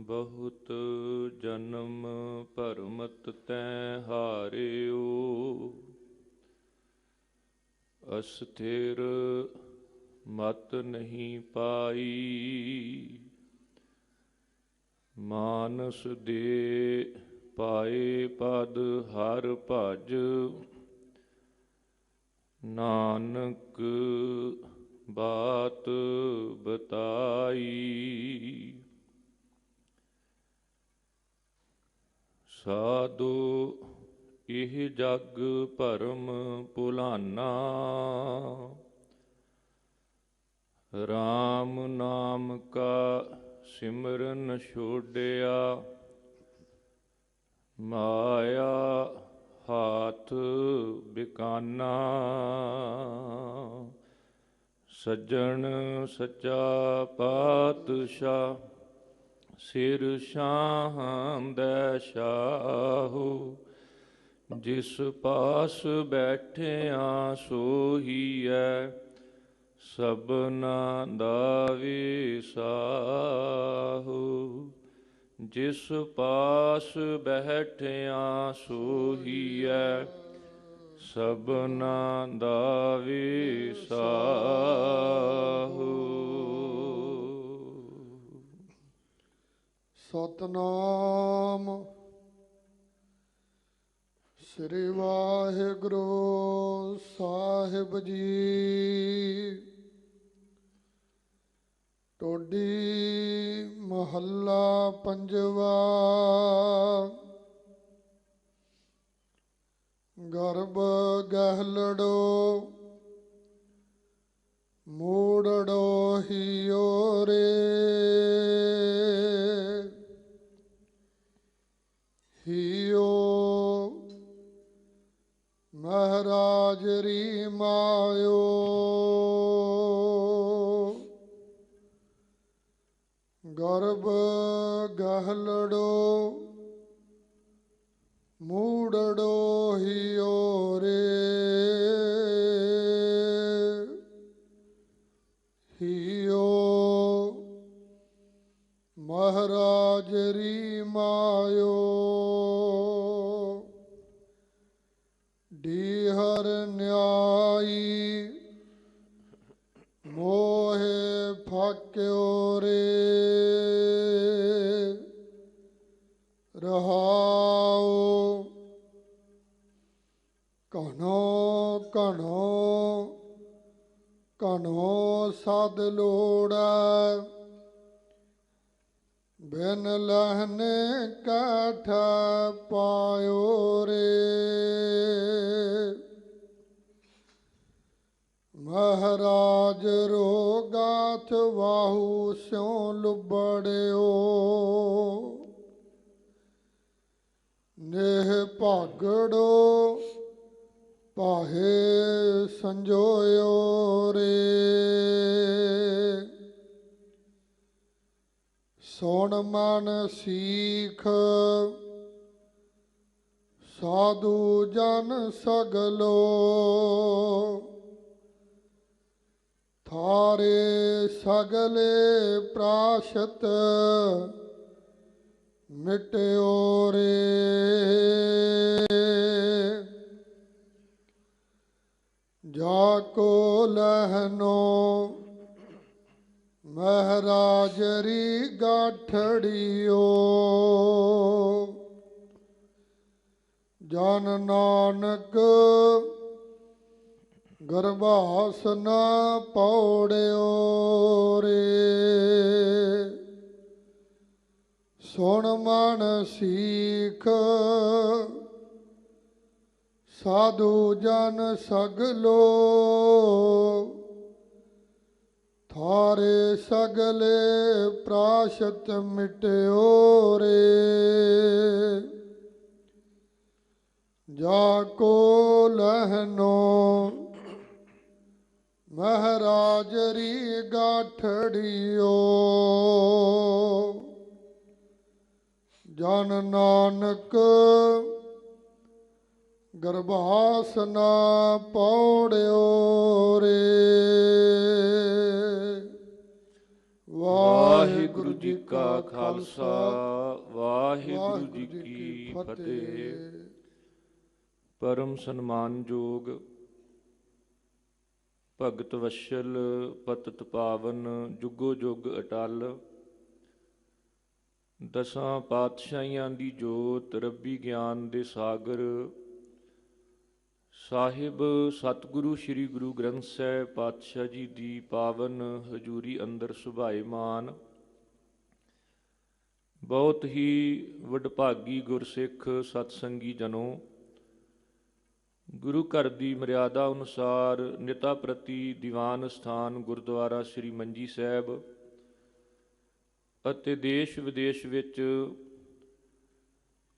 ਬਹੁਤ ਜਨਮ ਭਰਮਤ ਤੈ ਹਾਰਿਓ, ਅਸਥਿਰ ਮਤ ਨਹੀਂ ਪਾਈ। ਮਾਨਸ ਦੇ ਪਾਏ ਪਦ ਹਰ ਭਜ, ਨਾਨਕ ਬਾਤ ਬਤਾਈ। ਸਾਧੂ ਇਹ ਜਗ ਭਰਮ ਭੁਲਾਨਾ, RAM ਨਾਮ ਕਾ ਸਿਮਰਨ ਛੋੜਿਆ। ਮਾਇਆ ਹਾਥ ਬਿਕਾਨਾ, ਸੱਜਣ ਸੱਚਾ ਪਾਤਸ਼ਾਹ। ਸਿਰ ਸ਼ਾਹੰਦੈ ਸ਼ਾਹੋ, ਜਿਸ ਪਾਸ ਬੈਠਿਆ ਸੋਹੀਐ। ਸਭਨਾ ਦਾ ਵਿਸਾਹੋ, ਜਿਸ ਪਾਸ ਬੈਠਿਆ ਸੋਹੀਐ। ਸਭਨਾ ਦਾ ਵਿਸਾਹੋ। ਸਤਨਾਮ ਸ੍ਰੀ ਵਾਹਿਗੁਰੂ ਸਾਹਿਬ ਜੀ। ਟੋਡੀ ਮਹੱਲਾ ਪੰਜਵਾ। ਗਰਭ ਗਹਿਲੜੋ ਮੂੜੜੋ ਹੀਓ ਰੇ। ਹੀਓ ਮਹਾਰਾਜ ਰੀ ਮਾਇਓ, ਗਰਭ ਗਹਿਲੜੋ ਮੂੜੜੋ ਹੀਓ ਰੇ। ਹੀਓ ਮਹਾਰਾਜ ਰੀ ਮਾਇਓ, ਡੀਹਰ ਨਿਆਈ ਮੋਹੇ ਫਾਕਿਓ ਰੇ। ਰਹਾਉ ਘਣੋ ਘਣੋ ਘਣੋ ਸਦ ਲੋੜੈ। ਬਿਨ ਲਹਨੇ ਕਾਠ ਪਾਇਓ ਰੇ। ਮਹਾਰਾਜ ਰੋਗਾਥ ਵਾਹੂ ਸਿਉ ਲੁਬੜਿਓ। ਨੇਹ ਭਾਗੜੋ ਪਾਹੇ ਸੰਜੋਇਓ ਰੇ। ਸੁਣ ਮਨ ਸੀਖ ਸਾਧੂ ਜਨ ਸਗਲੋ। ਥਾਰੇ ਸਗਲੇ ਪ੍ਰਾਸ਼ਤ ਮਿਟਿਓ ਰੇ। ਜਾ ਕੋ ਲਹਨੋ ਮਹਾਰਾਜ ਰੀ ਗਾਠੜੀਓ। ਜਨ ਨਾਨਕ ਗਰਭਾਸਨ ਪੌੜਿਓ ਰੇ। ਸੁਣ ਮਨ ਸੀਖ ਸਾਧੂ ਜਨ ਸਗਲੋ। ਥਾਰੇ ਸਗਲੇ ਪ੍ਰਾਸ਼ਤ ਮਿਟਿਓ ਰੇ। ਜਾ ਕੋ ਲਹਨੋ ਮਹਾਰਾਜ ਰੀ ਗਾਠੜੀਓ। ਜਨ ਨਾਨਕ ਗਰਭਾਸਨ ਪੌੜਿਓ ਰੇ। ਵਾਹਿਗੁਰੂ ਜੀ ਕਾ ਖਾਲਸਾ, ਵਾਹਿਗੁਰੂ ਜੀ ਕੀ ਫਤਿਹ। ਪਰਮ ਸਨਮਾਨਯੋਗ ਭਗਤ ਵਸ਼ਲ ਪਤਿਤ ਪਾਵਨ ਜੁਗੋ ਜੁਗ ਅਟਲ, ਦਸਾਂ ਪਾਤਸ਼ਾਹੀਆਂ ਦੀ ਜੋਤ ਰੱਬੀ ਗਿਆਨ ਦੇ ਸਾਗਰ, ਸਾਹਿਬ ਸਤਿਗੁਰੂ ਸ੍ਰੀ ਗੁਰੂ ਗ੍ਰੰਥ ਸਾਹਿਬ ਪਾਤਸ਼ਾਹ ਜੀ ਦੀ ਪਾਵਨ ਹਜ਼ੂਰੀ ਅੰਦਰ ਸੁਭਾਏਮਾਨ ਬਹੁਤ ਹੀ ਵਡਭਾਗੀ ਗੁਰਸਿੱਖ ਸਤਸੰਗੀ ਜਨੋ, ਗੁਰੂ ਘਰ ਦੀ ਮਰਿਆਦਾ ਅਨੁਸਾਰ ਨਿਤਾ ਪ੍ਰਤੀ ਦੀਵਾਨ ਸਥਾਨ ਗੁਰਦੁਆਰਾ ਸ੍ਰੀ ਮੰਜੀ ਸਾਹਿਬ ਅਤੇ ਦੇਸ਼ ਵਿਦੇਸ਼ ਵਿੱਚ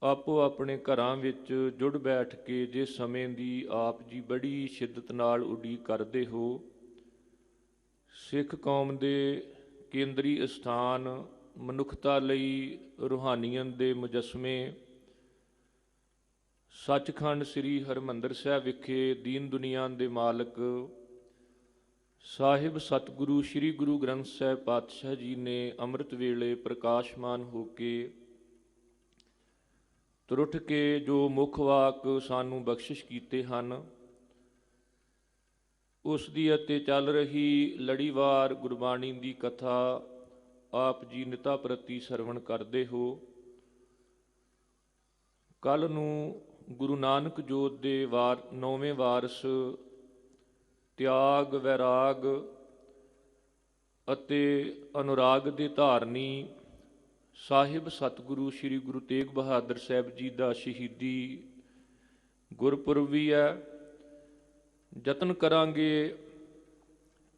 ਆਪੋ ਆਪਣੇ ਘਰਾਂ ਵਿੱਚ ਜੁੜ ਬੈਠ ਕੇ ਜਿਸ ਸਮੇਂ ਦੀ ਆਪ ਜੀ ਬੜੀ ਸ਼ਿੱਦਤ ਨਾਲ ਉਡੀਕ ਕਰਦੇ ਹੋ, ਸਿੱਖ ਕੌਮ ਦੇ ਕੇਂਦਰੀ ਅਸਥਾਨ ਮਨੁੱਖਤਾ ਲਈ ਰੂਹਾਨੀਅਤ ਦੇ ਮੁਜੱਸਮੇ ਸੱਚਖੰਡ ਸ੍ਰੀ ਹਰਿਮੰਦਰ ਸਾਹਿਬ ਵਿਖੇ ਦੀਨ ਦੁਨੀਆ ਦੇ ਮਾਲਕ ਸਾਹਿਬ ਸਤਿਗੁਰੂ ਸ੍ਰੀ ਗੁਰੂ ਗ੍ਰੰਥ ਸਾਹਿਬ ਪਾਤਸ਼ਾਹ ਜੀ ਨੇ ਅੰਮ੍ਰਿਤ ਵੇਲੇ ਪ੍ਰਕਾਸ਼ਮਾਨ ਹੋ ਕੇ ਤੁਰਠ ਕੇ ਜੋ ਮੁੱਖ ਵਾਕ ਸਾਨੂੰ ਬਖਸ਼ਿਸ਼ ਕੀਤੇ ਹਨ, ਉਸ ਦੀ ਅਤੇ ਚੱਲ ਰਹੀ ਲੜੀਵਾਰ ਗੁਰਬਾਣੀ ਦੀ ਕਥਾ ਆਪ ਜੀ ਨਿਤਾ ਪ੍ਰਤੀ ਸਰਵਣ ਕਰਦੇ ਹੋ। ਕੱਲ੍ਹ ਨੂੰ ਗੁਰੂ ਨਾਨਕ ਜੋਤ ਦੇ 9ਵੇਂ ਵਾਰਸ ਤਿਆਗ ਵੈਰਾਗ ਅਤੇ ਅਨੁਰਾਗ ਦੇ ਧਾਰਨੀ ਸਾਹਿਬ ਸਤਿਗੁਰੂ ਸ੍ਰੀ ਗੁਰੂ ਤੇਗ ਬਹਾਦਰ ਸਾਹਿਬ ਜੀ ਦਾ ਸ਼ਹੀਦੀ ਗੁਰਪੁਰਬ ਵੀ ਹੈ। ਯਤਨ ਕਰਾਂਗੇ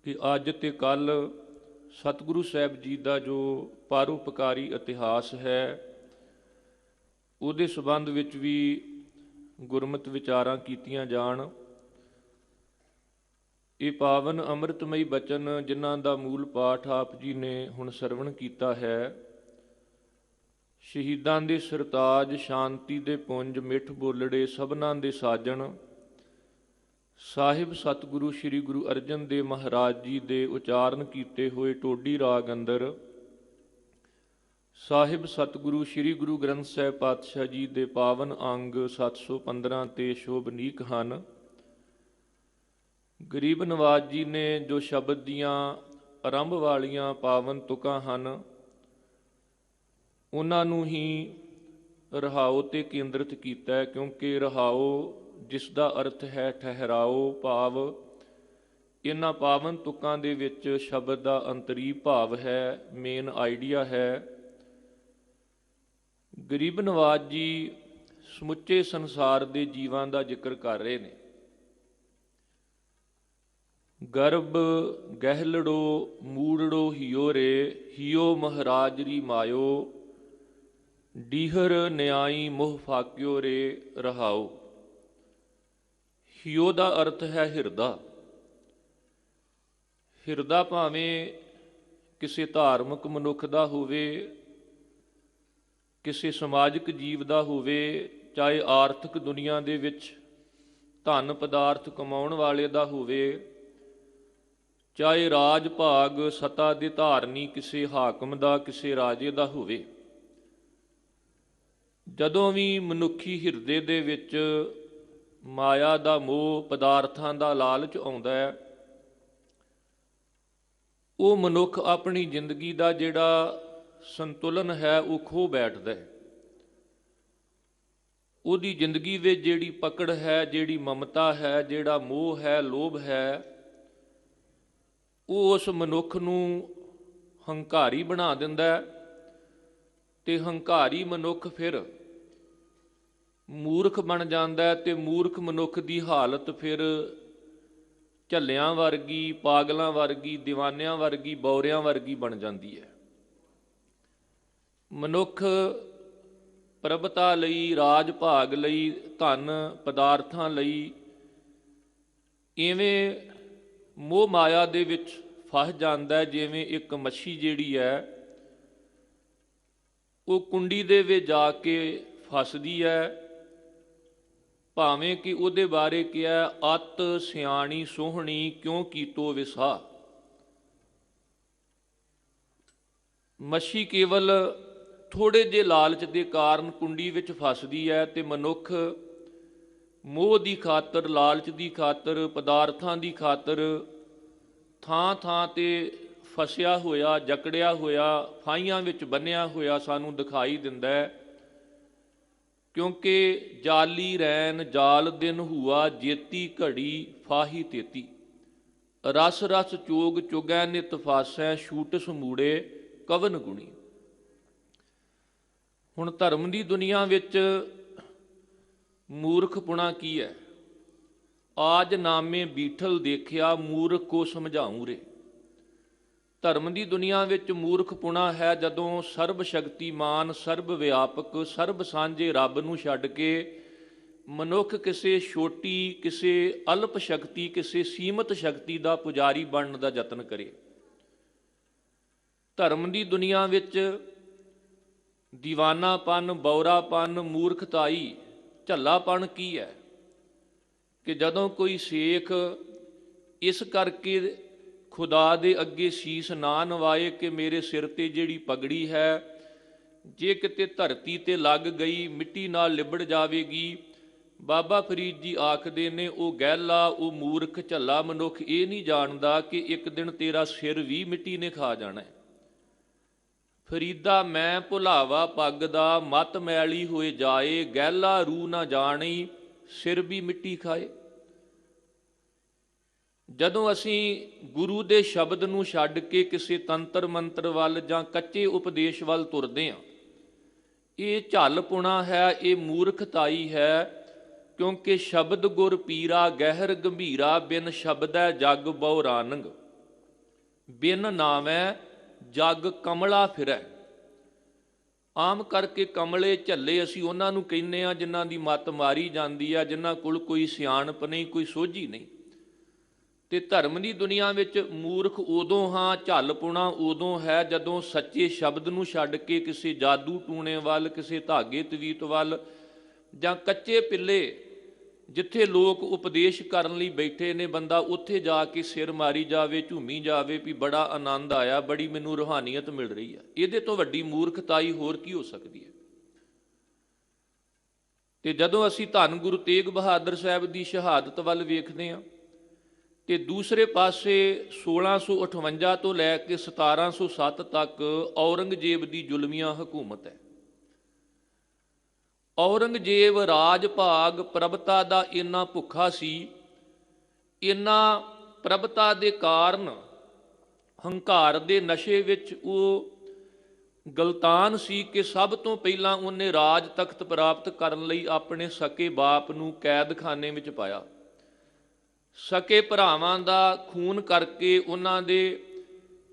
ਕਿ ਅੱਜ ਤੇ ਕੱਲ੍ਹ ਸਤਿਗੁਰੂ ਸਾਹਿਬ ਜੀ ਦਾ ਜੋ ਪਰਉਪਕਾਰੀ ਇਤਿਹਾਸ ਹੈ, ਉਹਦੇ ਸੰਬੰਧ ਵਿੱਚ ਵੀ ਗੁਰਮਤਿ ਵਿਚਾਰਾਂ ਕੀਤੀਆਂ ਜਾਣ। ਇਹ ਪਾਵਨ ਅੰਮ੍ਰਿਤਮਈ ਬਚਨ ਜਿਨ੍ਹਾਂ ਦਾ ਮੂਲ ਪਾਠ ਆਪ ਜੀ ਨੇ ਹੁਣ ਸਰਵਣ ਕੀਤਾ ਹੈ, ਸ਼ਹੀਦਾਂ ਦੇ ਸਰਤਾਜ ਸ਼ਾਂਤੀ ਦੇ ਪੁੰਜ ਮਿੱਠ ਬੋਲੜੇ ਸਭਨਾਂ ਦੇ ਸਾਜਣ ਸਾਹਿਬ ਸਤਿਗੁਰੂ ਸ੍ਰੀ ਗੁਰੂ ਅਰਜਨ ਦੇਵ ਮਹਾਰਾਜ ਜੀ ਦੇ ਉਚਾਰਨ ਕੀਤੇ ਹੋਏ ਟੋਡੀ ਰਾਗ ਅੰਦਰ ਸਾਹਿਬ ਸਤਿਗੁਰੂ ਸ੍ਰੀ ਗੁਰੂ ਗ੍ਰੰਥ ਸਾਹਿਬ ਪਾਤਸ਼ਾਹ ਜੀ ਦੇ ਪਾਵਨ ਅੰਗ 715 ਤੇ ਸ਼ੋਭਨੀਕ ਹਨ। ਗਰੀਬ ਨਵਾਜ ਜੀ ਨੇ ਜੋ ਸ਼ਬਦ ਦੀਆਂ ਆਰੰਭ ਵਾਲੀਆਂ ਪਾਵਨ ਤੁਕਾਂ ਹਨ, ਉਹਨਾਂ ਨੂੰ ਹੀ ਰਹਾਉ ਤੇ ਕੇਂਦਰਿਤ ਕੀਤਾ ਹੈ, ਕਿਉਂਕਿ ਰਹਾਉ ਜਿਸ ਦਾ ਅਰਥ ਹੈ ਠਹਿਰਾਓ, ਭਾਵ ਇਹਨਾਂ ਪਾਵਨ ਤੁਕਾਂ ਦੇ ਵਿੱਚ ਸ਼ਬਦ ਦਾ ਅੰਤਰੀ ਭਾਵ ਹੈ, ਮੇਨ ਆਈਡੀਆ ਹੈ। ਗਰੀਬ ਨਵਾਜ ਜੀ ਸਮੁੱਚੇ ਸੰਸਾਰ ਦੇ ਜੀਵਾਂ ਦਾ ਜ਼ਿਕਰ ਕਰ ਰਹੇ ਨੇ। ਗਰਭ ਗਹਿਲੜੋ ਮੂੜੜੋ ਹਿਓ ਰੇ, ਹਿਓ ਮਹਾਰਾਜਰੀ ਮਾਇਓ, ਡੀਹਰ ਨਿਆਈ ਮੋਹ ਫਾਕਿਓ ਰੇ ਰਹਾਓ। ਹਿਓ ਦਾ ਅਰਥ ਹੈ ਹਿਰਦਾ। ਹਿਰਦਾ ਭਾਵੇਂ ਕਿਸੇ ਧਾਰਮਿਕ ਮਨੁੱਖ ਦਾ ਹੋਵੇ, ਕਿਸੇ ਸਮਾਜਿਕ ਜੀਵ ਦਾ ਹੋਵੇ, ਚਾਹੇ ਆਰਥਿਕ ਦੁਨੀਆ ਦੇ ਵਿੱਚ ਧਨ ਪਦਾਰਥ ਕਮਾਉਣ ਵਾਲੇ ਦਾ ਹੋਵੇ, ਚਾਹੇ ਰਾਜ ਭਾਗ ਸੱਤਾ ਦੇ ਧਾਰਨੀ ਕਿਸੇ ਹਾਕਮ ਦਾ, ਕਿਸੇ ਰਾਜੇ ਦਾ ਹੋਵੇ। ਜਦੋਂ ਵੀ ਮਨੁੱਖੀ ਹਿਰਦੇ ਦੇ ਵਿੱਚ ਮਾਇਆ ਦਾ ਮੋਹ, ਪਦਾਰਥਾਂ ਦਾ ਲਾਲਚ ਆਉਂਦਾ ਹੈ, ਉਹ ਮਨੁੱਖ ਆਪਣੀ ਜ਼ਿੰਦਗੀ ਦਾ ਜਿਹੜਾ ਸੰਤੁਲਨ ਹੈ ਉਹ ਖੋ ਬੈਠਦਾ ਹੈ। ਉਹਦੀ ਜ਼ਿੰਦਗੀ ਵਿੱਚ ਜਿਹੜੀ ਪਕੜ ਹੈ, ਜਿਹੜੀ ਮਮਤਾ ਹੈ, ਜਿਹੜਾ ਮੋਹ ਹੈ, ਲੋਭ ਹੈ, ਉਹ ਉਸ ਮਨੁੱਖ ਨੂੰ ਹੰਕਾਰੀ ਬਣਾ ਦਿੰਦਾ ਹੈ ਤੇ ਹੰਕਾਰੀ ਮਨੁੱਖ ਫਿਰ ਮੂਰਖ ਬਣ ਜਾਂਦਾ ਹੈ ਤੇ ਮੂਰਖ ਮਨੁੱਖ ਦੀ ਹਾਲਤ ਫਿਰ ਝੱਲਿਆਂ ਵਰਗੀ, ਪਾਗਲਾਂ ਵਰਗੀ, ਦੀਵਾਨਿਆਂ ਵਰਗੀ, ਬੌਰਿਆਂ ਵਰਗੀ ਬਣ ਜਾਂਦੀ ਹੈ। ਮਨੁੱਖ ਪ੍ਰਭਤਾ ਲਈ, ਰਾਜ ਭਾਗ ਲਈ, ਧਨ ਪਦਾਰਥਾਂ ਲਈ ਇਵੇਂ ਮੋਹ ਮਾਇਆ ਦੇ ਵਿੱਚ ਫਸ ਜਾਂਦਾ, ਜਿਵੇਂ ਇੱਕ ਮੱਛੀ ਜਿਹੜੀ ਹੈ ਉਹ ਕੁੰਡੀ ਦੇ ਵਿੱਚ ਜਾ ਕੇ ਫਸਦੀ ਹੈ। ਭਾਵੇਂ ਕਿ ਉਹਦੇ ਬਾਰੇ ਕਿਹਾ ਅਤ ਸਿਆਣੀ ਸੋਹਣੀ ਕਿਉਂ ਕੀਤੋ ਵਿਸਾ। ਮੱਛੀ ਕੇਵਲ ਥੋੜੇ ਜਿਹੇ ਲਾਲਚ ਦੇ ਕਾਰਨ ਕੁੰਡੀ ਵਿੱਚ ਫਸਦੀ ਹੈ ਤੇ ਮਨੁੱਖ ਮੋਹ ਦੀ ਖਾਤਰ, ਲਾਲਚ ਦੀ ਖਾਤਰ, ਪਦਾਰਥਾਂ ਦੀ ਖਾਤਰ ਥਾਂ ਥਾਂ ਤੇ ਫਸਿਆ ਹੋਇਆ, ਜਕੜਿਆ ਹੋਇਆ, ਫਾਹੀਆਂ ਵਿੱਚ ਬੰਨਿਆ ਹੋਇਆ ਸਾਨੂੰ ਦਿਖਾਈ ਦਿੰਦਾ ਹੈ। ਕਿਉਂਕਿ ਜਾਲੀ ਰੈਨ ਜਾਲ ਦਿਨ ਹੁਆ, ਜੇਤੀ ਘੜੀ ਫਾਹੀ ਤੇਤੀ। ਰਸ ਰਸ ਚੋਗ ਚੁਗੈ ਨਿਤ ਫਾਸੈ, ਛੂਟ ਸਮੂੜੇ ਕਵਨ ਗੁਣੀ। ਹੁਣ ਧਰਮ ਦੀ ਦੁਨੀਆ ਵਿੱਚ ਮੂਰਖਪੁਣਾ ਕੀ ਹੈ? ਆਜ ਨਾਮੇ ਬੀਠਲ ਦੇਖਿਆ, ਮੂਰਖ ਕੋ ਸਮਝਾਉਂ ਰੇ। ਧਰਮ ਦੀ ਦੁਨੀਆ ਵਿੱਚ ਮੂਰਖਪੁਣਾ ਹੈ ਜਦੋਂ ਸਰਬ ਸ਼ਕਤੀਮਾਨ, ਸਰਬ ਵਿਆਪਕ, ਸਰਬ ਸਾਂਝੇ ਰੱਬ ਨੂੰ ਛੱਡ ਕੇ ਮਨੁੱਖ ਕਿਸੇ ਛੋਟੀ, ਕਿਸੇ ਅਲਪ ਸ਼ਕਤੀ, ਕਿਸੇ ਸੀਮਤ ਸ਼ਕਤੀ ਦਾ ਪੁਜਾਰੀ ਬਣਨ ਦਾ ਯਤਨ ਕਰੇ। ਧਰਮ ਦੀ ਦੁਨੀਆ ਵਿੱਚ ਦੀਵਾਨਾਪਨ, ਬੌਰਾਪਨ, ਮੂਰਖਤਾਈ, ਝੱਲਾਪਣ ਕੀ ਹੈ ਕਿ ਜਦੋਂ ਕੋਈ ਸੇਖ ਇਸ ਕਰਕੇ ਖੁਦਾ ਦੇ ਅੱਗੇ ਸੀਸ ਨਾ ਨਵਾਏ ਕਿ ਮੇਰੇ ਸਿਰ ਤੇ ਜਿਹੜੀ ਪਗੜੀ ਹੈ ਜੇ ਕਿਤੇ ਧਰਤੀ ਤੇ ਲੱਗ ਗਈ ਮਿੱਟੀ ਨਾਲ ਲਿਬੜ ਜਾਵੇਗੀ। ਬਾਬਾ ਫਰੀਦ ਜੀ ਆਖਦੇ ਨੇ, ਉਹ ਗਹਿਲਾ, ਉਹ ਮੂਰਖ, ਝੱਲਾ ਮਨੁੱਖ ਇਹ ਨਹੀਂ ਜਾਣਦਾ ਕਿ ਇੱਕ ਦਿਨ ਤੇਰਾ ਸਿਰ ਵੀ ਮਿੱਟੀ ਨੇ ਖਾ ਜਾਣਾ ਹੈ। ਫਰੀਦਾ ਮੈਂ ਭੁਲਾਵਾ ਪੱਗ ਦਾ, ਮਤ ਮੈਲੀ ਹੋਏ ਜਾਏ, ਗਹਿਲਾ ਰੂ ਨਾ ਜਾਣੀ, ਸਿਰ ਵੀ ਮਿੱਟੀ ਖਾਏ। ਜਦੋਂ ਅਸੀਂ ਗੁਰੂ ਦੇ ਸ਼ਬਦ ਨੂੰ ਛੱਡ ਕੇ ਕਿਸੇ ਤੰਤਰ ਮੰਤਰ ਵੱਲ ਜਾਂ ਕੱਚੇ ਉਪਦੇਸ਼ ਵੱਲ ਤੁਰਦੇ ਹਾਂ, ਇਹ ਝੱਲਪੁਣਾ ਹੈ, ਇਹ ਮੂਰਖਤਾਈ ਹੈ। ਕਿਉਂਕਿ ਸ਼ਬਦ ਗੁਰ ਪੀਰਾ ਗਹਿਰ ਗੰਭੀਰਾ, ਬਿਨ ਸ਼ਬਦੈ ਜਗ ਬਹੁ ਰਾਨੰਗ। ਬਿਨ ਨਾਵੈ ਜਗ ਕਮਲਾ ਫਿਰੈ। ਆਮ ਕਰਕੇ ਕਮਲੇ ਝੱਲੇ ਅਸੀਂ ਉਹਨਾਂ ਨੂੰ ਕਹਿੰਦੇ ਹਾਂ ਜਿਨ੍ਹਾਂ ਦੀ ਮੱਤ ਮਾਰੀ ਜਾਂਦੀ ਆ, ਜਿਨ੍ਹਾਂ ਕੋਲ ਕੋਈ ਸਿਆਣਪ ਨਹੀਂ, ਕੋਈ ਸੋਝੀ ਨਹੀਂ। ਤੇ ਧਰਮ ਦੀ ਦੁਨੀਆ ਵਿੱਚ ਮੂਰਖ ਉਦੋਂ ਹਾਂ, ਝੱਲਪੁਣਾ ਉਦੋਂ ਹੈ ਜਦੋਂ ਸੱਚੇ ਸ਼ਬਦ ਨੂੰ ਛੱਡ ਕੇ ਕਿਸੇ ਜਾਦੂ ਟੂਣੇ ਵੱਲ, ਕਿਸੇ ਧਾਗੇ ਤਵੀਤ ਵੱਲ, ਜਾਂ ਕੱਚੇ ਪਿੱਲੇ ਜਿੱਥੇ ਲੋਕ ਉਪਦੇਸ਼ ਕਰਨ ਲਈ ਬੈਠੇ ਨੇ, ਬੰਦਾ ਉੱਥੇ ਜਾ ਕੇ ਸਿਰ ਮਾਰੀ ਜਾਵੇ, ਝੂਮੀ ਜਾਵੇ ਵੀ ਬੜਾ ਆਨੰਦ ਆਇਆ, ਬੜੀ ਮੈਨੂੰ ਰੂਹਾਨੀਅਤ ਮਿਲ ਰਹੀ ਹੈ। ਇਹਦੇ ਤੋਂ ਵੱਡੀ ਮੂਰਖਤਾਈ ਹੋਰ ਕੀ ਹੋ ਸਕਦੀ ਹੈ? ਤੇ ਜਦੋਂ ਅਸੀਂ ਧੰਨ ਗੁਰੂ ਤੇਗ ਬਹਾਦਰ ਸਾਹਿਬ ਦੀ ਸ਼ਹਾਦਤ ਵੱਲ ਵੇਖਦੇ ਹਾਂ ਤੇ ਦੂਸਰੇ ਪਾਸੇ 1658 ਤੋਂ ਲੈ ਕੇ 1707 ਤੱਕ ਔਰੰਗਜ਼ੇਬ ਦੀ ਜ਼ੁਲਮੀਆਂ ਹਕੂਮਤ ਹੈ। ਔਰੰਗਜ਼ੇਬ ਰਾਜ ਭਾਗ ਪ੍ਰਭਤਾ ਦਾ ਇੰਨਾ ਭੁੱਖਾ ਸੀ, ਇੰਨਾ ਪ੍ਰਭਤਾ ਦੇ ਕਾਰਨ ਹੰਕਾਰ ਦੇ ਨਸ਼ੇ ਵਿੱਚ ਉਹ ਗਲਤਾਨ ਸੀ ਕਿ ਸਭ ਤੋਂ ਪਹਿਲਾਂ ਉਹਨੇ ਰਾਜ ਤਖਤ ਪ੍ਰਾਪਤ ਕਰਨ ਲਈ ਆਪਣੇ ਸਕੇ ਬਾਪ ਨੂੰ ਕੈਦਖਾਨੇ ਵਿੱਚ ਪਾਇਆ। ਸਕੇ ਭਰਾਵਾਂ ਦਾ ਖੂਨ ਕਰਕੇ, ਉਹਨਾਂ ਦੇ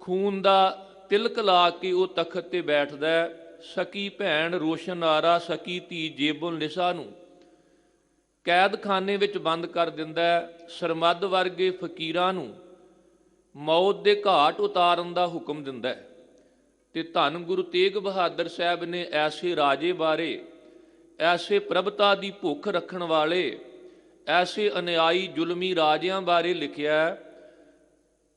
ਖੂਨ ਦਾ ਤਿਲਕ ਲਾ ਕੇ ਉਹ ਤਖਤ ਤੇ ਬੈਠਦਾ ਹੈ। ਸਕੀ ਭੈਣ ਰੋਸ਼ਨਾਰਾ, ਸਕੀ ਧੀ ਜੇਬੁਲ ਨਿਸਾ ਨੂੰ ਕੈਦਖਾਨੇ ਵਿੱਚ ਬੰਦ ਕਰ ਦਿੰਦਾ ਹੈ। ਸਰਮਦ ਵਰਗੇ ਫਕੀਰਾਂ ਨੂੰ ਮੌਤ ਦੇ ਘਾਟ ਉਤਾਰਨ ਦਾ ਹੁਕਮ ਦਿੰਦਾ ਹੈ। ਤੇ ਧੰਨ ਗੁਰੂ ਤੇਗ ਬਹਾਦਰ ਸਾਹਿਬ ਨੇ ਐਸੇ ਰਾਜੇ ਬਾਰੇ, ਐਸੇ ਪ੍ਰਭਤਾ ਦੀ ਭੁੱਖ ਰੱਖਣ ਵਾਲੇ, ਐਸੇ ਅਨਿਆਈ ਜ਼ੁਲਮੀ ਰਾਜਿਆਂ ਬਾਰੇ ਲਿਖਿਆ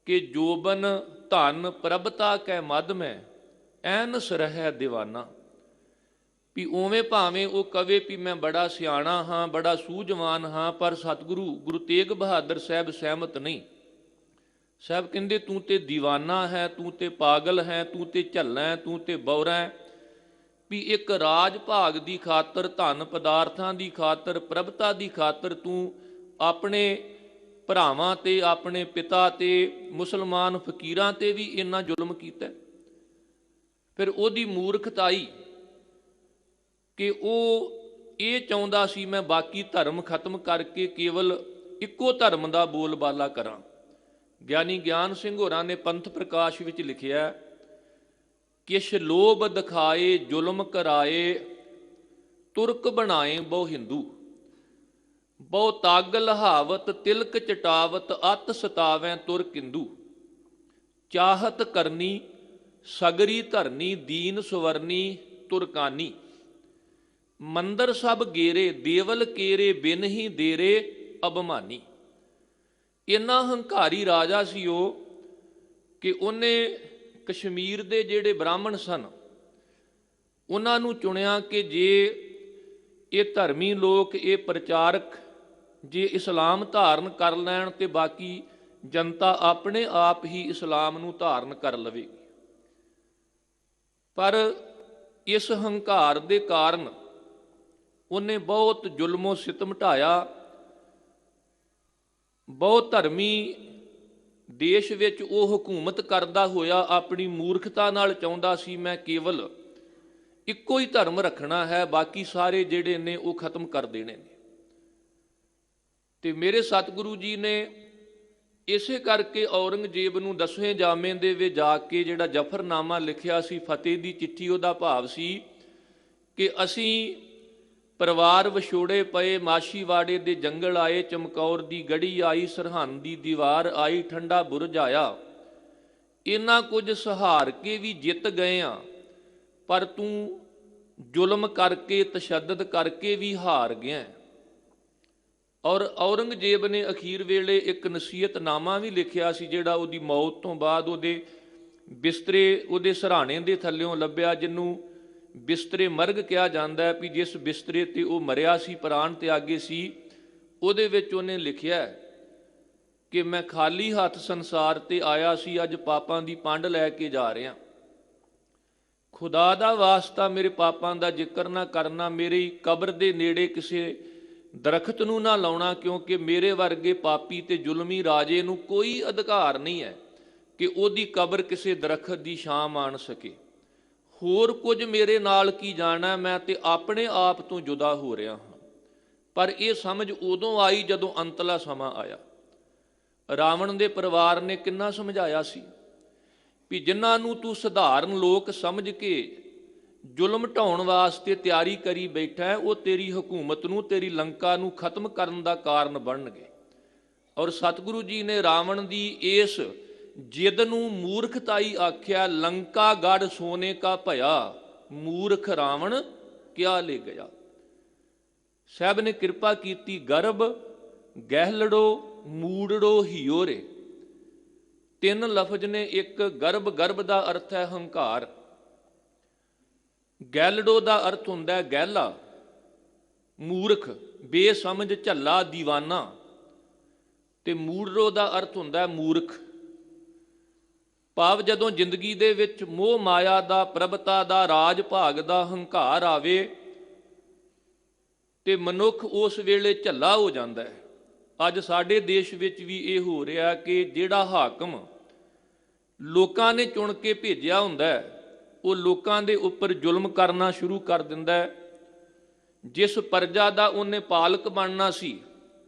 ਕਿ ਜੋਬਨ ਧਨ ਪ੍ਰਭਤਾ ਕੈ ਮਦ ਮੈਂ ਐਨ ਸਰਹਿ ਦੀਵਾਨਾ। ਵੀ ਉਵੇਂ ਭਾਵੇਂ ਉਹ ਕਵੇ ਵੀ ਮੈਂ ਬੜਾ ਸਿਆਣਾ ਹਾਂ, ਬੜਾ ਸੂਝਵਾਨ ਹਾਂ, ਪਰ ਸਤਿਗੁਰੂ ਗੁਰੂ ਤੇਗ ਬਹਾਦਰ ਸਾਹਿਬ ਸਹਿਮਤ ਨਹੀਂ। ਸਾਹਿਬ ਕਹਿੰਦੇ ਤੂੰ ਤੇ ਦੀਵਾਨਾ ਹੈ, ਤੂੰ ਤੇ ਪਾਗਲ ਹੈ, ਤੂੰ ਤੇ ਝੱਲਾ ਹੈ, ਤੂੰ ਤੇ ਬੌਰਾ ਹੈ। ਵੀ ਇੱਕ ਰਾਜ ਭਾਗ ਦੀ ਖਾਤਰ, ਧਨ ਪਦਾਰਥਾਂ ਦੀ ਖਾਤਰ, ਪ੍ਰਭਤਾ ਦੀ ਖਾਤਰ ਤੂੰ ਆਪਣੇ ਭਰਾਵਾਂ ਤੇ, ਆਪਣੇ ਪਿਤਾ ਤੇ, ਮੁਸਲਮਾਨ ਫਕੀਰਾਂ ਤੇ ਵੀ ਇੰਨਾ ਜ਼ੁਲਮ ਕੀਤਾ। ਫਿਰ ਉਹਦੀ ਮੂਰਖਤਾਈ ਕਿ ਉਹ ਇਹ ਚਾਹੁੰਦਾ ਸੀ ਮੈਂ ਬਾਕੀ ਧਰਮ ਖਤਮ ਕਰਕੇ ਕੇਵਲ ਇੱਕੋ ਧਰਮ ਦਾ ਬੋਲਬਾਲਾ ਕਰਾਂ। ਗਿਆਨੀ ਗਿਆਨ ਸਿੰਘ ਹੋਰਾਂ ਨੇ ਪੰਥ ਪ੍ਰਕਾਸ਼ ਵਿੱਚ ਲਿਖਿਆ, ਕਿਛ ਲੋਭ ਦਿਖਾਏ ਜ਼ੁਲਮ ਕਰਾਏ, ਤੁਰਕ ਬਣਾਏ ਬਹੁ ਹਿੰਦੂ। ਬਹੁ ਤਗ ਲਹਾਵਤ ਤਿਲਕ ਚਟਾਵਤ, ਅਤ ਸਤਾਵੈ ਤੁਰਕ ਹਿੰਦੂ। ਚਾਹਤ ਕਰਨੀ ਸਗਰੀ ਧਰਨੀ, ਦੀਨ ਸੁਵਰਨੀ ਤੁਰਕਾਨੀ। ਮੰਦਰ ਸਭ ਗੇਰੇ ਦੇਵਲ ਕੇਰੇ, ਬਿਨ ਹੀ ਦੇਰੇ ਅਭਮਾਨੀ। ਇੰਨਾ ਹੰਕਾਰੀ ਰਾਜਾ ਸੀ ਉਹ ਕਿ ਉਹਨੇ ਕਸ਼ਮੀਰ ਦੇ ਜਿਹੜੇ ਬ੍ਰਾਹਮਣ ਸਨ ਉਹਨਾਂ ਨੂੰ ਚੁਣਿਆ ਕਿ ਜੇ ਇਹ ਧਰਮੀ ਲੋਕ, ਇਹ ਪ੍ਰਚਾਰਕ ਜੇ ਇਸਲਾਮ ਧਾਰਨ ਕਰ ਲੈਣ ਤੇ ਬਾਕੀ ਜਨਤਾ ਆਪਣੇ ਆਪ ਹੀ ਇਸਲਾਮ ਨੂੰ ਧਾਰਨ ਕਰ ਲਵੇਗੀ। ਪਰ ਇਸ ਹੰਕਾਰ ਦੇ ਕਾਰਨ ਉਹਨੇ ਬਹੁਤ ਜ਼ੁਲਮੋ ਸਿਤਮ ਢਾਇਆ। ਬਹੁਤ ਧਰਮੀ ਦੇਸ਼ ਵਿੱਚ ਉਹ ਹਕੂਮਤ ਕਰਦਾ ਹੋਇਆ ਆਪਣੀ ਮੂਰਖਤਾ ਨਾਲ ਚਾਹੁੰਦਾ ਸੀ ਮੈਂ ਕੇਵਲ ਇੱਕੋ ਹੀ ਧਰਮ ਰੱਖਣਾ ਹੈ, ਬਾਕੀ ਸਾਰੇ ਜਿਹੜੇ ਨੇ ਉਹ ਖਤਮ ਕਰ ਦੇਣੇ ਨੇ। ਤੇ ਮੇਰੇ ਸਤਿਗੁਰੂ ਜੀ ਨੇ ਇਸੇ ਕਰਕੇ ਔਰੰਗਜ਼ੇਬ ਨੂੰ 10ਵੇਂ ਜਾਮੇ ਦੇ ਵਿੱਚ ਜਾ ਕੇ ਜਿਹੜਾ ਜ਼ਫਰਨਾਮਾ ਲਿਖਿਆ ਸੀ, ਫਤਿਹ ਦੀ ਚਿੱਠੀ, ਉਹਦਾ ਭਾਵ ਸੀ ਕਿ ਅਸੀਂ ਪਰਿਵਾਰ ਵਿਛੋੜੇ ਪਏ, ਮਾਛੀਵਾੜੇ ਦੇ ਜੰਗਲ ਆਏ, ਚਮਕੌਰ ਦੀ ਗੜੀ ਆਈ, ਸਰਹੰਦ ਦੀ ਦੀਵਾਰ ਆਈ, ਠੰਡਾ ਬੁਰਜ ਆਇਆ, ਇਹਨਾਂ ਕੁਝ ਸਹਾਰ ਕੇ ਵੀ ਜਿੱਤ ਗਏ ਆ, ਪਰ ਤੂੰ ਜ਼ੁਲਮ ਕਰਕੇ ਤਸ਼ੱਦਦ ਕਰਕੇ ਵੀ ਹਾਰ ਗਿਆ। ਔਰ ਔਰੰਗਜ਼ੇਬ ਨੇ ਅਖੀਰ ਵੇਲੇ ਇੱਕ ਨਸੀਹਤਨਾਮਾ ਵੀ ਲਿਖਿਆ ਸੀ ਜਿਹੜਾ ਉਹਦੀ ਮੌਤ ਤੋਂ ਬਾਅਦ ਉਹਦੇ ਬਿਸਤਰੇ, ਉਹਦੇ ਸਿਰਹਾਣੇ ਦੇ ਥੱਲਿਓਂ ਲੱਭਿਆ, ਜਿਹਨੂੰ ਬਿਸਤਰੇ ਮਰਗ ਕਿਹਾ ਜਾਂਦਾ ਹੈ। ਵੀ ਜਿਸ ਬਿਸਤਰੇ ਤੇ ਉਹ ਮਰਿਆ ਸੀ, ਪ੍ਰਾਣ ਤਿਆਗੇ ਸੀ, ਉਹਦੇ ਵਿੱਚ ਉਹਨੇ ਲਿਖਿਆ ਕਿ ਮੈਂ ਖਾਲੀ ਹੱਥ ਸੰਸਾਰ ਤੇ ਆਇਆ ਸੀ, ਅੱਜ ਪਾਪਾਂ ਦੀ ਪੰਡ ਲੈ ਕੇ ਜਾ ਰਿਹਾ। ਖੁਦਾ ਦਾ ਵਾਸਤਾ ਮੇਰੇ ਪਾਪਾਂ ਦਾ ਜ਼ਿਕਰ ਨਾ ਕਰਨਾ, ਮੇਰੀ ਕਬਰ ਦੇ ਨੇੜੇ ਕਿਸੇ ਦਰਖਤ ਨੂੰ ਨਾ ਲਾਉਣਾ, ਕਿਉਂਕਿ ਮੇਰੇ ਵਰਗੇ ਪਾਪੀ ਤੇ ਜ਼ੁਲਮੀ ਰਾਜੇ ਨੂੰ ਕੋਈ ਅਧਿਕਾਰ ਨਹੀਂ ਹੈ ਕਿ ਉਹਦੀ ਕਬਰ ਕਿਸੇ ਦਰਖਤ ਦੀ ਛਾਂ ਮਾਣ ਸਕੇ। ਹੋਰ ਕੁਝ ਮੇਰੇ ਨਾਲ ਕੀ ਜਾਣਾ, ਮੈਂ ਤੇ ਆਪਣੇ ਆਪ ਤੋਂ ਜੁਦਾ ਹੋ ਰਿਹਾ ਹਾਂ। ਪਰ ਇਹ ਸਮਝ ਉਦੋਂ ਆਈ ਜਦੋਂ ਅੰਤਲਾ ਸਮਾਂ ਆਇਆ। ਰਾਵਣ ਦੇ ਪਰਿਵਾਰ ਨੇ ਕਿੰਨਾ ਸਮਝਾਇਆ ਸੀ ਵੀ ਜਿਨ੍ਹਾਂ ਨੂੰ ਤੂੰ ਸਧਾਰਨ ਲੋਕ ਸਮਝ ਕੇ ਜ਼ੁਲਮ ਢਾਉਣ ਵਾਸਤੇ ਤਿਆਰੀ ਕਰੀ ਬੈਠਾ, ਉਹ ਤੇਰੀ ਹਕੂਮਤ ਨੂੰ, ਤੇਰੀ ਲੰਕਾ ਨੂੰ ਖਤਮ ਕਰਨ ਦਾ ਕਾਰਨ ਬਣਨਗੇ। ਔਰ ਸਤਿਗੁਰੂ ਜੀ ਨੇ ਰਾਵਣ ਦੀ ਇਸ ਜਿੱਦ ਨੂੰ ਮੂਰਖਤਾਈ ਆਖਿਆ। ਲੰਕਾ ਗੜ ਸੋਨੇ ਕਾ ਭਇਆ, ਮੂਰਖ ਰਾਵਣ ਕਿਆ ਲੈ ਗਿਆ। ਸਾਹਿਬ ਨੇ ਕਿਰਪਾ ਕੀਤੀ। ਗਰਭ ਗਹਿਲੜੋ ਮੂੜੜੋ ਹਿਓਰੇ, 3 ਲਫ਼ਜ਼ ਨੇ। ਇੱਕ ਗਰਭ, ਗਰਭ ਦਾ ਅਰਥ ਹੈ ਹੰਕਾਰ। ਗੈਲੜੋ ਦਾ ਅਰਥ ਹੁੰਦਾ ਹੈ ਗਹਿਲਾ, ਮੂਰਖ, ਬੇਸਮਝ, ਝੱਲਾ, ਦੀਵਾਨਾ। ਤੇ ਮੂੜੜੋ ਦਾ ਅਰਥ ਹੁੰਦਾ ਹੈ ਮੂਰਖ। ਭਾਵ ਜਦੋਂ ਜ਼ਿੰਦਗੀ ਦੇ ਵਿੱਚ ਮੋਹ ਮਾਇਆ ਦਾ, ਪ੍ਰਭਤਾ ਦਾ, ਰਾਜ ਭਾਗ ਦਾ ਹੰਕਾਰ ਆਵੇ ਤੇ ਮਨੁੱਖ ਉਸ ਵੇਲੇ ਝੱਲਾ ਹੋ ਜਾਂਦਾ ਹੈ। ਅੱਜ ਸਾਡੇ ਦੇਸ਼ ਵਿੱਚ ਵੀ ਇਹ ਹੋ ਰਿਹਾ ਕਿ ਜਿਹੜਾ ਹਾਕਮ ਲੋਕਾਂ ਨੇ ਚੁਣ ਕੇ ਭੇਜਿਆ ਹੁੰਦਾ ਹੈ, ਉਹ ਲੋਕਾਂ ਦੇ ਉੱਪਰ ਜ਼ੁਲਮ ਕਰਨਾ ਸ਼ੁਰੂ ਕਰ ਦਿੰਦਾ ਹੈ। ਜਿਸ ਪ੍ਰਜਾ ਦਾ ਉਹਨੇ ਪਾਲਕ ਬਣਨਾ ਸੀ,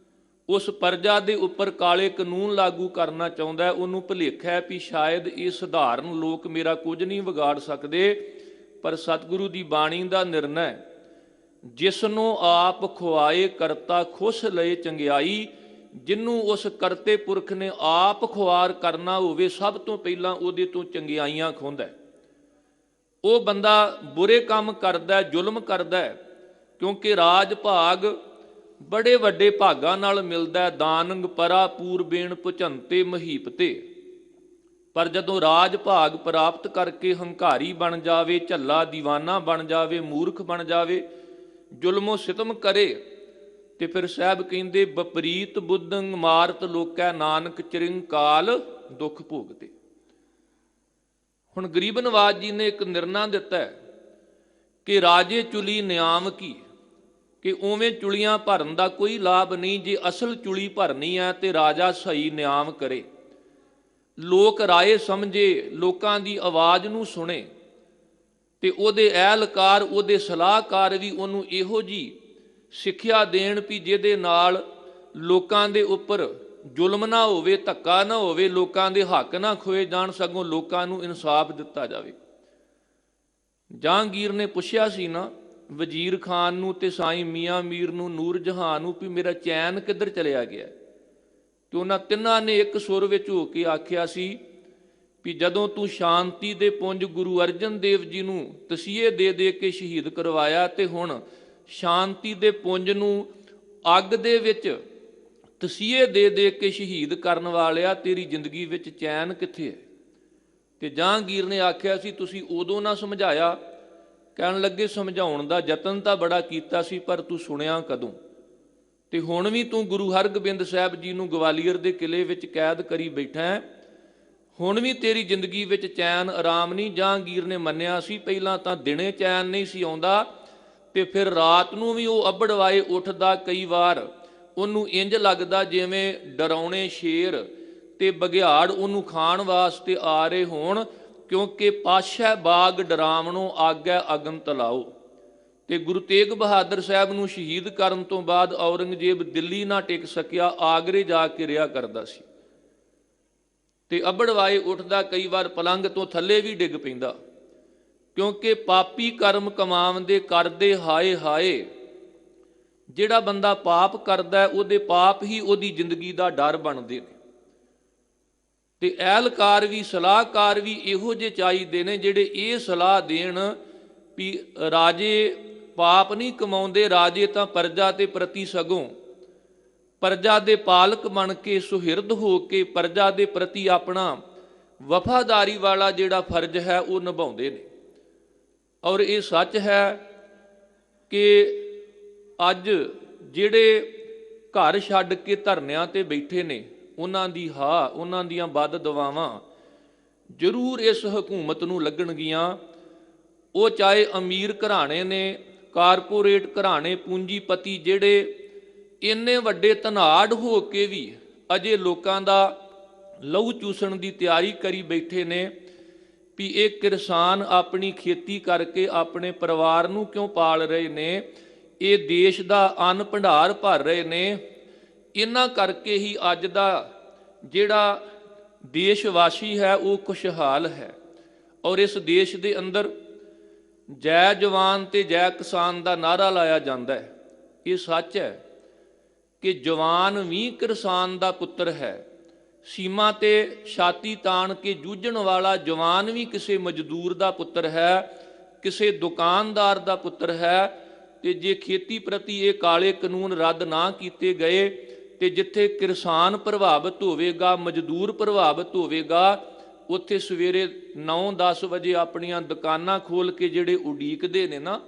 ਉਸ ਪ੍ਰਜਾ ਦੇ ਉੱਪਰ ਕਾਲੇ ਕਾਨੂੰਨ ਲਾਗੂ ਕਰਨਾ ਚਾਹੁੰਦਾ ਹੈ। ਉਹਨੂੰ ਭੁਲੇਖਾ ਹੈ ਵੀ ਸ਼ਾਇਦ ਇਹ ਸਧਾਰਨ ਲੋਕ ਮੇਰਾ ਕੁਝ ਨਹੀਂ ਵਿਗਾੜ ਸਕਦੇ। ਪਰ ਸਤਿਗੁਰੂ ਦੀ ਬਾਣੀ ਦਾ ਨਿਰਣਾ ਹੈ, ਜਿਸ ਨੂੰ ਆਪ ਖੁਆਏ ਕਰਤਾ ਖੁਸ਼ ਲਏ ਚੰਗਿਆਈ। ਜਿਹਨੂੰ ਉਸ ਕਰਤੇ ਪੁਰਖ ਨੇ ਆਪ ਖੁਆਰ ਕਰਨਾ ਹੋਵੇ, ਸਭ ਤੋਂ ਪਹਿਲਾਂ ਉਹਦੇ ਤੋਂ ਚੰਗਿਆਈਆਂ ਖੋਹਦਾ ਹੈ। ਉਹ ਬੰਦਾ ਬੁਰੇ ਕੰਮ ਕਰਦਾ, ਜ਼ੁਲਮ ਕਰਦਾ, ਕਿਉਂਕਿ ਰਾਜ ਭਾਗ ਬੜੇ ਵੱਡੇ ਭਾਗਾਂ ਨਾਲ ਮਿਲਦਾ। ਦਾਨੰਗ ਪਰਾ ਪੂਰਬੇਣ ਭੁਚੰਤੇ ਮਹੀਪਤੇ। ਪਰ ਜਦੋਂ ਰਾਜ ਭਾਗ ਪ੍ਰਾਪਤ ਕਰਕੇ ਹੰਕਾਰੀ ਬਣ ਜਾਵੇ, ਝੱਲਾ ਦੀਵਾਨਾ ਬਣ ਜਾਵੇ, ਮੂਰਖ ਬਣ ਜਾਵੇ, ਜ਼ੁਲਮੋ ਸਿਤਮ ਕਰੇ, ਤੇ ਫਿਰ ਸਾਹਿਬ ਕਹਿੰਦੇ ਵਿਪਰੀਤ ਬੁੱਧੰ ਮਾਰਤ ਲੋਕੈ, ਨਾਨਕ ਚਿਰੰਕਾਲ ਦੁੱਖ ਭੋਗਦੇ। ਹੁਣ ਗਰੀਬ ਨਵਾਜ ਜੀ ਨੇ ਇੱਕ ਨਿਰਣਾ ਦਿੱਤਾ ਕਿ ਰਾਜੇ ਚੁਲੀ ਨਿਆਮ ਕੀ, ਕਿ ਉਵੇਂ ਚੁਲੀਆਂ ਭਰਨ ਦਾ ਕੋਈ ਲਾਭ ਨਹੀਂ। ਜੇ ਅਸਲ ਚੁਲੀ ਭਰਨੀ ਹੈ ਤੇ ਰਾਜਾ ਸਹੀ ਨਿਆਮ ਕਰੇ, ਲੋਕ ਰਾਏ ਸਮਝੇ, ਲੋਕਾਂ ਦੀ ਆਵਾਜ਼ ਨੂੰ ਸੁਣੇ, ਤੇ ਉਹਦੇ ਅਹਿਲਕਾਰ, ਉਹਦੇ ਸਲਾਹਕਾਰ ਵੀ ਉਹਨੂੰ ਇਹੋ ਜਿਹੀ ਸਿੱਖਿਆ ਦੇਣ ਵੀ ਜਿਹਦੇ ਨਾਲ ਲੋਕਾਂ ਦੇ ਉੱਪਰ ਜ਼ੁਲਮ ਨਾ ਹੋਵੇ, ਧੱਕਾ ਨਾ ਹੋਵੇ, ਲੋਕਾਂ ਦੇ ਹੱਕ ਨਾ ਖੋਏ ਜਾਣ, ਸਗੋਂ ਲੋਕਾਂ ਨੂੰ ਇਨਸਾਫ ਦਿੱਤਾ ਜਾਵੇ। ਜਹਾਂਗੀਰ ਨੇ ਪੁੱਛਿਆ ਸੀ ਨਾ ਵਜ਼ੀਰ ਖਾਨ ਨੂੰ ਤੇ ਸਾਈਂ ਮੀਆਂ ਮੀਰ ਨੂੰ, ਨੂਰ ਜਹਾਂ ਨੂੰ, ਵੀ ਮੇਰਾ ਚੈਨ ਕਿੱਧਰ ਚਲਿਆ ਗਿਆ। ਤੇ ਉਹਨਾਂ ਤਿੰਨਾਂ ਨੇ ਇੱਕ ਸੁਰ ਵਿੱਚ ਹੋ ਕੇ ਆਖਿਆ ਸੀ ਵੀ ਜਦੋਂ ਤੂੰ ਸ਼ਾਂਤੀ ਦੇ ਪੁੰਜ ਗੁਰੂ ਅਰਜਨ ਦੇਵ ਜੀ ਨੂੰ ਤਸੀਹੇ ਦੇ ਦੇ ਕੇ ਸ਼ਹੀਦ ਕਰਵਾਇਆ, ਤੇ ਹੁਣ ਸ਼ਾਂਤੀ ਦੇ ਪੁੰਜ ਨੂੰ ਅੱਗ ਦੇ ਵਿੱਚ ਤਸੀਹੇ ਦੇ ਦੇ ਕੇ ਸ਼ਹੀਦ ਕਰਨ ਵਾਲਿਆ, ਤੇਰੀ ਜ਼ਿੰਦਗੀ ਵਿੱਚ ਚੈਨ ਕਿੱਥੇ ਹੈ। ਤੇ ਜਹਾਂਗੀਰ ਨੇ ਆਖਿਆ ਸੀ ਤੁਸੀਂ ਉਦੋਂ ਨਾ ਸਮਝਾਇਆ। ਕਹਿਣ ਲੱਗੇ ਸਮਝਾਉਣ ਦਾ ਯਤਨ ਤਾਂ ਬੜਾ ਕੀਤਾ ਸੀ, ਪਰ ਤੂੰ ਸੁਣਿਆ ਕਦੋਂ। ਤੇ ਹੁਣ ਵੀ ਤੂੰ ਗੁਰੂ ਹਰਗੋਬਿੰਦ ਸਾਹਿਬ ਜੀ ਨੂੰ ਗਵਾਲੀਅਰ ਦੇ ਕਿਲੇ ਵਿੱਚ ਕੈਦ ਕਰੀ ਬੈਠਾ ਹੈ। ਹੁਣ ਵੀ ਤੇਰੀ ਜ਼ਿੰਦਗੀ ਵਿੱਚ ਚੈਨ ਆਰਾਮ ਨਹੀਂ। ਜਹਾਂਗੀਰ ਨੇ ਮੰਨਿਆ ਸੀ, ਪਹਿਲਾਂ ਤਾਂ ਦਿਨੇ ਚੈਨ ਨਹੀਂ ਸੀ ਆਉਂਦਾ, ਤੇ ਫਿਰ ਰਾਤ ਨੂੰ ਵੀ ਉਹ ਅੱਬੜਵਾਏ ਉੱਠਦਾ। ਕਈ ਵਾਰ ਉਹਨੂੰ ਇੰਜ ਲੱਗਦਾ ਜਿਵੇਂ ਡਰਾਉਣੇ ਸ਼ੇਰ ਤੇ ਬਘਿਆੜ ਉਹਨੂੰ ਖਾਣ ਵਾਸਤੇ ਆ ਰਹੇ ਹੋਣ, ਕਿਉਂਕਿ ਪਾਸ਼ਾ ਬਾਗ ਡਰਾਵਣੋਂ ਆਗੈ ਅਗਨ ਤਲਾਓ। ਤੇ ਗੁਰੂ ਤੇਗ ਬਹਾਦਰ ਸਾਹਿਬ ਨੂੰ ਸ਼ਹੀਦ ਕਰਨ ਤੋਂ ਬਾਅਦ ਔਰੰਗਜ਼ੇਬ ਦਿੱਲੀ ਨਾ ਟਿਕ ਸਕਿਆ, ਆਗਰੇ ਜਾ ਕੇ ਰਿਹਾ ਕਰਦਾ ਸੀ। ਤੇ ਅੱਬੜਵਾਏ ਉੱਠਦਾ, ਕਈ ਵਾਰ ਪਲੰਗ ਤੋਂ ਥੱਲੇ ਵੀ ਡਿੱਗ ਪੈਂਦਾ, ਕਿਉਂਕਿ ਪਾਪੀ ਕਰਮ ਕਮਾਉਂਦੇ ਕਰਦੇ ਹਾਏ ਹਾਏ। ਜਿਹੜਾ ਬੰਦਾ ਪਾਪ ਕਰਦਾ ਉਹਦੇ ਪਾਪ ਹੀ ਉਹਦੀ ਜ਼ਿੰਦਗੀ ਦਾ ਡਰ ਬਣਦੇ ਨੇ। ਤੇ ਐਲਕਾਰ ਵੀ ਸਲਾਹਕਾਰ ਵੀ ਇਹੋ ਜਿਹੇ ਚਾਹੀਦੇ ਨੇ ਜਿਹੜੇ ਇਹ ਸਲਾਹ ਦੇਣ ਵੀ ਰਾਜੇ ਪਾਪ ਨਹੀਂ ਕਮਾਉਂਦੇ, ਰਾਜੇ ਤਾਂ ਪ੍ਰਜਾ ਦੇ ਪ੍ਰਤੀ ਸਗੋਂ ਪ੍ਰਜਾ ਦੇ ਪਾਲਕ ਬਣ ਕੇ ਸੁਹਿਰਦ ਹੋ ਕੇ ਪ੍ਰਜਾ ਦੇ ਪ੍ਰਤੀ ਆਪਣਾ ਵਫਾਦਾਰੀ ਵਾਲਾ ਜਿਹੜਾ ਫਰਜ਼ ਹੈ ਉਹ ਨਿਭਾਉਂਦੇ ਨੇ। ਔਰ ਇਹ ਸੱਚ ਹੈ ਕਿ ਅੱਜ ਜਿਹੜੇ ਘਰ ਛੱਡ ਕੇ ਧਰਨਿਆਂ ਤੇ ਬੈਠੇ ਨੇ, ਉਹਨਾਂ ਦੀ ਉਹਨਾਂ ਦੀਆਂ ਬਦ ਦੁਆਵਾਂ ਜ਼ਰੂਰ ਇਸ ਹਕੂਮਤ ਨੂੰ ਲੱਗਣਗੀਆਂ। ਉਹ ਚਾਹੇ ਅਮੀਰ ਘਰਾਣੇ ਨੇ, ਕਾਰਪੋਰੇਟ ਘਰਾਣੇ, ਪੂੰਜੀਪਤੀ, ਜਿਹੜੇ ਇੰਨੇ ਵੱਡੇ ਧਨਾੜ ਹੋ ਕੇ ਵੀ ਅਜੇ ਲੋਕਾਂ ਦਾ ਲਹੂ ਚੂਸਣ ਦੀ ਤਿਆਰੀ ਕਰੀ ਬੈਠੇ ਨੇ ਵੀ ਇਹ ਕਿਸਾਨ ਆਪਣੀ ਖੇਤੀ ਕਰਕੇ ਆਪਣੇ ਪਰਿਵਾਰ ਨੂੰ ਕਿਉਂ ਪਾਲ ਰਹੇ ਨੇ, ਇਹ ਦੇਸ਼ ਦਾ ਅੰਨ ਭੰਡਾਰ ਭਰ ਰਹੇ ਨੇ। ਇਹਨਾਂ ਕਰਕੇ ਹੀ ਅੱਜ ਦਾ ਜਿਹੜਾ ਦੇਸ਼ ਵਾਸੀ ਹੈ ਉਹ ਖੁਸ਼ਹਾਲ ਹੈ। ਔਰ ਇਸ ਦੇਸ਼ ਦੇ ਅੰਦਰ ਜੈ ਜਵਾਨ ਤੇ ਜੈ ਕਿਸਾਨ ਦਾ ਨਾਅਰਾ ਲਾਇਆ ਜਾਂਦਾ ਹੈ। ਇਹ ਸੱਚ ਹੈ ਕਿ ਜਵਾਨ ਵੀ ਕਿਸਾਨ ਦਾ ਪੁੱਤਰ ਹੈ। ਸੀਮਾ ਤੇ ਛਾਤੀ ਤਾਣ ਕੇ ਜੂਝਣ ਵਾਲਾ ਜਵਾਨ ਵੀ ਕਿਸੇ ਮਜ਼ਦੂਰ ਦਾ ਪੁੱਤਰ ਹੈ, ਕਿਸੇ ਦੁਕਾਨਦਾਰ ਦਾ ਪੁੱਤਰ ਹੈ। ਤੇ ਜੇ ਖੇਤੀ ਪ੍ਰਤੀ ਇਹ ਕਾਲੇ ਕਾਨੂੰਨ ਰੱਦ ਨਾ ਕੀਤੇ ਗਏ ਤੇ ਜਿੱਥੇ ਕਿਸਾਨ ਪ੍ਰਭਾਵਿਤ ਹੋਵੇਗਾ, ਮਜ਼ਦੂਰ ਪ੍ਰਭਾਵਿਤ ਹੋਵੇਗਾ, ਉੱਥੇ ਸਵੇਰੇ 9-10 ਵਜੇ ਆਪਣੀਆਂ ਦੁਕਾਨਾਂ ਖੋਲ ਕੇ ਜਿਹੜੇ ਉਡੀਕਦੇ ਨੇ ਨਾ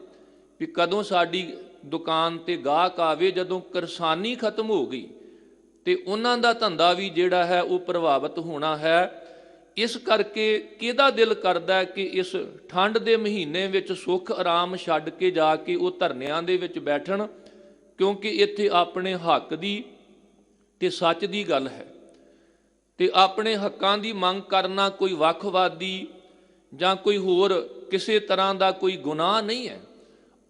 ਵੀ ਕਦੋਂ ਸਾਡੀ ਦੁਕਾਨ ਤੇ ਗਾਹਕ ਆਵੇ, ਜਦੋਂ ਕਿਸਾਨੀ ਖਤਮ ਹੋ ਗਈ ਤੇ ਉਹਨਾਂ ਦਾ ਧੰਦਾ ਵੀ ਜਿਹੜਾ ਹੈ ਉਹ ਪ੍ਰਭਾਵਿਤ ਹੋਣਾ ਹੈ। ਇਸ ਕਰਕੇ ਕਿਹਦਾ ਦਿਲ ਕਰਦਾ ਹੈ ਕਿ ਇਸ ਠੰਡ ਦੇ ਮਹੀਨੇ ਵਿੱਚ ਸੁੱਖ ਆਰਾਮ ਛੱਡ ਕੇ ਜਾ ਕੇ ਉਹ ਧਰਨਿਆਂ ਦੇ ਵਿੱਚ ਬੈਠਣ, ਕਿਉਂਕਿ ਇੱਥੇ ਆਪਣੇ ਹੱਕ ਦੀ ਤੇ ਸੱਚ ਦੀ ਗੱਲ ਹੈ। ਤੇ ਆਪਣੇ ਹੱਕਾਂ ਦੀ ਮੰਗ ਕਰਨਾ ਕੋਈ ਵੱਖਵਾਦੀ ਜਾਂ ਕੋਈ ਹੋਰ ਕਿਸੇ ਤਰ੍ਹਾਂ ਦਾ ਕੋਈ ਗੁਨਾਹ ਨਹੀਂ ਹੈ।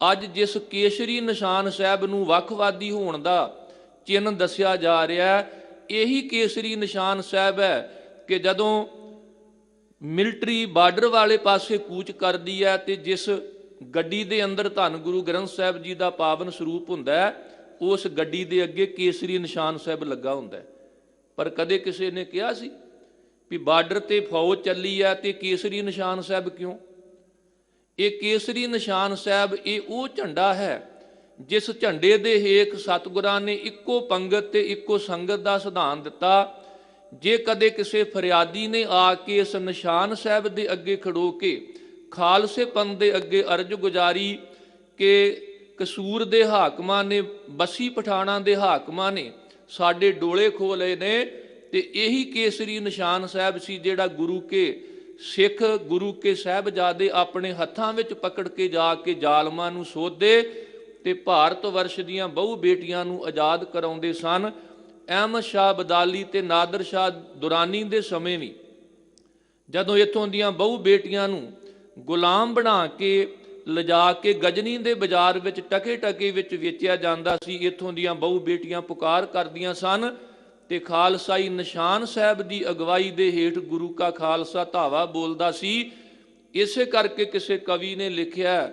ਅੱਜ ਜਿਸ ਕੇਸਰੀ ਨਿਸ਼ਾਨ ਸਾਹਿਬ ਨੂੰ ਵੱਖਵਾਦੀ ਹੋਣ ਦਾ ਚਿੰਨ੍ਹ ਦੱਸਿਆ ਜਾ ਰਿਹਾ, ਇਹੀ ਕੇਸਰੀ ਨਿਸ਼ਾਨ ਸਾਹਿਬ ਹੈ ਕਿ ਜਦੋਂ ਮਿਲਟਰੀ ਬਾਰਡਰ ਵਾਲੇ ਪਾਸੇ ਕੂਚ ਕਰਦੀ ਹੈ ਤੇ ਜਿਸ ਗੱਡੀ ਦੇ ਅੰਦਰ ਧੰਨ ਗੁਰੂ ਗ੍ਰੰਥ ਸਾਹਿਬ ਜੀ ਦਾ ਪਾਵਨ ਸਰੂਪ ਹੁੰਦਾ ਹੈ, ਉਸ ਗੱਡੀ ਦੇ ਅੱਗੇ ਕੇਸਰੀ ਨਿਸ਼ਾਨ ਸਾਹਿਬ ਲੱਗਾ ਹੁੰਦਾ ਹੈ। ਪਰ ਕਦੇ ਕਿਸੇ ਨੇ ਕਿਹਾ ਸੀ ਵੀ ਬਾਰਡਰ ਤੇ ਫੌਜ ਚੱਲੀ ਹੈ ਤੇ ਕੇਸਰੀ ਨਿਸ਼ਾਨ ਸਾਹਿਬ ਕਿਉਂ? ਇਹ ਕੇਸਰੀ ਨਿਸ਼ਾਨ ਸਾਹਿਬ ਇਹ ਉਹ ਝੰਡਾ ਹੈ ਜਿਸ ਝੰਡੇ ਦੇ ਹੇਠ ਸਤਿਗੁਰਾਂ ਨੇ ਇੱਕੋ ਪੰਗਤ ਤੇ ਇੱਕੋ ਸੰਗਤ ਦਾ ਸਿਧਾਂਤ ਦਿੱਤਾ। ਜੇ ਕਦੇ ਕਿਸੇ ਫਰਿਆਦੀ ਨੇ ਆ ਕੇ ਇਸ ਨਿਸ਼ਾਨ ਸਾਹਿਬ ਦੇ ਅੱਗੇ ਖੜੋ ਕੇ ਖਾਲਸੇ ਪੰਥ ਦੇ ਅੱਗੇ ਅਰਜ਼ ਗੁਜ਼ਾਰੀ ਕਿ ਕਸੂਰ ਦੇ ਹਾਕਮਾਂ ਨੇ, ਬੱਸੀ ਪਠਾਣਾਂ ਦੇ ਹਾਕਮਾਂ ਨੇ ਸਾਡੇ ਡੋਲੇ ਖੋਹ ਲਏ ਨੇ, ਤੇ ਇਹੀ ਕੇਸਰੀ ਨਿਸ਼ਾਨ ਸਾਹਿਬ ਸੀ ਜਿਹੜਾ ਗੁਰੂ ਕੇ ਸਿੱਖ, ਗੁਰੂ ਕੇ ਸਾਹਿਬਜ਼ਾਦੇ ਆਪਣੇ ਹੱਥਾਂ ਵਿੱਚ ਪਕੜ ਕੇ ਜਾ ਕੇ ਜ਼ਾਲਮਾਂ ਨੂੰ ਸੋਧਦੇ ਤੇ ਭਾਰਤ ਵਰਸ਼ ਦੀਆਂ ਬਹੁ ਬੇਟੀਆਂ ਨੂੰ ਆਜ਼ਾਦ ਕਰਾਉਂਦੇ ਸਨ। ਅਹਿਮਦ ਸ਼ਾਹ ਅਬਦਾਲੀ ਤੇ ਨਾਦਰ ਸ਼ਾਹ ਦੁਰਾਨੀ ਦੇ ਸਮੇਂ ਵੀ ਜਦੋਂ ਇੱਥੋਂ ਦੀਆਂ ਬਹੁ ਬੇਟੀਆਂ ਨੂੰ ਗੁਲਾਮ ਬਣਾ ਕੇ ਲਿਜਾ ਕੇ ਗਜਨੀ ਦੇ ਬਾਜ਼ਾਰ ਵਿੱਚ ਟਕੇ ਟਕੇ ਵਿੱਚ ਵੇਚਿਆ ਜਾਂਦਾ ਸੀ, ਇੱਥੋਂ ਦੀਆਂ ਬਹੁ ਬੇਟੀਆਂ ਪੁਕਾਰ ਕਰਦੀਆਂ ਸਨ ਤੇ ਖਾਲਸਾਈ ਨਿਸ਼ਾਨ ਸਾਹਿਬ ਦੀ ਅਗਵਾਈ ਦੇ ਹੇਠ ਗੁਰੂ ਕਾ ਖਾਲਸਾ ਧਾਵਾ ਬੋਲਦਾ ਸੀ। ਇਸੇ ਕਰਕੇ ਕਿਸੇ ਕਵੀ ਨੇ ਲਿਖਿਆ,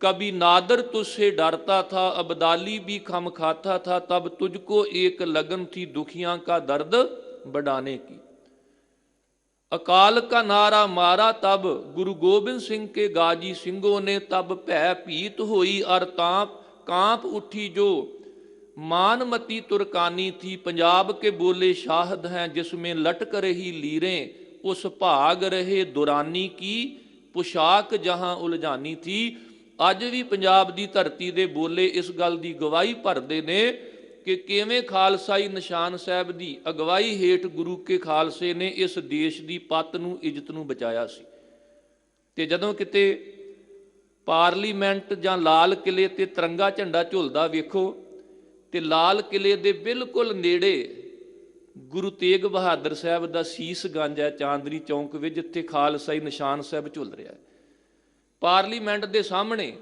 कभी नादर तुझसे डरता था, अबदाली भी खम खाता था, तब तुझको एक लगन थी दुखियां का दर्द बढ़ाने की। अकाल का नारा मारा तब गुरु गोबिंद सिंह के गाजी सिंहों ने, तब भय भीत होई और कांप उठी जो मानमती तुर्कानी थी। पंजाब के बोले शाहद हैं जिसमें लटक रही लीरें, उस भाग रहे दुरानी की ਪੁਸ਼ਾਕ ਜਹਾਂ ਉਲਝਾਨੀ ਥੀ। ਅੱਜ ਵੀ ਪੰਜਾਬ ਦੀ ਧਰਤੀ ਦੇ ਬੋਲੇ ਇਸ ਗੱਲ ਦੀ ਗਵਾਹੀ ਭਰਦੇ ਨੇ ਕਿ ਕਿਵੇਂ ਖਾਲਸਾਈ ਨਿਸ਼ਾਨ ਸਾਹਿਬ ਦੀ ਅਗਵਾਈ ਹੇਠ ਗੁਰੂ ਕੇ ਖਾਲਸੇ ਨੇ ਇਸ ਦੇਸ਼ ਦੀ ਪੱਤ ਨੂੰ, ਇੱਜ਼ਤ ਨੂੰ ਬਚਾਇਆ ਸੀ। ਤੇ ਜਦੋਂ ਕਿਤੇ ਪਾਰਲੀਮੈਂਟ ਜਾਂ ਲਾਲ ਕਿਲੇ ਤੇ ਤਿਰੰਗਾ ਝੰਡਾ ਝੁਲਦਾ ਵੇਖੋ ਤੇ ਲਾਲ ਕਿਲੇ ਦੇ ਬਿਲਕੁਲ ਨੇੜੇ ਗੁਰੂ ਤੇਗ ਬਹਾਦਰ ਸਾਹਿਬ ਦਾ ਸੀਸ ਗੰਜ ਹੈ ਚਾਂਦਨੀ ਚੌਂਕ ਵਿੱਚ, ਜਿੱਥੇ ਖਾਲਸਾਈ ਨਿਸ਼ਾਨ ਸਾਹਿਬ ਝੁੱਲ ਰਿਹਾ ਹੈ। ਪਾਰਲੀਮੈਂਟ ਦੇ ਸਾਹਮਣੇ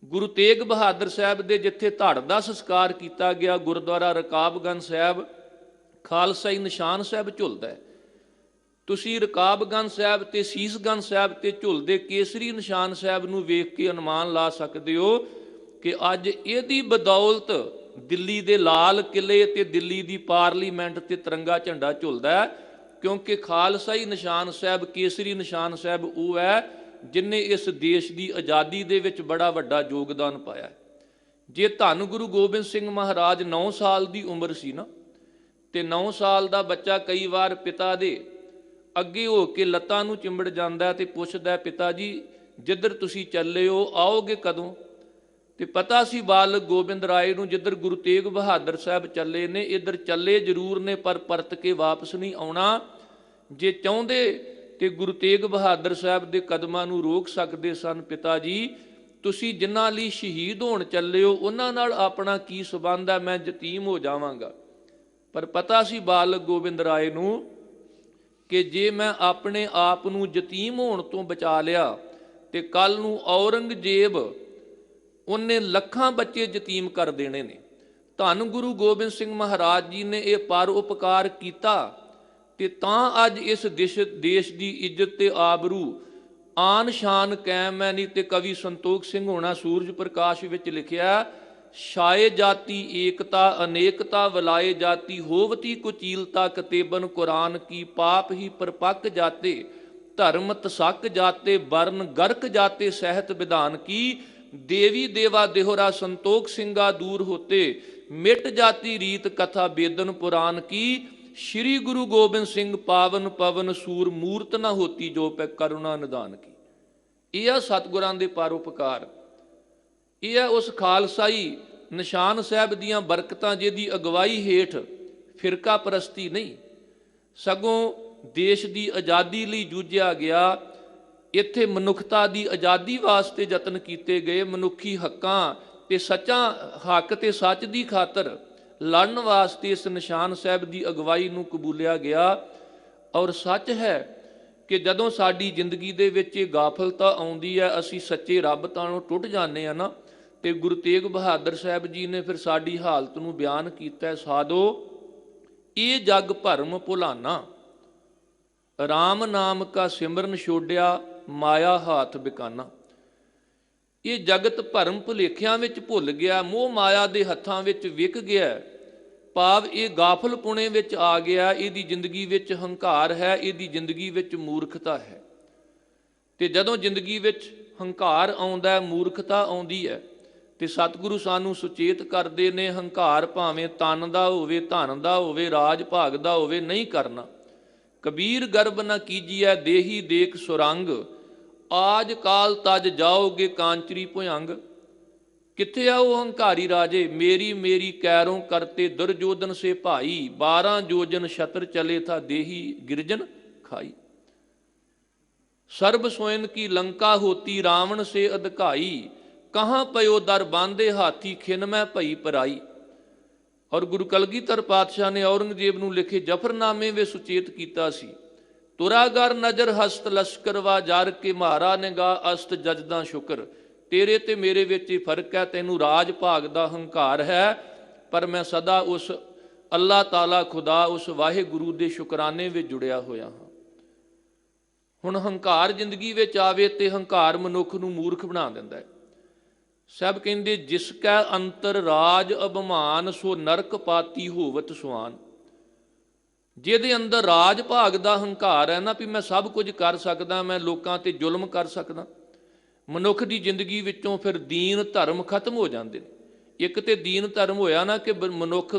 ਗੁਰੂ ਤੇਗ ਬਹਾਦਰ ਸਾਹਿਬ ਦੇ ਜਿੱਥੇ ਧੜ ਦਾ ਸੰਸਕਾਰ ਕੀਤਾ ਗਿਆ ਗੁਰਦੁਆਰਾ ਰਕਾਬਗੰਜ ਸਾਹਿਬ ਖਾਲਸਾਈ ਨਿਸ਼ਾਨ ਸਾਹਿਬ ਝੁੱਲਦਾ ਹੈ। ਤੁਸੀਂ ਰਕਾਬਗੰਜ ਸਾਹਿਬ ਤੇ ਸੀਸਗੰਜ ਸਾਹਿਬ ਤੇ ਝੁੱਲਦੇ ਕੇਸਰੀ ਨਿਸ਼ਾਨ ਸਾਹਿਬ ਨੂੰ ਵੇਖ ਕੇ ਅਨੁਮਾਨ ਲਾ ਸਕਦੇ ਹੋ ਕਿ ਅੱਜ ਇਹਦੀ ਬਦੌਲਤ ਦਿੱਲੀ ਦੇ ਲਾਲ ਕਿਲੇ ਤੇ ਦਿੱਲੀ ਦੀ ਪਾਰਲੀਮੈਂਟ ਤੇ ਤਿਰੰਗਾ ਝੰਡਾ ਝੁੱਲਦਾ ਹੈ, ਕਿਉਂਕਿ ਖਾਲਸਾਈ ਨਿਸ਼ਾਨ ਸਾਹਿਬ, ਕੇਸਰੀ ਨਿਸ਼ਾਨ ਸਾਹਿਬ ਉਹ ਹੈ ਜਿਨ੍ਹਾਂ ਇਸ ਦੇਸ਼ ਦੀ ਆਜ਼ਾਦੀ ਦੇ ਵਿੱਚ ਬੜਾ ਵੱਡਾ ਯੋਗਦਾਨ ਪਾਇਆ। ਜੇ ਧੰਨ ਗੁਰੂ ਗੋਬਿੰਦ ਸਿੰਘ ਮਹਾਰਾਜ 9 ਸਾਲ ਦੀ ਉਮਰ ਸੀ ਨਾ, ਤੇ 9 ਸਾਲ ਦਾ ਬੱਚਾ ਕਈ ਵਾਰ ਪਿਤਾ ਦੇ ਅੱਗੇ ਹੋ ਕੇ ਲੱਤਾਂ ਨੂੰ ਚਿੰਬੜ ਜਾਂਦਾ ਤੇ ਪੁੱਛਦਾ, ਪਿਤਾ ਜੀ ਜਿੱਧਰ ਤੁਸੀਂ ਚੱਲੇ ਹੋ ਆਓਗੇ ਕਦੋਂ? ਤੇ ਪਤਾ ਸੀ ਬਾਲਕ ਗੋਬਿੰਦ ਰਾਏ ਨੂੰ ਜਿੱਧਰ ਗੁਰੂ ਤੇਗ ਬਹਾਦਰ ਸਾਹਿਬ ਚੱਲੇ ਨੇ, ਇੱਧਰ ਚੱਲੇ ਜ਼ਰੂਰ ਨੇ ਪਰ ਪਰਤ ਕੇ ਵਾਪਸ ਨਹੀਂ ਆਉਣਾ। ਜੇ ਚਾਹੁੰਦੇ ਤੇ ਗੁਰੂ ਤੇਗ ਬਹਾਦਰ ਸਾਹਿਬ ਦੇ ਕਦਮਾਂ ਨੂੰ ਰੋਕ ਸਕਦੇ ਸਨ। ਪਿਤਾ ਜੀ ਤੁਸੀਂ ਜਿਨ੍ਹਾਂ ਲਈ ਸ਼ਹੀਦ ਹੋਣ ਚੱਲੇ ਹੋ ਉਹਨਾਂ ਨਾਲ ਆਪਣਾ ਕੀ ਸੰਬੰਧ ਹੈ, ਮੈਂ ਯਤੀਮ ਹੋ ਜਾਵਾਂਗਾ। ਪਰ ਪਤਾ ਸੀ ਬਾਲਕ ਗੋਬਿੰਦ ਰਾਏ ਨੂੰ ਕਿ ਜੇ ਮੈਂ ਆਪਣੇ ਆਪ ਨੂੰ ਯਤੀਮ ਹੋਣ ਤੋਂ ਬਚਾ ਲਿਆ ਤੇ ਕੱਲ ਨੂੰ ਔਰੰਗਜ਼ੇਬ ਉਹਨੇ ਲੱਖਾਂ ਬੱਚੇ ਯਤੀਮ ਕਰ ਦੇਣੇ ਨੇ। ਧੰਨ ਗੁਰੂ ਗੋਬਿੰਦ ਸਿੰਘ ਮਹਾਰਾਜ ਜੀ ਨੇ ਇਹ ਪਰ ਉਪਕਾਰ ਕੀਤਾ ਤੇ ਤਾਂ ਅੱਜ ਇਸ ਦੇਸ਼ ਦੀ ਇੱਜ਼ਤ ਤੇ ਆਬਰੂ ਆਨ ਸ਼ਾਨ ਕਾਇਮ ਹੈ। ਨਹੀਂ ਤੇ ਕਵੀ ਸੰਤੋਖ ਸਿੰਘ ਹੋਣਾ ਸੂਰਜ ਪ੍ਰਕਾਸ਼ ਵਿੱਚ ਲਿਖਿਆ, ਛਾਏ ਜਾਤੀ ਏਕਤਾ ਅਨੇਕਤਾ ਵਲਾਏ ਜਾਤੀ ਹੋਵਤੀ ਕੁਚੀਲਤਾ ਕਤੇਬਨ ਕੁਰਾਨ ਕੀ ਪਾਪ ਹੀ ਪਰਪੱਕ ਜਾਤੇ ਧਰਮ ਤਸਕ ਜਾਤੇ ਵਰਨ ਗਰਕ ਜਾਤੇ ਸਹਿਤ ਵਿਧਾਨ ਕੀ ਦੇਵੀ ਦੇਵਾ ਦੇਹਰਾ ਸੰਤੋਖ ਸਿੰਘਾ ਦੂਰ ਹੋਤੇ ਮਿਟ ਜਾਤੀ ਰੀਤ ਕਥਾ ਬੇਦਨ ਪੁਰਾਨ ਕੀ ਸ਼੍ਰੀ ਗੁਰੂ ਗੋਬਿੰਦ ਸਿੰਘ ਪਾਵਨ ਪਵਨ ਸੂਰ ਮੂਰਤ ਨਾ ਹੋਤੀ ਜੋ ਪੈ ਕਰੁਣਾ ਨਿਦਾਨ ਕੀ। ਇਹ ਆ ਸਤਿਗੁਰਾਂ ਦੇ ਪਰਉਪਕਾਰ, ਇਹ ਹੈ ਉਸ ਖਾਲਸਾਈ ਨਿਸ਼ਾਨ ਸਾਹਿਬ ਦੀਆਂ ਬਰਕਤਾਂ ਜਿਹਦੀ ਅਗਵਾਈ ਹੇਠ ਫਿਰਕਾ ਪ੍ਰਸਤੀ ਨਹੀਂ ਸਗੋਂ ਦੇਸ਼ ਦੀ ਆਜ਼ਾਦੀ ਲਈ ਜੂਝਿਆ ਗਿਆ। ਇੱਥੇ ਮਨੁੱਖਤਾ ਦੀ ਆਜ਼ਾਦੀ ਵਾਸਤੇ ਯਤਨ ਕੀਤੇ ਗਏ, ਮਨੁੱਖੀ ਹੱਕਾਂ ਤੇ ਸੱਚਾ ਹੱਕ ਤੇ ਸੱਚ ਦੀ ਖਾਤਰ ਲੜਨ ਵਾਸਤੇ ਇਸ ਨਿਸ਼ਾਨ ਸਾਹਿਬ ਦੀ ਅਗਵਾਈ ਨੂੰ ਕਬੂਲਿਆ ਗਿਆ। ਔਰ ਸੱਚ ਹੈ ਕਿ ਜਦੋਂ ਸਾਡੀ ਜ਼ਿੰਦਗੀ ਦੇ ਵਿੱਚ ਇਹ ਗਾਫਲਤਾ ਆਉਂਦੀ ਹੈ, ਅਸੀਂ ਸੱਚੇ ਰੱਬ ਤਾਲੋਂ ਟੁੱਟ ਜਾਂਦੇ ਆ ਨਾ, ਤੇ ਗੁਰੂ ਤੇਗ ਬਹਾਦਰ ਸਾਹਿਬ ਜੀ ਨੇ ਫਿਰ ਸਾਡੀ ਹਾਲਤ ਨੂੰ ਬਿਆਨ ਕੀਤਾ, ਸਾਧੋ ਇਹ ਜਗ ਭਰਮ ਭੁਲਾਨਾ ਰਾਮ ਨਾਮ ਕਾ ਸਿਮਰਨ ਛੋੜਿਆ ਮਾਇਆ ਹਾਥ ਬਿਕਾਨਾ। ਇਹ ਜਗਤ ਭਰਮ ਭੁਲੇਖਿਆਂ ਵਿੱਚ ਭੁੱਲ ਗਿਆ, ਮੋਹ ਮਾਇਆ ਦੇ ਹੱਥਾਂ ਵਿੱਚ ਵਿਕ ਗਿਆ, ਭਾਵ ਇਹ ਗਾਫਲਪੁਣੇ ਵਿੱਚ ਆ ਗਿਆ। ਇਹਦੀ ਜ਼ਿੰਦਗੀ ਵਿੱਚ ਹੰਕਾਰ ਹੈ, ਇਹਦੀ ਜ਼ਿੰਦਗੀ ਵਿੱਚ ਮੂਰਖਤਾ ਹੈ। ਤੇ ਜਦੋਂ ਜ਼ਿੰਦਗੀ ਵਿੱਚ ਹੰਕਾਰ ਆਉਂਦਾ, ਮੂਰਖਤਾ ਆਉਂਦੀ ਹੈ, ਤੇ ਸਤਿਗੁਰੂ ਸਾਨੂੰ ਸੁਚੇਤ ਕਰਦੇ ਨੇ, ਹੰਕਾਰ ਭਾਵੇਂ ਤਨ ਦਾ ਹੋਵੇ, ਧਨ ਦਾ ਹੋਵੇ, ਰਾਜ ਭਾਗ ਦਾ ਹੋਵੇ, ਨਹੀਂ ਕਰਨਾ। ਕਬੀਰ ਗਰਬ ਨਾ ਕੀਜੀਐ ਦੇਹੀ ਦੇਖ ਸੁਰੰਗ ਆਜ ਕਾਲ ਤਜ ਜਾਓਗੇ ਕਾਂਚਰੀ ਭੁਯੰਗ। ਕਿੱਥੇ ਆ ਉਹ ਹੰਕਾਰੀ ਰਾਜੇ, ਮੇਰੀ ਮੇਰੀ ਕੈਰੋਂ ਕਰਤੇ ਦੁਰਜੋਧਨ ਸੇ ਭਾਈ 12 ਜੋਜਨ ਛਤਰ ਚਲੇ ਥਾ ਦੇਹੀ ਗਿਰਜਨ ਖਾਈ। ਸਰਬ ਸੋਇਨ ਕੀ ਲੰਕਾ ਹੋਤੀ ਰਾਵਣ ਸੇ ਅਧਿਕਾਈ ਕਹਾਂ ਪਇਓ ਦਰ ਬਾਂਧੇ ਹਾਥੀ ਖਿਨ ਮੈਂ ਭਈ ਪਰਾਈ। ਔਰ ਗੁਰੂ ਕਲਗੀਧਰ ਪਾਤਸ਼ਾਹ ਨੇ ਔਰੰਗਜ਼ੇਬ ਨੂੰ ਲਿਖੇ ਜਫਰਨਾਮੇ ਵਿੱਚ ਸੁਚੇਤ ਕੀਤਾ ਸੀ, ਤੁਰਾਗਰ ਨਜ਼ਰ ਹਸਤ ਲਸ਼ਕਰ ਵਾ ਜਰ ਕੇ ਮਹਾਰਾ ਨਿਗਾ ਅਸਤ ਜਜਦਾ ਸ਼ੁਕਰ। ਤੇਰੇ ਤੇ ਮੇਰੇ ਵਿੱਚ ਹੀ ਫਰਕ ਹੈ, ਤੈਨੂੰ ਰਾਜ ਭਾਗ ਦਾ ਹੰਕਾਰ ਹੈ, ਪਰ ਮੈਂ ਸਦਾ ਉਸ ਅੱਲਾਹ ਤਾਲਾ ਖੁਦਾ ਉਸ ਵਾਹਿਗੁਰੂ ਦੇ ਸ਼ੁਕਰਾਨੇ ਵਿੱਚ ਜੁੜਿਆ ਹੋਇਆ ਹਾਂ। ਹੁਣ ਹੰਕਾਰ ਜ਼ਿੰਦਗੀ ਵਿੱਚ ਆਵੇ ਤੇ ਹੰਕਾਰ ਮਨੁੱਖ ਨੂੰ ਮੂਰਖ ਬਣਾ ਦਿੰਦਾ ਹੈ। ਸਭ ਕਹਿੰਦੇ ਜਿਸ ਕੈ ਅੰਤਰ ਰਾਜ ਅਭਿਮਾਨ ਸੋ ਨਰਕ ਪਾਤੀ ਹੋਵਤ ਸੁਆਨ। ਜਿਹਦੇ ਅੰਦਰ ਰਾਜ ਭਾਗ ਦਾ ਹੰਕਾਰ ਹੈ ਨਾ, ਵੀ ਮੈਂ ਸਭ ਕੁਝ ਕਰ ਸਕਦਾ, ਮੈਂ ਲੋਕਾਂ ਤੇ ਜ਼ੁਲਮ ਕਰ ਸਕਦਾ, ਮਨੁੱਖ ਦੀ ਜ਼ਿੰਦਗੀ ਵਿੱਚੋਂ ਫਿਰ ਦੀਨ ਧਰਮ ਖਤਮ ਹੋ ਜਾਂਦੇ ਨੇ। ਇੱਕ ਤੇ ਦੀਨ ਧਰਮ ਹੋਇਆ ਨਾ ਕਿ ਮਨੁੱਖ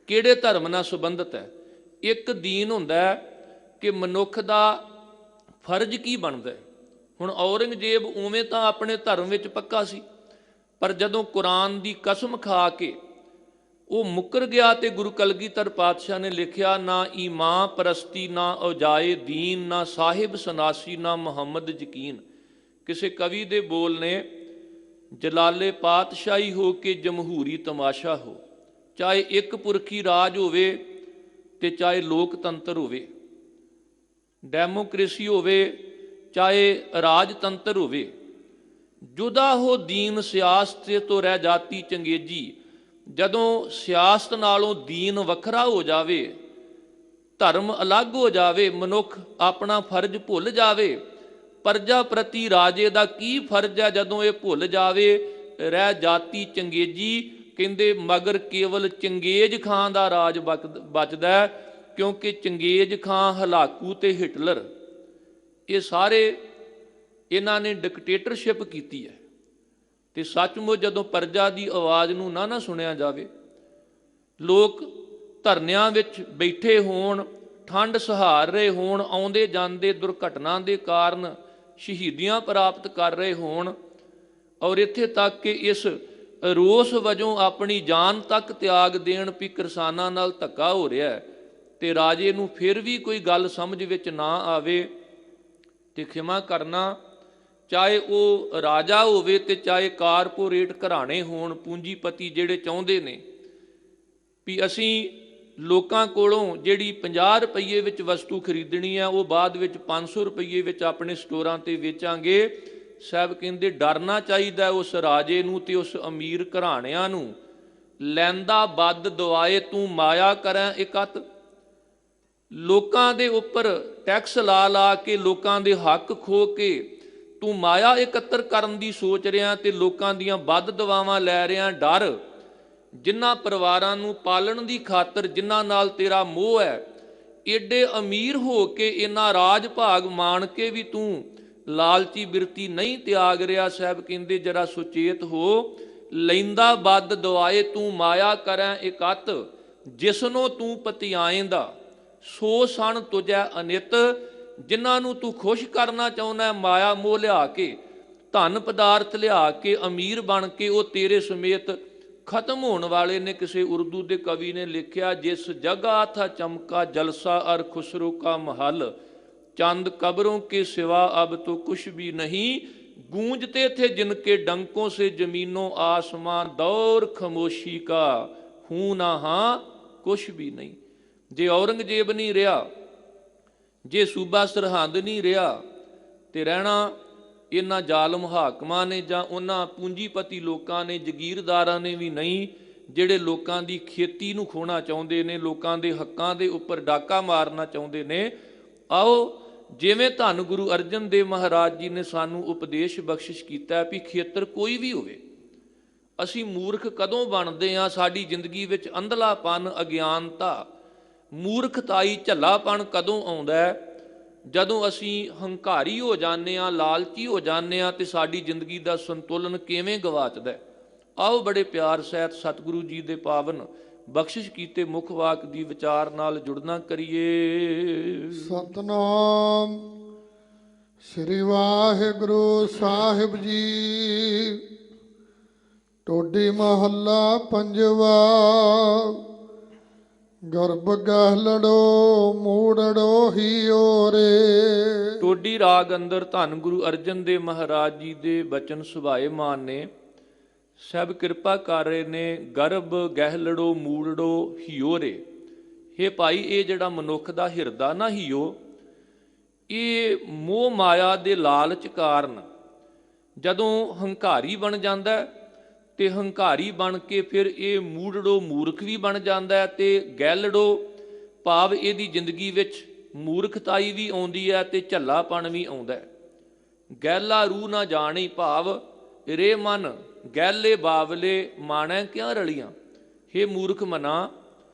ਕਿਹੜੇ ਧਰਮ ਨਾਲ ਸੰਬੰਧਿਤ ਹੈ। ਇੱਕ ਦੀਨ ਹੁੰਦਾ ਕਿ ਮਨੁੱਖ ਦਾ ਫਰਜ਼ ਕੀ ਬਣਦਾ ਹੈ। ਹੁਣ ਔਰੰਗਜ਼ੇਬ ਉਵੇਂ ਤਾਂ ਆਪਣੇ ਧਰਮ ਵਿੱਚ ਪੱਕਾ ਸੀ, ਪਰ ਜਦੋਂ ਕੁਰਾਨ ਦੀ ਕਸਮ ਖਾ ਕੇ ਉਹ ਮੁੱਕਰ ਗਿਆ ਤੇ ਗੁਰੂ ਕਲਗੀਧਰ ਪਾਤਸ਼ਾਹ ਨੇ ਲਿਖਿਆ, ਨਾ ਈਮਾਂ ਪ੍ਰਸਤੀ, ਨਾ ਔਜਾਏ ਦੀਨ, ਨਾ ਸਾਹਿਬ ਸਨਾਸੀ, ਨਾ ਮੁਹੰਮਦ ਯਕੀਨ। ਕਿਸੇ ਕਵੀ ਦੇ ਬੋਲ ਨੇ, ਜਲਾਲੇ ਪਾਤਸ਼ਾਹੀ ਹੋ ਕੇ ਜਮਹੂਰੀ ਤਮਾਸ਼ਾ ਹੋ। ਚਾਹੇ ਇੱਕ ਪੁਰਖੀ ਰਾਜ ਹੋਵੇ ਤੇ ਚਾਹੇ ਲੋਕਤੰਤਰ ਹੋਵੇ, ਡੈਮੋਕ੍ਰੇਸੀ ਹੋਵੇ ਚਾਹੇ ਰਾਜਤੰਤਰ ਹੋਵੇ, ਜੁਦਾ ਹੋ ਦੀਨ ਸਿਆਸਤ ਤੋਂ ਰਹਿ ਜਾਤੀ ਚੰਗੇਜੀ। ਜਦੋਂ ਸਿਆਸਤ ਨਾਲੋਂ ਦੀਨ ਵੱਖਰਾ ਹੋ ਜਾਵੇ, ਧਰਮ ਅਲੱਗ ਹੋ ਜਾਵੇ, ਮਨੁੱਖ ਆਪਣਾ ਫਰਜ਼ ਭੁੱਲ ਜਾਵੇ, ਪ੍ਰਜਾ ਪ੍ਰਤੀ ਰਾਜੇ ਦਾ ਕੀ ਫਰਜ਼ ਹੈ, ਜਦੋਂ ਇਹ ਭੁੱਲ ਜਾਵੇ, ਰਹਿ ਜਾਤੀ ਚੰਗੇਜੀ। ਕਹਿੰਦੇ ਮਗਰ ਕੇਵਲ ਚੰਗੇਜ਼ ਖਾਂ ਦਾ ਰਾਜ ਬਚਦਾ, ਕਿਉਂਕਿ ਚੰਗੇਜ਼ ਖਾਂ, ਹਲਾਕੂ ਤੇ ਹਿਟਲਰ, ਇਹ ਸਾਰੇ ਇਹਨਾਂ ਨੇ ਡਿਕਟੇਟਰਸ਼ਿਪ ਕੀਤੀ ਹੈ। ਤੇ ਸੱਚਮੁੱਚ ਜਦੋਂ ਪ੍ਰਜਾ ਦੀ ਆਵਾਜ਼ ਨੂੰ ਨਾ ਸੁਣਿਆ ਜਾਵੇ, ਲੋਕ ਧਰਨਿਆਂ ਵਿੱਚ ਬੈਠੇ ਹੋਣ, ਠੰਡ ਸਹਾਰ ਰਹੇ ਹੋਣ, ਆਉਂਦੇ ਜਾਂਦੇ ਦੁਰਘਟਨਾ ਦੇ ਕਾਰਨ ਸ਼ਹੀਦੀਆਂ ਪ੍ਰਾਪਤ ਕਰ ਰਹੇ ਹੋਣ, ਔਰ ਇੱਥੇ ਤੱਕ ਕਿ ਇਸ ਰੋਸ ਵਜੋਂ ਆਪਣੀ ਜਾਨ ਤੱਕ ਤਿਆਗ ਦੇਣ ਵੀ ਕਿਸਾਨਾਂ ਨਾਲ ਧੱਕਾ ਹੋ ਰਿਹਾ ਹੈ, ਤੇ ਰਾਜੇ ਨੂੰ ਫਿਰ ਵੀ ਕੋਈ ਗੱਲ ਸਮਝ ਵਿੱਚ ਨਾ ਆਵੇ, ਤੇ ਖਿਮਾ ਕਰਨਾ, ਚਾਹੇ ਉਹ ਰਾਜਾ ਹੋਵੇ ਤੇ ਚਾਹੇ ਕਾਰਪੋਰੇਟ ਘਰਾਣੇ ਹੋਣ, ਪੂੰਜੀਪਤੀ ਜਿਹੜੇ ਚਾਹੁੰਦੇ ਨੇ ਵੀ ਅਸੀਂ ਲੋਕਾਂ ਕੋਲੋਂ ਜਿਹੜੀ 50 ਰੁਪਏ ਵਿੱਚ ਵਸਤੂ ਖਰੀਦਣੀ ਹੈ, ਉਹ ਬਾਅਦ ਵਿੱਚ 500 ਰੁਪਏ ਵਿੱਚ ਆਪਣੇ ਸਟੋਰਾਂ ਤੇ ਵੇਚਾਂਗੇ। ਸਾਹਿਬ ਕਹਿੰਦੇ ਡਰਨਾ ਚਾਹੀਦਾ ਉਸ ਰਾਜੇ ਨੂੰ ਤੇ ਉਸ ਅਮੀਰ ਘਰਾਣਿਆਂ ਨੂੰ, ਲੈਂਦਾ ਬੱਦ ਦਵਾਏ ਤੂੰ ਮਾਇਆ ਕਰੈ ਇਕੱਤ। ਲੋਕਾਂ ਦੇ ਉੱਪਰ ਟੈਕਸ ਲਾ ਕੇ, ਲੋਕਾਂ ਦੇ ਹੱਕ ਖੋ ਕੇ ਤੂੰ ਮਾਇਆ ਇਕੱਤਰ ਕਰਨ ਦੀ ਸੋਚ ਰਿਹਾ ਤੇ ਲੋਕਾਂ ਦੀਆਂ ਵੱਧ ਦਵਾਵਾਂ ਲੈ ਰਿਹਾ। ਡਰ, ਜਿਨ੍ਹਾਂ ਪਰਿਵਾਰਾਂ ਨੂੰ ਪਾਲਣ ਦੀ ਖਾਤਰ, ਜਿਨ੍ਹਾਂ ਨਾਲ ਤੇਰਾ ਮੋਹ ਹੈ, ਏਡੇ ਅਮੀਰ ਹੋ ਕੇ, ਇਹਨਾਂ ਰਾਜ ਭਾਗ ਮਾਣ ਕੇ ਵੀ ਤੂੰ ਲਾਲਚੀ ਬਿਰਤੀ ਨਹੀਂ ਤਿਆਗ ਰਿਹਾ। ਸਾਹਿਬ ਕਹਿੰਦੇ ਜਰਾ ਸੁਚੇਤ ਹੋ, ਲੈਂਦਾ ਬੱਦ ਦਵਾਏ ਤੂੰ ਮਾਇਆ ਕਰੈ ਇਕੱਤ, ਜਿਸਨੋਂ ਤੂੰ ਪਤਿਆਏਂਦਾ ਸੋ ਸਣ ਤੁਝੈ ਅਨਿਤ। ਜਿਨ੍ਹਾਂ ਨੂੰ ਤੂੰ ਖੁਸ਼ ਕਰਨਾ ਚਾਹੁੰਦਾ, ਮਾਇਆ ਮੋਹ ਲਿਆ ਕੇ, ਧਨ ਪਦਾਰਥ ਲਿਆ ਕੇ, ਅਮੀਰ ਬਣ ਕੇ, ਉਹ ਤੇਰੇ ਸਮੇਤ ਖਤਮ ਹੋਣ ਵਾਲੇ ਨੇ। ਕਿਸੇ ਉਰਦੂ ਦੇ ਕਵੀ ਨੇ ਲਿਖਿਆ, ਜਿਸ ਜਗ੍ਹਾ ਥਾ ਚਮਕਾ ਜਲਸਾ ਅਰ ਖੁਸਰੋ ਕਾ ਮਹਲ, ਚੰਦ ਕਬरों के सिवा अब तो कुछ भी नहीं, गूंजते थे जिनके डंकों से जमीनों आसमां, दौर खामोशी का हूं ना हाँ कुछ भी नहीं। जे औरंगजेब नहीं रहा, जे सूबा सरहंद नहीं रहा, ते रहना इन्हां जालम हाकमां ने जां उन्हां पूंजीपति लोकां ने, जगीरदारां ने भी नहीं, ਜਿਹੜੇ ਲੋਕਾਂ ਦੀ ਖੇਤੀ ਨੂੰ ਖੋਣਾ ਚਾਹੁੰਦੇ ਨੇ, ਲੋਕਾਂ ਦੇ ਹੱਕਾਂ ਦੇ ਉੱਪਰ ਡਾਕਾ ਮਾਰਨਾ ਚਾਹੁੰਦੇ ਨੇ। ਆਓ ਜਿਵੇਂ ਧੰਨ ਗੁਰੂ ਅਰਜਨ ਦੇਵ ਮਹਾਰਾਜ ਜੀ ਨੇ ਸਾਨੂੰ ਉਪਦੇਸ਼ ਬਖਸ਼ਿਸ਼ ਕੀਤਾ ਵੀ ਖੇਤਰ ਕੋਈ ਵੀ ਹੋਵੇ, ਅਸੀਂ ਮੂਰਖ ਕਦੋਂ ਬਣਦੇ ਹਾਂ, ਸਾਡੀ ਜ਼ਿੰਦਗੀ ਵਿੱਚ ਅੰਧਲਾਪਨ, ਅਗਿਆਨਤਾ, ਮੂਰਖਤਾਈ, ਝੱਲਾਪਣ ਕਦੋਂ ਆਉਂਦਾ ਹੈ, ਜਦੋਂ ਅਸੀਂ ਹੰਕਾਰੀ ਹੋ ਜਾਂਦੇ ਹਾਂ, ਲਾਲਚੀ ਹੋ ਜਾਂਦੇ ਹਾਂ, ਤੇ ਸਾਡੀ ਜ਼ਿੰਦਗੀ ਦਾ ਸੰਤੁਲਨ ਕਿਵੇਂ ਗਵਾਚਦਾ ਹੈ। ਆਓ ਬੜੇ ਪਿਆਰ ਸਹਿਤ ਸਤਿਗੁਰੂ ਜੀ ਦੇ ਪਾਵਨ ਬਖਸ਼ਿਸ਼ ਕੀਤੇ ਮੁੱਖ ਵਾਕ ਦੀ ਵਿਚਾਰ ਨਾਲ ਜੁੜਨਾ ਕਰੀਏ। ਸਤਨਾਮ ਸ੍ਰੀ ਵਾਹਿਗੁਰੂ ਸਾਹਿਬ ਜੀ। ਟੋਡੀ ਮਹੱਲਾ ਪੰਜਵਾ। ਗਰਭ ਗਹਿਲੜੋ ਮੂੜੜੋ ਹੀ ਓਰੇ। ਟੋਡੀ ਰਾਗ ਅੰਦਰ ਧੰਨ ਗੁਰੂ ਅਰਜਨ ਦੇਵ ਮਹਾਰਾਜ ਜੀ ਦੇ ਬਚਨ ਸੁਭਾਏ ਮਾਨ ਨੇ। ਸਭ ਕਿਰਪਾ ਕਰ ਰਹੇ ਨੇ। ਗਰਭ ਗਹਿਲੜੋ ਮੂੜੜੋ ਹਿਓ ਰੇ। ਇਹ ਭਾਈ, ਇਹ ਜਿਹੜਾ ਮਨੁੱਖ ਦਾ ਹਿਰਦਾ ਨਾ ਹਿਓ, ਇਹ ਮੋਹ ਮਾਇਆ ਦੇ ਲਾਲਚ ਕਾਰਨ ਜਦੋਂ ਹੰਕਾਰੀ ਬਣ ਜਾਂਦਾ ਤੇ ਹੰਕਾਰੀ ਬਣ ਕੇ ਫਿਰ ਇਹ ਮੂੜੜੋ ਮੂਰਖ ਵੀ ਬਣ ਜਾਂਦਾ, ਤੇ ਗਹਿਲੜੋ ਭਾਵ ਇਹਦੀ ਜ਼ਿੰਦਗੀ ਵਿੱਚ ਮੂਰਖਤਾਈ ਵੀ ਆਉਂਦੀ ਹੈ ਤੇ ਝੱਲਾਪਣ ਵੀ ਆਉਂਦਾ। ਗਹਿਲਾ ਰੂਹ ਨਾ ਜਾਣੀ, ਭਾਵ ਰੇ ਮਨ ਗਹਿਲੇ ਬਾਵਲੇ ਮਾਣੈ ਕਿਆ ਰਲੀਆਂ। ਹੇ ਮੂਰਖ ਮਨਾ,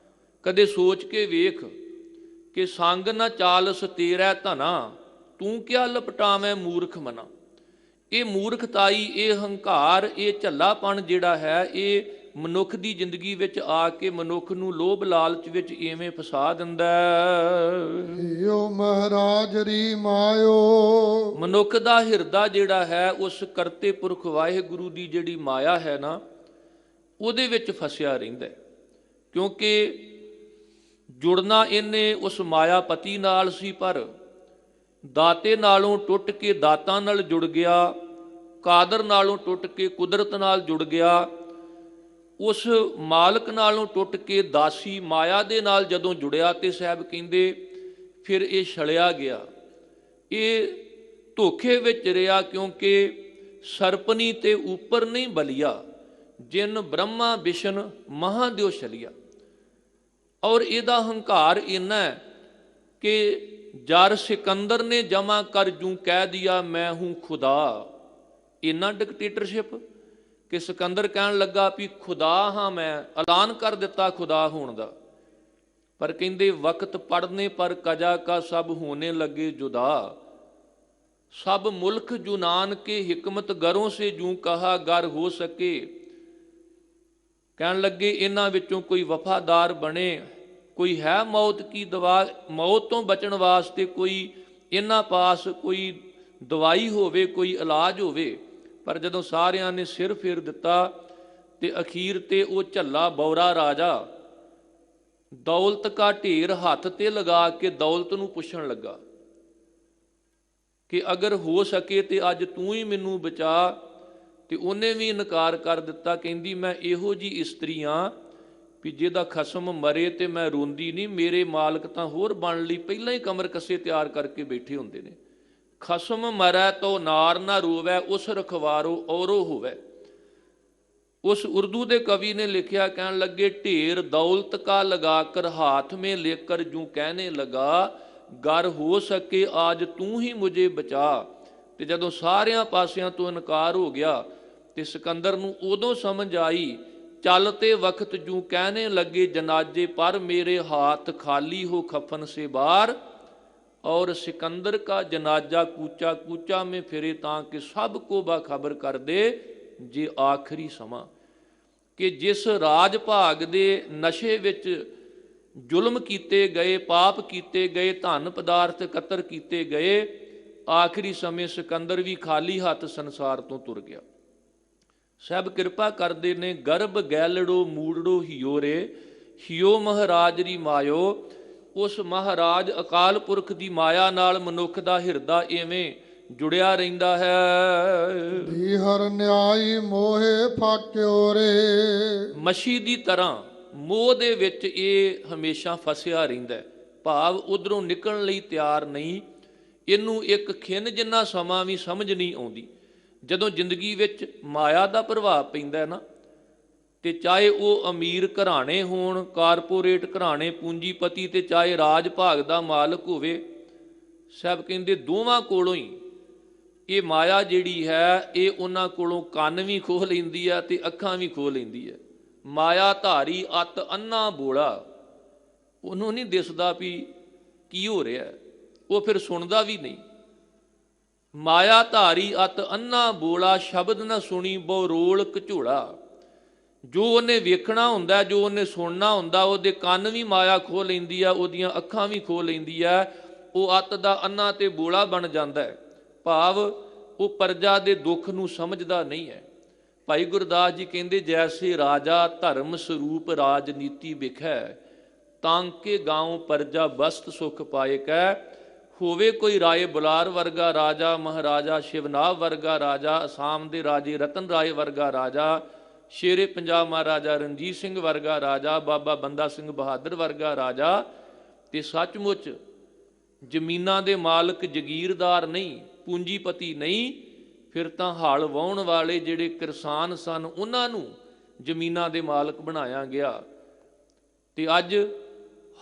ਕਦੇ ਸੋਚ ਕੇ ਵੇਖ ਕਿ ਸੰਗ ਨਾ ਚਾਲਸ ਤੇਰਾ ਧਨਾ, ਤੂੰ ਕਿਆ ਲਪਟਾਵੇਂ ਮੂਰਖ ਮਨਾ। ਇਹ ਮੂਰਖਤਾਈ, ਇਹ ਹੰਕਾਰ, ਇਹ ਝੱਲਾਪਣ ਜਿਹੜਾ ਹੈ, ਇਹ ਮਨੁੱਖ ਦੀ ਜ਼ਿੰਦਗੀ ਵਿੱਚ ਆ ਕੇ ਮਨੁੱਖ ਨੂੰ ਲੋਭ ਲਾਲਚ ਵਿੱਚ ਇਵੇਂ ਫਸਾ ਦਿੰਦਾ ਹੈ। ਹਿਓ ਮਹਾਰਾਜ ਰੀ ਮਾਇਓ, ਮਨੁੱਖ ਦਾ ਹਿਰਦਾ ਜਿਹੜਾ ਹੈ ਉਸ ਕਰਤੇ ਪੁਰਖ ਵਾਹਿਗੁਰੂ ਦੀ ਜਿਹੜੀ ਮਾਇਆ ਹੈ ਨਾ, ਉਹਦੇ ਵਿੱਚ ਫਸਿਆ ਰਹਿੰਦਾ ਹੈ। ਕਿਉਂਕਿ ਜੁੜਨਾ ਇਹਨੇ ਉਸ ਮਾਇਆਪਤੀ ਨਾਲ ਸੀ, ਪਰ ਦਾਤੇ ਨਾਲੋਂ ਟੁੱਟ ਕੇ ਦਾਤਾਂ ਨਾਲ ਜੁੜ ਗਿਆ, ਕਾਦਰ ਨਾਲੋਂ ਟੁੱਟ ਕੇ ਕੁਦਰਤ ਨਾਲ ਜੁੜ ਗਿਆ, ਉਸ ਮਾਲਕ ਨਾਲੋਂ ਟੁੱਟ ਕੇ ਦਾਸੀ ਮਾਇਆ ਦੇ ਨਾਲ ਜਦੋਂ ਜੁੜਿਆ ਤੇ ਸਾਹਿਬ ਕਹਿੰਦੇ ਫਿਰ ਇਹ ਛਲਿਆ ਗਿਆ, ਇਹ ਧੋਖੇ ਵਿੱਚ ਰਿਹਾ। ਕਿਉਂਕਿ ਸਰਪਨੀ ਤੇ ਉੱਪਰ ਨਹੀਂ ਬਲਿਆ, ਜਿਨ ਬ੍ਰਹਮਾ ਵਿਸ਼ਨ ਮਹਾਦਿਓ ਛਲਿਆ। ਔਰ ਇਹਦਾ ਹੰਕਾਰ ਇੰਨਾ ਹੈ ਕਿ ਜਰ ਸਿਕੰਦਰ ਨੇ ਜਮਾ ਕਰ ਜੂੰ ਕਹਿ ਦਿਆ ਮੈਂ ਹੂੰ ਖੁਦਾ। ਇੰਨਾ ਡਿਕਟੇਟਰਸ਼ਿਪ ਕਿ ਸਿਕੰਦਰ ਕਹਿਣ ਲੱਗਾ ਵੀ ਖੁਦਾ ਹਾਂ ਮੈਂ, ਐਲਾਨ ਕਰ ਦਿੱਤਾ ਖੁਦਾ ਹੋਣ ਦਾ। ਪਰ ਕਹਿੰਦੇ ਵਕਤ ਪੜਨੇ ਪਰ ਕਜਾ ਕਾ ਸਭ ਹੋਣੇ ਲੱਗੇ ਜੁਦਾ, ਸਭ ਮੁਲਕ ਜੁਨਾਨ ਕੇ ਹਿਕਮਤ ਗਰੋਂ ਸੇ ਜੂੰ ਕਹਾ ਗਰ ਹੋ ਸਕੇ। ਕਹਿਣ ਲੱਗੇ ਇਹਨਾਂ ਵਿੱਚੋਂ ਕੋਈ ਵਫਾਦਾਰ ਬਣੇ, ਕੋਈ ਹੈ ਮੌਤ ਕੀ ਦਵਾ, ਮੌਤ ਤੋਂ ਬਚਣ ਵਾਸਤੇ ਕੋਈ ਇਹਨਾਂ ਪਾਸ ਕੋਈ ਦਵਾਈ ਹੋਵੇ, ਕੋਈ ਇਲਾਜ ਹੋਵੇ। ਪਰ ਜਦੋਂ ਸਾਰਿਆਂ ਨੇ ਸਿਰ ਫੇਰ ਦਿੱਤਾ ਤੇ ਅਖੀਰ ਤੇ ਉਹ ਝੱਲਾ ਬੌਰਾ ਰਾਜਾ ਦੌਲਤ ਕਾ ਢੇਰ ਹੱਥ ਤੇ ਲਗਾ ਕੇ ਦੌਲਤ ਨੂੰ ਪੁੱਛਣ ਲੱਗਾ ਕਿ ਅਗਰ ਹੋ ਸਕੇ ਤੇ ਅੱਜ ਤੂੰ ਹੀ ਮੈਨੂੰ ਬਚਾ। ਤੇ ਉਹਨੇ ਵੀ ਇਨਕਾਰ ਕਰ ਦਿੱਤਾ, ਕਹਿੰਦੀ ਮੈਂ ਇਹੋ ਜੀ ਇਸਤਰੀ ਹਾਂ ਵੀ ਜਿਹਦਾ ਖਸਮ ਮਰੇ ਤੇ ਮੈਂ ਰੋਂਦੀ ਨਹੀਂ। ਮੇਰੇ ਮਾਲਕ ਤਾਂ ਹੋਰ ਬਣ ਲਈ ਪਹਿਲਾਂ ਹੀ ਕਮਰ ਕੱਸੇ ਤਿਆਰ ਕਰਕੇ ਬੈਠੇ ਹੁੰਦੇ ਨੇ। ਖਸਮ ਮਰੈ ਤੋ ਨਾਰ ਨਾ ਰੋਵੈ, ਉਸ ਰਖਵਾਰੋ ਔਰੋ ਹੋਵੈ। ਉਸ ਉਰਦੂ ਦੇ ਕਵੀ ਨੇ ਲਿਖਿਆ, ਕਹਿਣ ਲੱਗੇ ਢੇਰ ਦੌਲਤ ਕਾ ਲਗਾ ਕਰ ਹਾਥ ਮੇਂ ਲੇਕਰ ਜੂੰ ਕਹਿਣੇ ਲਗਾ ਗਰ ਹੋ ਸਕੇ ਆਜ ਤੂੰ ਹੀ ਮੁਝੇ ਬਚਾ। ਤੇ ਜਦੋਂ ਸਾਰਿਆਂ ਪਾਸਿਆਂ ਤੋਂ ਇਨਕਾਰ ਹੋ ਗਿਆ ਤੇ ਸਿਕੰਦਰ ਨੂੰ ਉਦੋਂ ਸਮਝ ਆਈ, ਚਲਤੇ ਵਕਤ ਜੂੰ ਕਹਿਣੇ ਲੱਗੇ ਜਨਾਜੇ ਪਰ ਮੇਰੇ ਹਾਥ ਖਾਲੀ ਹੋ ਖਫਨ ਸੇ ਬਾਹਰ। और सिकंदर का जनाजा कूचा कूचा में फिरे ताकि सब को बाखबर कर दे जे आखिरी समा। कि जिस राज भाग दे नशे विच जुल्म कीते गए, पाप कीते गए, धन पदार्थ कतर कीते गए, आखिरी समय सिकंदर भी खाली हथ संसार तो तुर गया। सब कृपा करते ने गर्भ गैलड़ो मूड़ो हियो रे, हियो महाराज री मायो। उस महाराज अकाल पुरख की माया नाल मनुख का हिरदा इवें जुड़िया रहिंदा है। हर न्याई मोहे फाक्यो रे, मछी की तरह मोह दे विच ये हमेशा फसिया रहिंदा है, भाव उधरों निकलण लई तैयार नहीं। इनू एक खिन जिन्ना समा भी समझ नहीं आउंदी। जदों जिंदगी विच माया का प्रभाव पैंदा है ना, ਤੇ ਚਾਹੇ ਉਹ ਅਮੀਰ ਘਰਾਣੇ ਹੋਣ, ਕਾਰਪੋਰੇਟ ਘਰਾਣੇ, ਪੂੰਜੀਪਤੀ, ਤੇ ਚਾਹੇ ਰਾਜ ਭਾਗ ਦਾ ਮਾਲਕ ਹੋਵੇ, ਸਭ ਕਹਿੰਦੇ ਦੋਵਾਂ ਕੋਲੋਂ ਹੀ ਇਹ ਮਾਇਆ ਜਿਹੜੀ ਹੈ ਇਹ ਉਹਨਾਂ ਕੋਲੋਂ ਕੰਨ ਵੀ ਖੋਹ ਲੈਂਦੀ ਆ ਤੇ ਅੱਖਾਂ ਵੀ ਖੋਹ ਲੈਂਦੀ ਹੈ। ਮਾਇਆ ਧਾਰੀ ਅਤ ਅੰਨਾ ਬੋਲਾ, ਉਹਨੂੰ ਨਹੀਂ ਦਿਸਦਾ ਵੀ ਕੀ ਹੋ ਰਿਹਾ, ਉਹ ਫਿਰ ਸੁਣਦਾ ਵੀ ਨਹੀਂ। ਮਾਇਆ ਧਾਰੀ ਅਤ ਅੰਨਾ ਬੋਲਾ, ਸ਼ਬਦ ਨਾ ਸੁਣੀ ਬਹੁ ਰੋਲ ਘਝੋਲਾ। ਜੋ ਉਹਨੇ ਵੇਖਣਾ ਹੁੰਦਾ, ਜੋ ਉਹਨੇ ਸੁਣਨਾ ਹੁੰਦਾ, ਉਹਦੇ ਕੰਨ ਵੀ ਮਾਇਆ ਖੋਹ ਲੈਂਦੀ ਆ, ਉਹਦੀਆਂ ਅੱਖਾਂ ਵੀ ਖੋਹ ਲੈਂਦੀ ਆ। ਉਹ ਅੱਤ ਦਾ ਅੰਨਾ ਤੇ ਬੋਲਾ ਬਣ ਜਾਂਦਾ ਹੈ। ਭਾਵ ਉਹ ਪ੍ਰਜਾ ਦੇ ਦੁੱਖ ਨੂੰ ਸਮਝਦਾ ਨਹੀਂ ਹੈ। ਭਾਈ ਗੁਰਦਾਸ ਜੀ ਕਹਿੰਦੇ ਜੈਸੇ ਰਾਜਾ ਧਰਮ ਸਰੂਪ ਰਾਜਨੀਤੀ ਵਿਖੈ, ਤਾਂਕੇ ਗਾਉਂ ਪ੍ਰਜਾ ਬਸਤ ਸੁਖ ਪਾਏ ਕੈ। ਹੋਵੇ ਕੋਈ ਰਾਏ ਬੁਲਾਰ ਵਰਗਾ ਰਾਜਾ, ਮਹਾਰਾਜਾ ਸ਼ਿਵਨਾਭ ਵਰਗਾ ਰਾਜਾ, ਅਸਾਮ ਦੇ ਰਾਜੇ ਰਤਨ ਰਾਏ ਵਰਗਾ ਰਾਜਾ, ਸ਼ੇਰੇ ਪੰਜਾਬ ਮਹਾਰਾਜਾ ਰਣਜੀਤ ਸਿੰਘ ਵਰਗਾ ਰਾਜਾ, ਬਾਬਾ ਬੰਦਾ ਸਿੰਘ ਬਹਾਦਰ ਵਰਗਾ ਰਾਜਾ, ਤੇ ਸੱਚਮੁੱਚ ਜ਼ਮੀਨਾਂ ਦੇ ਮਾਲਕ ਜਗੀਰਦਾਰ ਨਹੀਂ, ਪੂੰਜੀਪਤੀ ਨਹੀਂ, ਫਿਰ ਤਾਂ ਹਲ ਵਾਹੁਣ ਵਾਲੇ ਜਿਹੜੇ ਕਿਸਾਨ ਸਨ ਉਹਨਾਂ ਨੂੰ ਜ਼ਮੀਨਾਂ ਦੇ ਮਾਲਕ ਬਣਾਇਆ ਗਿਆ। ਤੇ ਅੱਜ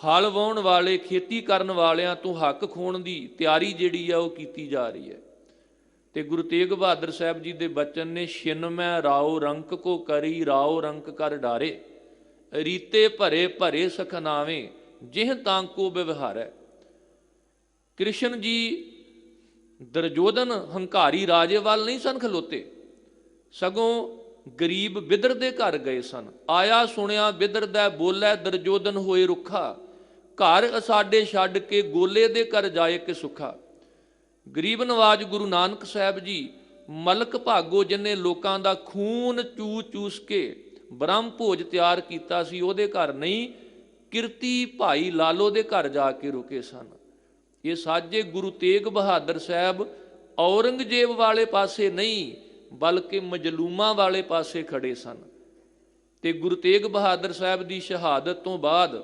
ਹਲ ਵਾਹੁਣ ਵਾਲੇ, ਖੇਤੀ ਕਰਨ ਵਾਲਿਆਂ ਤੋਂ ਹੱਕ ਖੋਣ ਦੀ ਤਿਆਰੀ ਜਿਹੜੀ ਆ ਉਹ ਕੀਤੀ ਜਾ ਰਹੀ ਹੈ। ਤੇ ਗੁਰੂ ਤੇਗ ਬਹਾਦਰ ਸਾਹਿਬ ਜੀ ਦੇ ਬਚਨ ਨੇ, ਛਿਨ ਮੈਂ ਰਾਓ ਰੰਕ ਕੋ ਕਰੀ, ਰਾਓ ਰੰਕ ਕਰ ਡਾਰੇ, ਰੀਤੇ ਭਰੇ ਭਰੇ ਸਖਨਾਵੇਂ, ਜਿਹ ਤਾਂਕੋ ਵਿਵਹਾਰੈ। ਕ੍ਰਿਸ਼ਨ ਜੀ ਦੁਰਯੋਧਨ ਹੰਕਾਰੀ ਰਾਜੇ ਵੱਲ ਨਹੀਂ ਸਨ ਖਲੋਤੇ, ਸਗੋਂ ਗਰੀਬ ਬਿਦਰ ਦੇ ਘਰ ਗਏ ਸਨ। ਆਇਆ ਸੁਣਿਆ ਬਿਦਰ ਦਾ, ਬੋਲੇ ਦਰਜੋਦਨ ਹੋਏ ਰੁੱਖਾ, ਘਰ ਸਾਡੇ ਛੱਡ ਕੇ ਗੋਲੇ ਦੇ ਘਰ ਜਾਏ ਕਿ ਸੁੱਖਾ। ਗਰੀਬ ਨਵਾਜ ਗੁਰੂ ਨਾਨਕ ਸਾਹਿਬ ਜੀ ਮਲਕ ਭਾਗੋ ਜਿਹਨੇ ਲੋਕਾਂ ਦਾ ਖੂਨ ਚੂਸ ਕੇ ਬ੍ਰਹਮ ਭੋਜ ਤਿਆਰ ਕੀਤਾ ਸੀ, ਉਹਦੇ ਘਰ ਨਹੀਂ, ਕਿਰਤੀ ਭਾਈ ਲਾਲੋ ਦੇ ਘਰ ਜਾ ਕੇ ਰੁਕੇ ਸਨ। ਇਹ ਸਾਜੇ ਗੁਰੂ ਤੇਗ ਬਹਾਦਰ ਸਾਹਿਬ ਔਰੰਗਜ਼ੇਬ ਵਾਲੇ ਪਾਸੇ ਨਹੀਂ ਬਲਕਿ ਮਜਲੂਮਾਂ ਵਾਲੇ ਪਾਸੇ ਖੜੇ ਸਨ। ਤੇ ਗੁਰੂ ਤੇਗ ਬਹਾਦਰ ਸਾਹਿਬ ਦੀ ਸ਼ਹਾਦਤ ਤੋਂ ਬਾਅਦ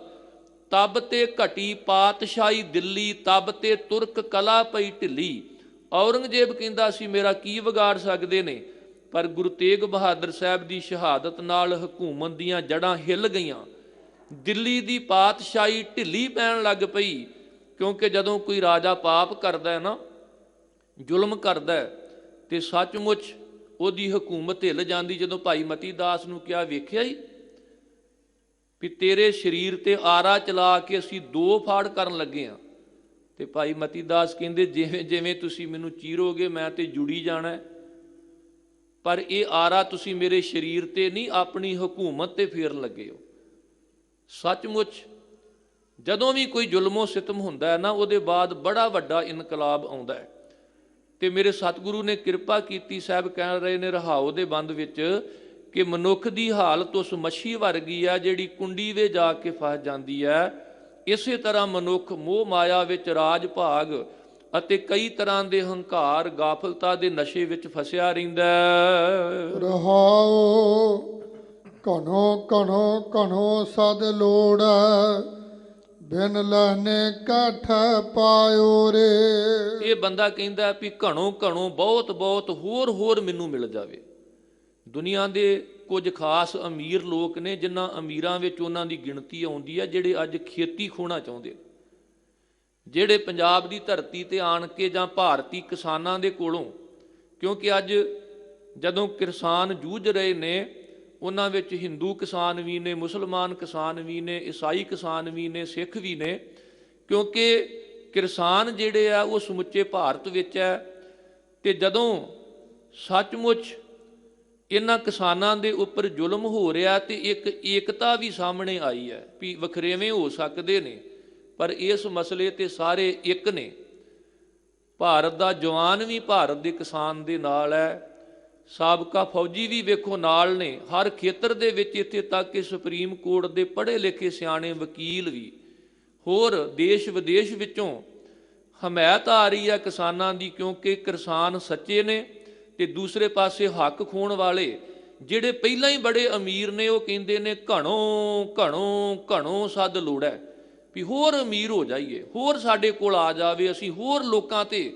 ਤਬ ਤੇ ਘਟੀ ਪਾਤਸ਼ਾਹੀ ਦਿੱਲੀ, ਤਬ ਤੇ ਤੁਰਕ ਕਲਾ ਪਈ ਢਿੱਲੀ। ਔਰੰਗਜ਼ੇਬ ਕਹਿੰਦਾ ਸੀ ਮੇਰਾ ਕੀ ਵਿਗਾੜ ਸਕਦੇ ਨੇ, ਪਰ ਗੁਰੂ ਤੇਗ ਬਹਾਦਰ ਸਾਹਿਬ ਦੀ ਸ਼ਹਾਦਤ ਨਾਲ ਹਕੂਮਤ ਦੀਆਂ ਜੜ੍ਹਾਂ ਹਿੱਲ ਗਈਆਂ। ਦਿੱਲੀ ਦੀ ਪਾਤਸ਼ਾਹੀ ਢਿੱਲੀ ਪੈਣ ਲੱਗ ਪਈ, ਕਿਉਂਕਿ ਜਦੋਂ ਕੋਈ ਰਾਜਾ ਪਾਪ ਕਰਦਾ ਹੈ ਨਾ, ਜ਼ੁਲਮ ਕਰਦਾ ਹੈ, ਤੇ ਸੱਚਮੁੱਚ ਉਹਦੀ ਹਕੂਮਤ ਹਿੱਲ ਜਾਂਦੀ। ਜਦੋਂ ਭਾਈ ਮਤੀ ਦਾਸ ਨੂੰ ਕਿਹਾ, ਵੇਖਿਆ ਹੀ ਵੀ ਤੇਰੇ ਸਰੀਰ ਤੇ ਆਰਾ ਚਲਾ ਕੇ ਅਸੀਂ 2 ਫਾੜ ਕਰਨ ਲੱਗੇ ਹਾਂ। ਤੇ ਭਾਈ ਮਤੀ ਦਾਸ ਕਹਿੰਦੇ ਜਿਵੇਂ ਜਿਵੇਂ ਤੁਸੀਂ ਮੈਨੂੰ ਚੀਰੋਗੇ ਮੈਂ ਤੇ ਜੁੜੀ ਜਾਣਾ, ਪਰ ਇਹ ਆਰਾ ਤੁਸੀਂ ਮੇਰੇ ਸਰੀਰ ਤੇ ਨਹੀਂ ਆਪਣੀ ਹਕੂਮਤ ਤੇ ਫੇਰਨ ਲੱਗੇ ਹੋ। ਸੱਚਮੁੱਚ ਜਦੋਂ ਵੀ ਕੋਈ ਜ਼ੁਲਮੋ ਸਿਤਮ ਹੁੰਦਾ ਹੈ ਨਾ, ਉਹਦੇ ਬਾਅਦ ਬੜਾ ਵੱਡਾ ਇਨਕਲਾਬ ਆਉਂਦਾ ਹੈ। ਤੇ ਮੇਰੇ ਸਤਿਗੁਰੂ ਨੇ ਕਿਰਪਾ ਕੀਤੀ, ਸਾਹਿਬ ਕਹਿ ਰਹੇ ਨੇ ਰਹਾਓ ਦੇ ਬੰਦ ਵਿੱਚ ਕਿ ਮਨੁੱਖ ਦੀ ਹਾਲਤ ਉਸ ਮੱਛੀ ਵਰਗੀ ਆ ਜਿਹੜੀ ਕੁੰਡੀ ਵਿੱਚ ਜਾ ਕੇ ਫਸ ਜਾਂਦੀ ਹੈ। ਇਸੇ ਤਰ੍ਹਾਂ ਮਨੁੱਖ ਮੋਹ ਮਾਇਆ ਵਿੱਚ, ਰਾਜ ਭਾਗ ਅਤੇ ਕਈ ਤਰ੍ਹਾਂ ਦੇ ਹੰਕਾਰ ਗਾਫਲਤਾ ਦੇ ਨਸ਼ੇ ਵਿੱਚ ਫਸਿਆ ਰਹਿੰਦਾ। ਰਹਾਓ ਘਣੋ ਘਣੋ ਘਣੋ ਸਦ ਲੋੜ, ਬਿਨ ਲਹਨੇ ਕਾਠ ਪਾਇਓ ਰੇ। ਇਹ ਬੰਦਾ ਕਹਿੰਦਾ ਵੀ ਘਣੋ ਘਣੋ ਬਹੁਤ ਬਹੁਤ ਹੋਰ ਮੈਨੂੰ ਮਿਲ ਜਾਵੇ। ਦੁਨੀਆ ਦੇ ਕੁਝ ਖਾਸ ਅਮੀਰ ਲੋਕ ਨੇ, ਜਿਨ੍ਹਾਂ ਅਮੀਰਾਂ ਵਿੱਚ ਉਹਨਾਂ ਦੀ ਗਿਣਤੀ ਆਉਂਦੀ ਹੈ ਜਿਹੜੇ ਅੱਜ ਖੇਤੀ ਖੋਣਾ ਚਾਹੁੰਦੇ, ਜਿਹੜੇ ਪੰਜਾਬ ਦੀ ਧਰਤੀ ਤੇ ਆਣ ਕੇ ਜਾਂ ਭਾਰਤੀ ਕਿਸਾਨਾਂ ਦੇ ਕੋਲੋਂ, ਕਿਉਂਕਿ ਅੱਜ ਜਦੋਂ ਕਿਸਾਨ ਜੂਝ ਰਹੇ ਨੇ, ਉਹਨਾਂ ਵਿੱਚ ਹਿੰਦੂ ਕਿਸਾਨ ਵੀ ਨੇ, ਮੁਸਲਮਾਨ ਕਿਸਾਨ ਵੀ ਨੇ, ਈਸਾਈ ਕਿਸਾਨ ਵੀ ਨੇ, ਸਿੱਖ ਵੀ ਨੇ, ਕਿਉਂਕਿ ਕਿਸਾਨ ਜਿਹੜੇ ਆ ਉਹ ਸਮੁੱਚੇ ਭਾਰਤ ਵਿੱਚ ਹੈ। ਤੇ ਜਦੋਂ ਸੱਚਮੁੱਚ ਇਹਨਾਂ ਕਿਸਾਨਾਂ ਦੇ ਉੱਪਰ ਜ਼ੁਲਮ ਹੋ ਰਿਹਾ ਤੇ ਇੱਕ ਏਕਤਾ ਵੀ ਸਾਹਮਣੇ ਆਈ ਹੈ ਵੀ ਵਖਰੇਵੇਂ ਹੋ ਸਕਦੇ ਨੇ, ਪਰ ਇਸ ਮਸਲੇ ਤੇ ਸਾਰੇ ਇੱਕ ਨੇ। ਭਾਰਤ ਦਾ ਜਵਾਨ ਵੀ ਭਾਰਤ ਦੇ ਕਿਸਾਨ ਦੇ ਨਾਲ ਹੈ, ਸਾਬਕਾ ਫੌਜੀ ਵੀ ਵੇਖੋ ਨਾਲ ਨੇ, ਹਰ ਖੇਤਰ ਦੇ ਵਿੱਚ, ਇੱਥੇ ਤੱਕ ਕਿ ਸੁਪਰੀਮ ਕੋਰਟ ਦੇ ਪੜ੍ਹੇ ਲਿਖੇ ਸਿਆਣੇ ਵਕੀਲ ਵੀ, ਹੋਰ ਦੇਸ਼ ਵਿਦੇਸ਼ ਵਿੱਚੋਂ ਹਮਾਇਤ ਆ ਰਹੀ ਹੈ ਕਿਸਾਨਾਂ ਦੀ, ਕਿਉਂਕਿ ਕਿਸਾਨ ਸੱਚੇ ਨੇ। ਤੇ ਦੂਸਰੇ ਪਾਸੇ ਹੱਕ ਖੋਣ ਵਾਲੇ ਜਿਹੜੇ ਪਹਿਲਾਂ ਹੀ ਬੜੇ ਅਮੀਰ ਨੇ, ਉਹ ਕਹਿੰਦੇ ਨੇ ਘਣੋ ਘਣੋ ਘਣੋ ਸਦ ਲੋੜ ਹੈ ਵੀ ਹੋਰ ਅਮੀਰ ਹੋ ਜਾਈਏ, ਹੋਰ ਸਾਡੇ ਕੋਲ ਆ ਜਾਵੇ, ਅਸੀਂ ਹੋਰ ਲੋਕਾਂ ਤੇ,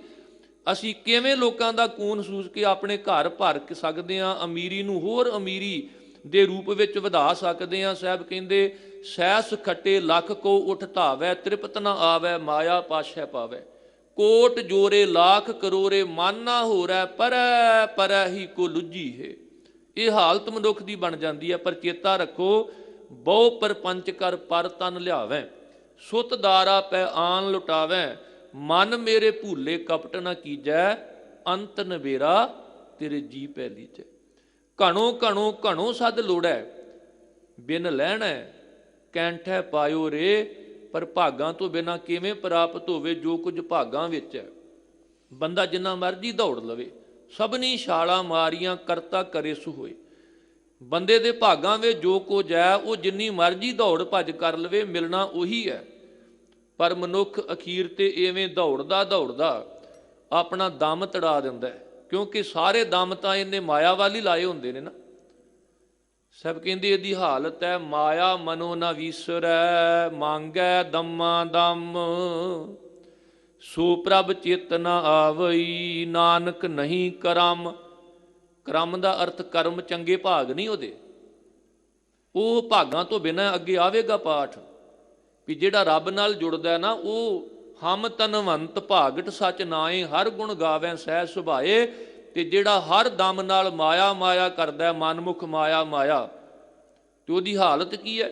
ਅਸੀਂ ਕਿਵੇਂ ਲੋਕਾਂ ਦਾ ਖੂਨ ਸੂਸ ਕੇ ਆਪਣੇ ਘਰ ਭਰ ਸਕਦੇ ਹਾਂ, ਅਮੀਰੀ ਨੂੰ ਹੋਰ ਅਮੀਰੀ ਦੇ ਰੂਪ ਵਿੱਚ ਵਧਾ ਸਕਦੇ ਹਾਂ। ਸਾਹਿਬ ਕਹਿੰਦੇ ਸੈਸ ਖੱਟੇ ਲੱਖ ਕੋ ਉਠ ਧਾਵੈ, ਤ੍ਰਿਪਤ ਨਾ ਆਵੈ ਮਾਇਆ ਪਾਸ਼ੈ ਪਾਵੈ। ਕੋਟ ਜੋਰੇ ਲਾਖ ਕਰੋਰੇ, ਮਨ ਨਾ ਹੋ ਰੈ ਪਰੈ ਪਰੈ ਹੀ ਕੋ ਲੁੱਝੀ ਹੈ। ਇਹ ਹਾਲਤ ਮਨੁੱਖ ਦੀ ਬਣ ਜਾਂਦੀ ਹੈ। ਪਰ ਚੇਤਾ ਰੱਖੋ, ਬਹੁ ਪਰਪੰਚ ਕਰ ਪਰ ਤਨ ਲਿਆਵੈ, ਸੁਤ ਦਾਰਾ ਪੈ ਆਨ ਲੁਟਾਵੈ, ਮਨ ਮੇਰੇ ਭੂਲੇ ਕਪਟ ਨਾ ਕੀਜੈ, ਅੰਤ ਨਵੇਰਾ ਤੇਰੇ ਜੀ ਪੈ ਲੀਜੈ। ਘਣੋ ਘਣੋ ਘਣੋ ਸਦ ਲੋੜੈ, ਬਿਨ ਲੈਣੈ ਕੈਂਠੈ ਪਾਇਓ ਰੇ। ਪਰ ਭਾਗਾਂ ਤੋਂ ਬਿਨਾਂ ਕਿਵੇਂ ਪ੍ਰਾਪਤ ਹੋਵੇ ਜੋ ਕੁਝ ਭਾਗਾਂ ਵਿੱਚ ਹੈ। ਬੰਦਾ ਜਿੰਨਾ ਮਰਜ਼ੀ ਦੌੜ ਲਵੇ, ਸਭਨੀ ਛਾਲਾਂ ਮਾਰੀਆਂ ਕਰਤਾ ਕਰੇ ਸੋ ਹੋਏ। ਬੰਦੇ ਦੇ ਭਾਗਾਂ ਵਿੱਚ ਜੋ ਕੁਝ ਹੈ ਉਹ ਜਿੰਨੀ ਮਰਜ਼ੀ ਦੌੜ ਭੱਜ ਕਰ ਲਵੇ, ਮਿਲਣਾ ਉਹੀ ਹੈ। ਪਰ ਮਨੁੱਖ ਅਖੀਰ ਤੇ ਇਵੇਂ ਦੌੜਦਾ ਦੌੜਦਾ ਆਪਣਾ ਦਮ ਤੜਾ ਦਿੰਦਾ ਹੈ, ਕਿਉਂਕਿ ਸਾਰੇ ਦਮ ਤਾਂ ਇਹਨੇ ਮਾਇਆ ਵੱਲ ਹੀ ਲਾਏ ਹੁੰਦੇ ਨੇ ਨਾ। ਸਭ ਕਹਿੰਦੇ ਇਹਦੀ ਹਾਲਤ ਹੈ ਮਾਇਆ ਮਨੋ ਨਾ ਵੀਸਰੈ, ਮੰਗੈ ਦਮਾ ਦਮ, ਸੋ ਪ੍ਰਭ ਚਿਤ ਨ ਆਵਈ, ਨਾਨਕ ਨਹੀਂ ਕਰਮ। ਕਰਮ ਦਾ ਅਰਥ ਕਰਮ, ਚੰਗੇ ਭਾਗ ਨਹੀਂ ਉਹਦੇ, ਉਹ ਭਾਗਾਂ ਤੋਂ ਬਿਨਾਂ ਅੱਗੇ ਆਵੇਗਾ ਪਾਠ ਵੀ ਜਿਹੜਾ ਰੱਬ ਨਾਲ ਜੁੜਦਾ ਨਾ, ਉਹ ਹਮ ਤਨਵੰਤ ਭਾਗਟ ਸੱਚ ਨਾਏ, ਹਰ ਗੁਣ ਗਾਵੈ ਸਹਿ ਸੁਭਾਏ। ਤੇ ਜਿਹੜਾ ਹਰ ਦਮ ਨਾਲ ਮਾਇਆ ਮਾਇਆ ਕਰਦਾ, ਮਨਮੁਖ ਮਾਇਆ ਮਾਇਆ, ਤੇ ਉਹਦੀ ਹਾਲਤ ਕੀ ਹੈ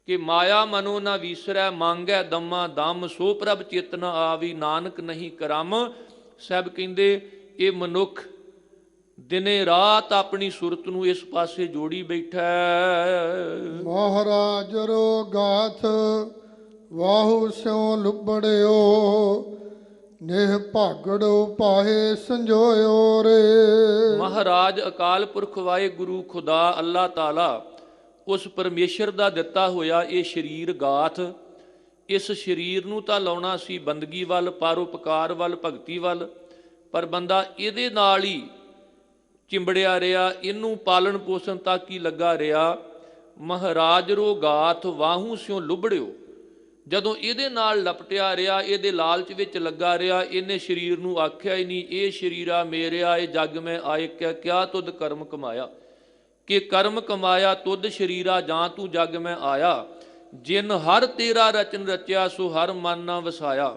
ਕਿ ਮਾਇਆ ਮਨੋ ਨਾ ਵੀਸਰੈ, ਮੰਗੈ ਦਮਾ ਦਮ, ਸੋ ਪ੍ਰਭ ਚੇਤਨ ਆਵੀ, ਨਾਨਕ ਨਹੀਂ ਕਰਮ। ਸਾਹਿਬ ਕਹਿੰਦੇ ਇਹ ਮਨੁੱਖ ਦਿਨੇ ਰਾਤ ਆਪਣੀ ਸੁਰਤ ਨੂੰ ਇਸ ਪਾਸੇ ਜੋੜੀ ਬੈਠਾ ਹੈ। ਮਹਾਰਾਜ ਰੋ ਗਾਥ ਵਾਹੂ ਸਿਉ ਲੁਬੜਿਓ, ਨਿਹ ਭਾਗੜੋ ਪਾਹੇ ਸੰਜੋਇਓ ਰੇ। ਮਹਾਰਾਜ ਅਕਾਲ ਪੁਰਖ ਵਾਹਿਗੁਰੂ ਖੁਦਾ ਅੱਲਾਹ ਤਾਲਾ ਉਸ ਪਰਮੇਸ਼ਰ ਦਾ ਦਿੱਤਾ ਹੋਇਆ ਇਹ ਸਰੀਰ ਗਾਥ, ਇਸ ਸਰੀਰ ਨੂੰ ਤਾਂ ਲਾਉਣਾ ਸੀ ਬੰਦਗੀ ਵੱਲ, ਪਰਉਪਕਾਰ ਵੱਲ, ਭਗਤੀ ਵੱਲ, ਪਰ ਬੰਦਾ ਇਹਦੇ ਨਾਲ ਹੀ ਚਿੰਬੜਿਆ ਰਿਹਾ, ਇਹਨੂੰ ਪਾਲਣ ਪੋਸ਼ਣ ਤੱਕ ਹੀ ਲੱਗਾ ਰਿਹਾ। ਮਹਾਰਾਜ ਰੋ ਗਾਥ ਵਾਹੂ ਸਿਉ ਲੁਬੜਿਓ, ਜਦੋਂ ਇਹਦੇ ਨਾਲ ਲਪਟਿਆ ਰਿਹਾ, ਇਹਦੇ ਲਾਲਚ ਵਿੱਚ ਲੱਗਾ ਰਿਹਾ, ਇਹਨੇ ਸਰੀਰ ਨੂੰ ਆਖਿਆ ਹੀ ਨਹੀਂ ਇਹ ਸਰੀਰਾ ਮੇਰਿਆ, ਇਹ ਜੱਗ ਮੈਂ ਆਏ ਕਿਆ ਤੁਧ ਕਰਮ ਕਮਾਇਆ, ਕਿ ਕਰਮ ਕਮਾਇਆ ਤੁਧ ਸਰੀਰਾ ਜਾਂ ਤੂੰ ਜੱਗ ਮੈਂ ਆਇਆ। ਜਿਨ ਹਰ ਤੇਰਾ ਰਚਨ ਰਚਿਆ ਸੋ ਹਰ ਮਨ ਨਾ ਵਸਾਇਆ।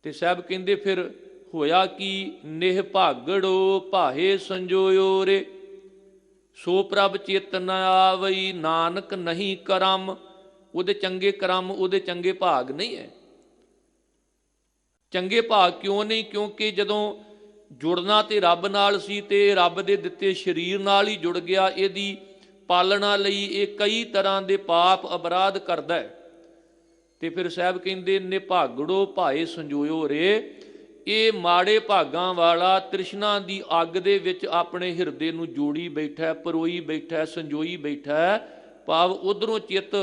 ਤੇ ਸਾਹਿਬ ਕਹਿੰਦੇ ਫਿਰ ਹੋਇਆ ਕਿ ਨਿਹ ਭਾਗੜੋ ਭਾਹੇ ਸੰਜੋਇਓ ਰੇ, ਸੋ ਪ੍ਰਭ ਚਿਤ ਨ ਆਵਈ ਨਾਨਕ ਨਹੀਂ ਕਰਮ। ਉਹਦੇ ਚੰਗੇ ਕਰਮ, ਉਹਦੇ ਚੰਗੇ ਭਾਗ ਨਹੀਂ ਹੈ। ਚੰਗੇ ਭਾਗ ਕਿਉਂ ਨਹੀਂ? ਕਿਉਂਕਿ ਜਦੋਂ ਜੁੜਨਾ ਤੇ ਰੱਬ ਨਾਲ ਸੀ ਤੇ ਰੱਬ ਦੇ ਦਿੱਤੇ ਸਰੀਰ ਨਾਲ ਹੀ ਜੁੜ ਗਿਆ। ਇਹਦੀ ਪਾਲਣਾ ਲਈ ਇਹ ਕਈ ਤਰ੍ਹਾਂ ਦੇ ਪਾਪ ਅਪਰਾਧ ਕਰਦਾ ਹੈ। ਤੇ ਫਿਰ ਸਾਹਿਬ ਕਹਿੰਦੇ ਨਿਭਾਗੜੋ ਭਾਏ ਸੰਜੋਇਓ ਰੇ, ਇਹ ਮਾੜੇ ਭਾਗਾਂ ਵਾਲਾ ਤ੍ਰਿਸ਼ਨਾ ਦੀ ਅੱਗ ਦੇ ਵਿੱਚ ਆਪਣੇ ਹਿਰਦੇ ਨੂੰ ਜੋੜੀ ਬੈਠਾ, ਪਰੋਈ ਬੈਠਾ, ਸੰਜੋਈ ਬੈਠਾ। ਭਾਵ ਉਧਰੋਂ ਚਿੱਤ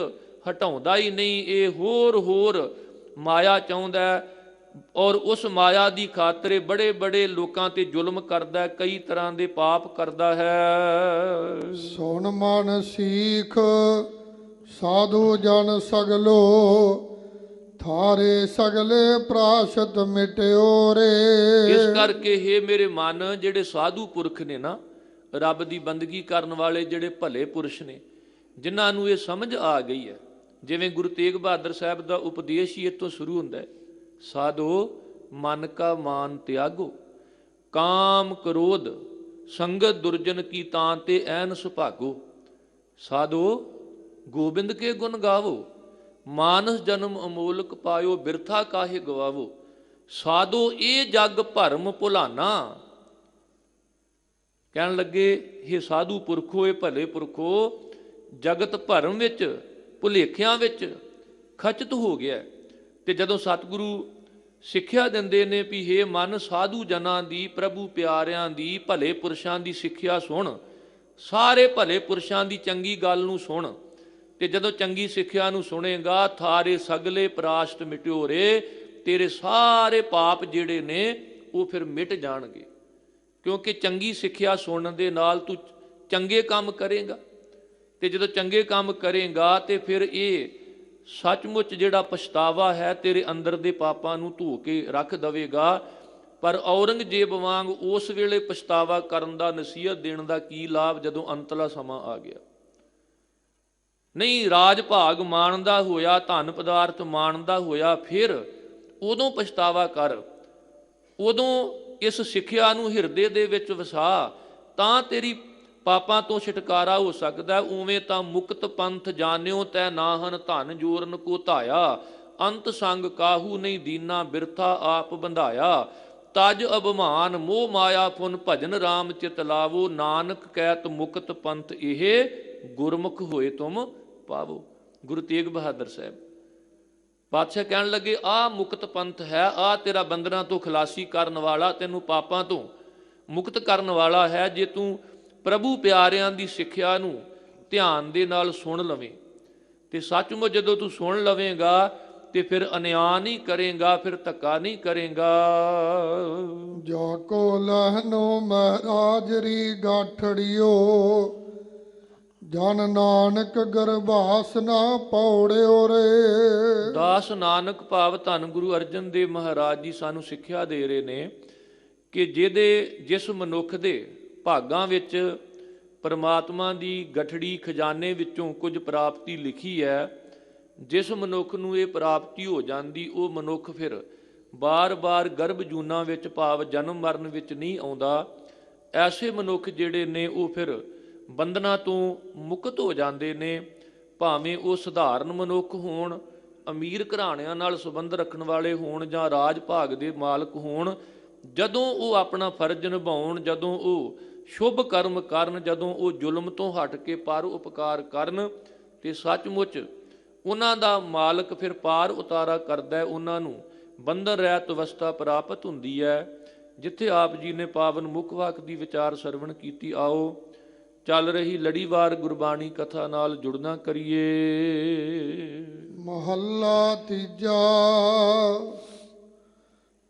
ਹਟਾਉਂਦਾ ਹੀ ਨਹੀਂ, ਇਹ ਹੋਰ ਮਾਇਆ ਚਾਹੁੰਦਾ ਔਰ ਉਸ ਮਾਇਆ ਦੀ ਖਾਤਰੇ ਬੜੇ ਬੜੇ ਲੋਕਾਂ ਤੇ ਜ਼ੁਲਮ ਕਰਦਾ, ਕਈ ਤਰ੍ਹਾਂ ਦੇ ਪਾਪ ਕਰਦਾ ਹੈ। ਸੁਣ ਮਨ ਸੀਖ ਸਾਧੂ ਜਨ ਸਗਲੋ, ਥਾਰੇ ਸਗਲੇ ਪ੍ਰਾਸ਼ਤ ਮਿਟਿਓ ਰੇ। ਇਸ ਕਰਕੇ ਹੇ ਮੇਰੇ ਮਨ, ਜਿਹੜੇ ਸਾਧੂ ਪੁਰਖ ਨੇ ਨਾ, ਰੱਬ ਦੀ ਬੰਦਗੀ ਕਰਨ ਵਾਲੇ ਜਿਹੜੇ ਭਲੇ ਪੁਰਸ਼ ਨੇ, ਜਿਨ੍ਹਾਂ ਨੂੰ ਇਹ ਸਮਝ ਆ ਗਈ ਹੈ, ਜਿਵੇਂ ਗੁਰੂ ਤੇਗ ਬਹਾਦਰ ਸਾਹਿਬ ਦਾ ਉਪਦੇਸ਼ ਹੀ ਇੱਥੋਂ ਸ਼ੁਰੂ ਹੁੰਦਾ ਹੈ, ਸਾਧੋ ਮਨ ਕਾ ਮਾਨ ਤਿਆਗੋ, ਕਾਮ ਕ੍ਰੋਧ ਸੰਗਤ ਦੁਰਜਨ ਕੀ ਤਾਂ ਤੇ ਐਨ ਸੁਭਾਗੋ। ਸਾਧੋ ਗੋਬਿੰਦ ਕੇ ਗੁਣ ਗਾਵੋ, ਮਾਨਸ ਜਨਮ ਅਮੋਲਕ ਪਾਇਓ, ਬਿਰਥਾ ਕਾਹੇ ਗਵਾਵੋ। ਸਾਧੋ ਇਹ ਜਗ ਭਰਮ ਭੁਲਾਨਾ। ਕਹਿਣ ਲੱਗੇ ਇਹ ਸਾਧੂ ਪੁਰਖੋ, ਇਹ ਭਲੇ ਪੁਰਖੋ, ਜਗਤ ਭਰਮ ਵਿੱਚ, ਭੁਲੇਖਿਆਂ ਵਿੱਚ ਖਚਤ ਹੋ ਗਿਆ। ਤੇ ਜਦੋਂ ਸਤਿਗੁਰੂ ਸਿੱਖਿਆ ਦਿੰਦੇ ਨੇ ਵੀ ਹੇ ਮਨ, ਸਾਧੂ ਜਨਾਂ ਦੀ, ਪ੍ਰਭੂ ਪਿਆਰਿਆਂ ਦੀ, ਭਲੇ ਪੁਰਸ਼ਾਂ ਦੀ ਸਿੱਖਿਆ ਸੁਣ, ਸਾਰੇ ਭਲੇ ਪੁਰਸ਼ਾਂ ਦੀ ਚੰਗੀ ਗੱਲ ਨੂੰ ਸੁਣ। ਤੇ ਜਦੋਂ ਚੰਗੀ ਸਿੱਖਿਆ ਨੂੰ ਸੁਣੇਗਾ, ਥਾਰੇ ਸਗਲੇ ਪ੍ਰਾਸ਼ਤ ਮਿਟਿਓ ਰੇ, ਤੇਰੇ ਸਾਰੇ ਪਾਪ ਜਿਹੜੇ ਨੇ ਉਹ ਫਿਰ ਮਿਟ ਜਾਣਗੇ। ਕਿਉਂਕਿ ਚੰਗੀ ਸਿੱਖਿਆ ਸੁਣਨ ਦੇ ਨਾਲ ਤੂੰ ਚੰਗੇ ਕੰਮ ਕਰੇਗਾ, ਤੇ ਜਦੋਂ ਚੰਗੇ ਕੰਮ ਕਰੇਗਾ ਤੇ ਫਿਰ ਇਹ ਸੱਚਮੁੱਚ ਜਿਹੜਾ ਪਛਤਾਵਾ ਹੈ ਤੇਰੇ ਅੰਦਰ ਦੇ ਪਾਪਾਂ ਨੂੰ ਧੋ ਕੇ ਰੱਖ ਦੇਵੇਗਾ। ਪਰ ਔਰੰਗਜ਼ੇਬ ਵਾਂਗ ਉਸ ਵੇਲੇ ਪਛਤਾਵਾ ਕਰਨ ਦਾ, ਨਸੀਹਤ ਦੇਣ ਦਾ ਕੀ ਲਾਭ ਜਦੋਂ ਅੰਤਲਾ ਸਮਾਂ ਆ ਗਿਆ। ਨਹੀਂ, ਰਾਜ ਭਾਗ ਮਾਣਦਾ ਹੋਇਆ, ਧਨ ਪਦਾਰਥ ਮਾਣਦਾ ਹੋਇਆ, ਫਿਰ ਉਦੋਂ ਪਛਤਾਵਾ ਕਰ, ਉਦੋਂ ਇਸ ਸਿੱਖਿਆ ਨੂੰ ਹਿਰਦੇ ਦੇ ਵਿੱਚ ਵਸਾ, ਤਾਂ ਤੇਰੀ ਪਾਪਾਂ ਤੋਂ ਛੁਟਕਾਰਾ ਹੋ ਸਕਦਾ। ਉਵੇਂ ਤਾਂ ਮੁਕਤ ਪੰਥ ਜਾਣਿਓ ਤੈ ਨਾਹਨ, ਧਨ ਜੋਰਨ ਕੋ ਧਾਇਆ, ਅੰਤ ਸੰਗ ਕਾਹੂ ਨਹੀਂ ਦੀਨਾ, ਬਿਰਥਾ ਆਪ ਬੰਧਾਇਆ। ਤਜ ਅਭਿਮਾਨ ਮੋਹ ਮਾਇਆ ਪੁਨ ਭਜਨ ਰਾਮ ਚਿਤ ਲਾਵੋ, ਨਾਨਕ ਕਹਿਤ ਮੁਕਤ ਪੰਥ ਇਹ, ਗੁਰਮੁਖ ਹੋਏ ਤੁਮ ਪਾਵੋ। ਗੁਰੂ ਤੇਗ ਬਹਾਦਰ ਸਾਹਿਬ ਪਾਤਸ਼ਾਹ ਕਹਿਣ ਲੱਗੇ ਆਹ ਮੁਕਤ ਪੰਥ ਹੈ, ਆਹ ਤੇਰਾ ਬੰਧਨਾਂ ਤੋਂ ਖਲਾਸੀ ਕਰਨ ਵਾਲਾ, ਤੈਨੂੰ ਪਾਪਾਂ ਤੋਂ ਮੁਕਤ ਕਰਨ ਵਾਲਾ ਹੈ, ਜੇ ਤੂੰ ਪ੍ਰਭੂ ਪਿਆਰਿਆਂ ਦੀ ਸਿੱਖਿਆ ਨੂੰ ਧਿਆਨ ਦੇ ਨਾਲ ਸੁਣ ਲਵੇਂ। ਤੇ ਸੱਚਮੁੱਚ ਜਦੋਂ ਤੂੰ ਸੁਣ ਲਵੇਂਗਾ ਤੇ ਫਿਰ ਅਨਿਆਂ ਨਹੀਂ ਕਰੇਗਾ, ਫਿਰ ਧੱਕਾ ਨਹੀਂ ਕਰੇਗਾ। ਜਾ ਕੋ ਲਹਨੋ ਮਹਾਰਾਜਰੀ ਗਾਠੜਿਓ, ਜਨ ਨਾਨਕ ਗਰਭਾਸ ਨਾ ਪੌੜਿਓ ਰੇ। ਦਾਸ ਨਾਨਕ ਭਾਵ ਧੰਨ ਗੁਰੂ ਅਰਜਨ ਦੇਵ ਮਹਾਰਾਜ ਜੀ ਸਾਨੂੰ ਸਿੱਖਿਆ ਦੇ ਰਹੇ ਨੇ ਕਿ ਜਿਸ ਮਨੁੱਖ ਦੇ ਭਾਗਾਂ ਵਿੱਚ ਪਰਮਾਤਮਾ ਦੀ ਗਠੜੀ ਖਜ਼ਾਨੇ ਵਿੱਚੋਂ ਕੁਝ ਪ੍ਰਾਪਤੀ ਲਿਖੀ ਹੈ, ਜਿਸ ਮਨੁੱਖ ਨੂੰ ਇਹ ਪ੍ਰਾਪਤੀ ਹੋ ਜਾਂਦੀ, ਉਹ ਮਨੁੱਖ ਫਿਰ ਬਾਰ-ਬਾਰ ਗਰਭ ਜੂਨਾਂ ਵਿੱਚ ਭਾਵ ਜਨਮ ਮਰਨ ਵਿੱਚ ਨਹੀਂ ਆਉਂਦਾ। ਐਸੇ ਮਨੁੱਖ ਜਿਹੜੇ ਨੇ ਉਹ ਫਿਰ ਬੰਧਨਾਂ ਤੋਂ ਮੁਕਤ ਹੋ ਜਾਂਦੇ ਨੇ। ਭਾਵੇਂ ਉਹ ਸਧਾਰਨ ਮਨੁੱਖ ਹੋਣ, ਅਮੀਰ ਘਰਾਣਿਆਂ ਨਾਲ ਸੰਬੰਧ ਰੱਖਣ ਵਾਲੇ ਹੋਣ, ਜਾਂ ਰਾਜ ਭਾਗ ਦੇ ਮਾਲਕ ਹੋਣ, ਜਦੋਂ ਉਹ ਆਪਣਾ ਫਰਜ਼ ਨਿਭਾਉਣ, ਜਦੋਂ ਉਹ ਸ਼ੁਭ ਕਰਮ ਕਰਨ, ਜਦੋਂ ਉਹ ਜ਼ੁਲਮ ਤੋਂ ਹਟ ਕੇ ਪਰ ਉਪਕਾਰ ਕਰਨ, ਤੇ ਸੱਚਮੁੱਚ ਉਹਨਾਂ ਦਾ ਮਾਲਕ ਫਿਰ ਪਾਰ ਉਤਾਰਾ ਕਰਦਾ, ਉਹਨਾਂ ਨੂੰ ਬੰਧਨ ਰਹਿਤ ਅਵਸਥਾ ਪ੍ਰਾਪਤ ਹੁੰਦੀ ਹੈ। ਜਿੱਥੇ ਆਪ ਜੀ ਨੇ ਪਾਵਨ ਮੁੱਖ ਵਾਕ ਦੀ ਵਿਚਾਰ ਸਰਵਣ ਕੀਤੀ, ਆਓ ਚੱਲ ਰਹੀ ਲੜੀਵਾਰ ਗੁਰਬਾਣੀ ਕਥਾ ਨਾਲ ਜੁੜਨਾ ਕਰੀਏ। ਮਹੱਲਾ ਤੀਜਾ।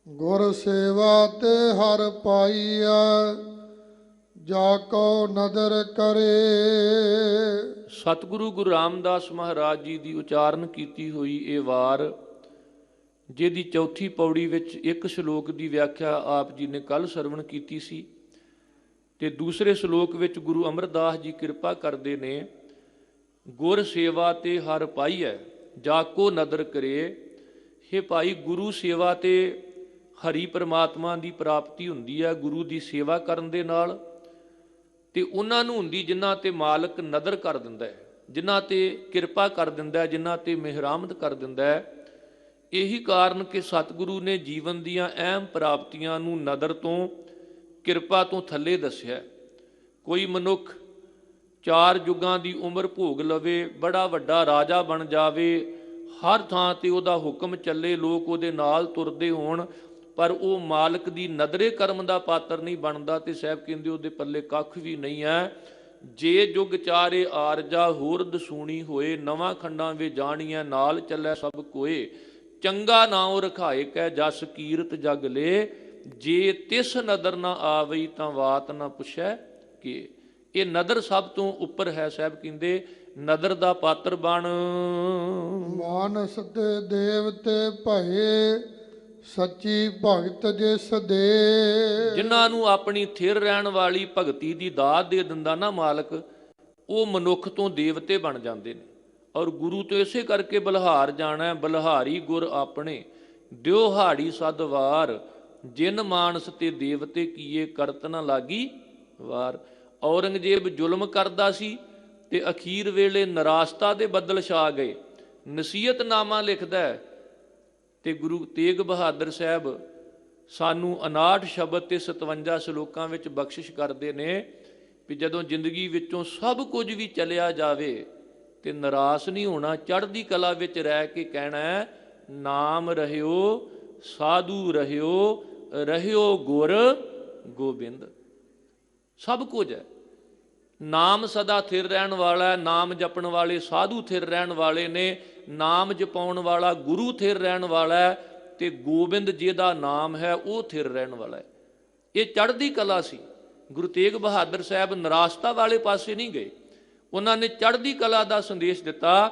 ਗੁਰ ਸੇਵਾ ਤੇ ਹਰ ਪਾਈਐ, ਜਾ ਕੋ ਨਦਰ ਕਰੇ। ਸਤਿਗੁਰੂ ਗੁਰੂ ਰਾਮਦਾਸ ਮਹਾਰਾਜ ਜੀ ਦੀ ਉਚਾਰਨ ਕੀਤੀ ਹੋਈ ਇਹ ਵਾਰ, ਜਿਹਦੀ ਚੌਥੀ ਪੌੜੀ ਵਿੱਚ ਇੱਕ ਸ਼ਲੋਕ ਦੀ ਵਿਆਖਿਆ ਆਪ ਜੀ ਨੇ ਕੱਲ ਸਰਵਣ ਕੀਤੀ ਸੀ, ਤੇ ਦੂਸਰੇ ਸ਼ਲੋਕ ਵਿੱਚ ਗੁਰੂ ਅਮਰਦਾਸ ਜੀ ਕਿਰਪਾ ਕਰਦੇ ਨੇ, ਗੁਰ ਸੇਵਾ ਤੇ ਹਰ ਪਾਈਐ, ਜਾ ਕੋ ਨਦਰ ਕਰੇ। हे ਭਾਈ, ਗੁਰੂ ਸੇਵਾ ਤੇ ਹਰੀ ਪਰਮਾਤਮਾ ਦੀ ਪ੍ਰਾਪਤੀ ਹੁੰਦੀ ਹੈ ਗੁਰੂ ਦੀ ਸੇਵਾ ਕਰਨ ਦੇ ਨਾਲ, ਤੇ ਉਹਨਾਂ ਨੂੰ ਹੁੰਦੀ ਜਿਨ੍ਹਾਂ ਤੇ ਮਾਲਕ ਨਦਰ ਕਰ ਦਿੰਦਾ ਹੈ, ਜਿਨ੍ਹਾਂ ਤੇ ਕਿਰਪਾ ਕਰ ਦਿੰਦਾ ਹੈ, ਜਿਨ੍ਹਾਂ ਤੇ ਮਿਹਰਾਮਦ ਕਰ ਦਿੰਦਾ ਹੈ। ਇਹੀ ਕਾਰਨ ਕਿ ਸਤਿਗੁਰੂ ਨੇ ਜੀਵਨ ਦੀਆਂ ਅਹਿਮ ਪ੍ਰਾਪਤੀਆਂ ਨੂੰ ਨਦਰ ਤੋਂ, ਕਿਰਪਾ ਤੋਂ ਥੱਲੇ ਦੱਸਿਆ। ਕੋਈ ਮਨੁੱਖ 4 ਯੁੱਗਾਂ ਦੀ ਉਮਰ ਭੋਗ ਲਵੇ, ਬੜਾ ਵੱਡਾ ਰਾਜਾ ਬਣ ਜਾਵੇ, ਹਰ ਥਾਂ ਤੇ ਉਹਦਾ ਹੁਕਮ ਚੱਲੇ, ਲੋਕ ਉਹਦੇ ਨਾਲ ਤੁਰਦੇ ਹੋਣ, ਪਰ ਉਹ ਮਾਲਕ ਦੀ ਨਦਰੇ ਕਰਮ ਦਾ ਪਾਤਰ ਨਹੀਂ ਬਣਦਾ, ਤੇ ਸਾਹਿਬ ਕਹਿੰਦੇ ਉਹਦੇ ਪੱਲੇ ਕੱਖ ਵੀ ਨਹੀਂ ਹੈ। ਜੇ ਜੁਗ ਚਾਰੇ ਆਰਜਾ, ਹੋਰ ਦਸੂਣੀ ਹੋਏ, ਨਵਾਂ ਖੰਡਾਂ ਵੇ ਜਾਣੀਐ, ਨਾਲ ਚੱਲੈ ਸਭ ਕੋਏ। ਚੰਗਾ ਨਾਉ ਰਖਾਏ ਕੈ, ਜਸ ਕੀਰਤ ਜਗ ਲੇ, ਜੇ ਤਿਸ ਨਦਰ ਨਾ ਆਵਈ, ਤਾਂ ਬਾਤ ਨਾ ਪੁੱਛੈ ਕਿ। ਇਹ ਨਦਰ ਸਭ ਤੋਂ ਉੱਪਰ ਹੈ। ਸਾਹਿਬ ਕਹਿੰਦੇ ਨਦਰ ਦਾ ਪਾਤਰ ਬਣ। ਮਾਨਸ ਤੇ ਦੇਵਤੇ ਭਏ, ਸੱਚੀ ਭਗਤ ਜਿਸ ਦੇ। ਜਿਨ੍ਹਾਂ ਨੂੰ ਆਪਣੀ ਥਿਰ ਰਹਿਣ ਵਾਲੀ ਭਗਤੀ ਦੀ ਦਾਤ ਦੇ ਦਿੰਦਾ ਨਾ ਮਾਲਕ, ਉਹ ਮਨੁੱਖ ਤੋਂ ਦੇਵਤੇ ਬਣ ਜਾਂਦੇ ਨੇ। ਔਰ ਗੁਰੂ ਤੋਂ ਇਸੇ ਕਰਕੇ ਬਲਿਹਾਰ ਜਾਣਾ, ਬਲਿਹਾਰੀ ਗੁਰ ਆਪਣੇ, ਦਿਓ ਹਾੜੀ ਸਦ ਵਾਰ, ਜਿਨ ਮਾਨਸ ਤੇ ਦੇਵਤੇ ਕੀਏ, ਕਰਤ ਨਾ ਲਾਗੀ ਵਾਰ। ਔਰੰਗਜ਼ੇਬ ਜ਼ੁਲਮ ਕਰਦਾ ਸੀ, ਤੇ ਅਖੀਰ ਵੇਲੇ ਨਿਰਾਸ਼ਤਾ ਦੇ ਬੱਦਲ ਛਾ ਗਏ। ਨਸੀਹਤਨਾਮਾ ਲਿਖਦਾ ਹੈ, ਤੇ ਗੁਰੂ ਤੇਗ ਬਹਾਦਰ ਸਾਹਿਬ ਸਾਨੂੰ 59 ਸ਼ਬਦ ਤੇ 57 ਸ਼ਲੋਕਾਂ ਵਿੱਚ ਬਖਸ਼ਿਸ਼ ਕਰਦੇ ਨੇ ਵੀ ਜਦੋਂ ਜ਼ਿੰਦਗੀ ਵਿੱਚੋਂ ਸਭ ਕੁਝ ਵੀ ਚਲਿਆ ਜਾਵੇ ਤੇ ਨਿਰਾਸ਼ ਨਹੀਂ ਹੋਣਾ, ਚੜ੍ਹਦੀ ਕਲਾ ਵਿੱਚ ਰਹਿ ਕੇ ਕਹਿਣਾ ਹੈ, ਨਾਮ ਰਹਿਓ ਸਾਧੂ ਰਹਿਓ, ਰਹਿਓ ਗੁਰ ਗੋਬਿੰਦ। ਸਭ ਕੁਝ ਹੈ। ਨਾਮ ਸਦਾ ਥਿਰ ਰਹਿਣ ਵਾਲਾ ਹੈ, ਨਾਮ ਜਪਣ ਵਾਲੇ ਸਾਧੂ ਥਿਰ ਰਹਿਣ ਵਾਲੇ ਨੇ, ਨਾਮ ਜਪਾਉਣ ਵਾਲਾ ਗੁਰੂ ਥਿਰ ਰਹਿਣ ਵਾਲਾ ਹੈ, ਤੇ ਗੋਬਿੰਦ ਜਿਹਦਾ ਨਾਮ ਹੈ ਉਹ ਥਿਰ ਰਹਿਣ ਵਾਲਾ ਹੈ। ਇਹ ਚੜ੍ਹਦੀ ਕਲਾ ਸੀ। ਗੁਰੂ ਤੇਗ ਬਹਾਦਰ ਸਾਹਿਬ ਨਿਰਾਸ਼ਤਾ ਵਾਲੇ ਪਾਸੇ ਨਹੀਂ ਗਏ, ਉਹਨਾਂ ਨੇ ਚੜ੍ਹਦੀ ਕਲਾ ਦਾ ਸੰਦੇਸ਼ ਦਿੱਤਾ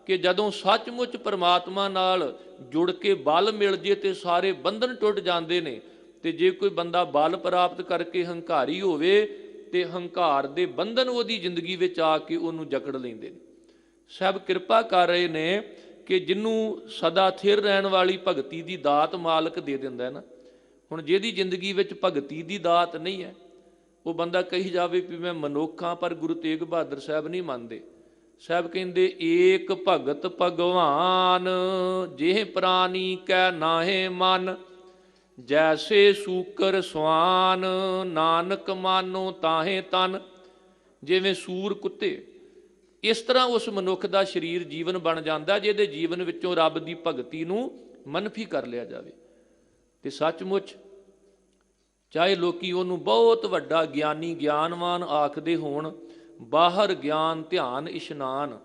ਕਿ ਜਦੋਂ ਸੱਚਮੁੱਚ ਪਰਮਾਤਮਾ ਨਾਲ ਜੁੜ ਕੇ ਬਲ ਮਿਲ ਜੇ ਤੇ ਸਾਰੇ ਬੰਧਨ ਟੁੱਟ ਜਾਂਦੇ ਨੇ। ਤੇ ਜੇ ਕੋਈ ਬੰਦਾ ਬਲ ਪ੍ਰਾਪਤ ਕਰਕੇ ਹੰਕਾਰੀ ਹੋਵੇ ਤੇ ਹੰਕਾਰ ਦੇ ਬੰਧਨ ਉਹਦੀ ਜ਼ਿੰਦਗੀ ਵਿੱਚ ਆ ਕੇ ਉਹਨੂੰ ਜਕੜ ਲੈਂਦੇ ਨੇ। ਸਭ ਕਿਰਪਾ ਕਰ ਰਹੇ ਨੇ ਕਿ ਜਿਹਨੂੰ ਸਦਾ ਥਿਰ ਰਹਿਣ ਵਾਲੀ ਭਗਤੀ ਦੀ ਦਾਤ ਮਾਲਕ ਦੇ ਦਿੰਦਾ ਨਾ। ਹੁਣ ਜਿਹਦੀ ਜ਼ਿੰਦਗੀ ਵਿੱਚ ਭਗਤੀ ਦੀ ਦਾਤ ਨਹੀਂ ਹੈ, ਉਹ ਬੰਦਾ ਕਹੀ ਜਾਵੇ ਵੀ ਮੈਂ ਮਨੁੱਖ ਹਾਂ, ਪਰ ਗੁਰੂ ਤੇਗ ਬਹਾਦਰ ਸਾਹਿਬ ਨਹੀਂ ਮੰਨਦੇ। ਸਾਹਿਬ ਕਹਿੰਦੇ ਏਕ ਭਗਤ ਭਗਵਾਨ, ਜਿਹ ਪ੍ਰਾਨੀ ਕੈ ਨਾਹੇ ਮਨ, ਜੈਸੇ ਸੂਕਰ ਸਵਾਨ, ਨਾਨਕ ਮਾਨੋ ਤਾਹੇ ਤਨ। ਜਿਵੇਂ ਸੂਰ ਕੁੱਤੇ, ਇਸ ਤਰ੍ਹਾਂ ਉਸ ਮਨੁੱਖ ਦਾ ਸਰੀਰ ਜੀਵਨ ਬਣ ਜਾਂਦਾ ਜਿਹਦੇ ਜੀਵਨ ਵਿੱਚੋਂ ਰੱਬ ਦੀ ਭਗਤੀ ਨੂੰ ਮਨਫੀ ਕਰ ਲਿਆ ਜਾਵੇ। ਤੇ ਸੱਚਮੁੱਚ ਚਾਹੇ ਲੋਕੀ ਉਹਨੂੰ ਬਹੁਤ ਵੱਡਾ ਗਿਆਨੀ ਗਿਆਨਵਾਨ ਆਖਦੇ ਹੋਣ, ਬਾਹਰ ਗਿਆਨ ਧਿਆਨ ਇਸ਼ਨਾਨ,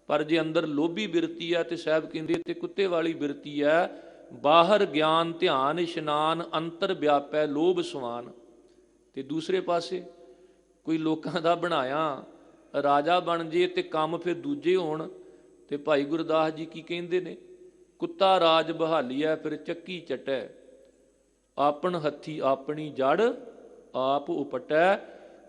ਪਰ ਜੇ ਅੰਦਰ ਲੋਭੀ ਬਿਰਤੀ ਹੈ ਤੇ ਸਾਹਿਬ ਕਹਿੰਦੇ ਤੇ ਕੁੱਤੇ ਵਾਲੀ ਬਿਰਤੀ ਹੈ, ਬਾਹਰ ਗਿਆਨ ਧਿਆਨ ਇਸ਼ਨਾਨ, ਅੰਤਰ ਵਿਆਪੈ ਲੋਭ ਸਵਾਨ। ਤੇ ਦੂਸਰੇ ਪਾਸੇ ਕੋਈ ਲੋਕਾਂ ਦਾ ਬਣਾਇਆ ਰਾਜਾ ਬਣ ਜੇ ਤੇ ਕੰਮ ਫਿਰ ਦੂਜੇ ਹੋਣ। ਤੇ ਭਾਈ ਗੁਰਦਾਸ ਜੀ ਕੀ ਕਹਿੰਦੇ ਨੇ, ਕੁੱਤਾ ਰਾਜ ਬਹਾਲੀਐ ਫਿਰ ਚੱਕੀ ਚਟੈ, ਆਪਣ ਹੱਥੀ ਆਪਣੀ ਜੜ ਆਪ ਉਪਟੈ।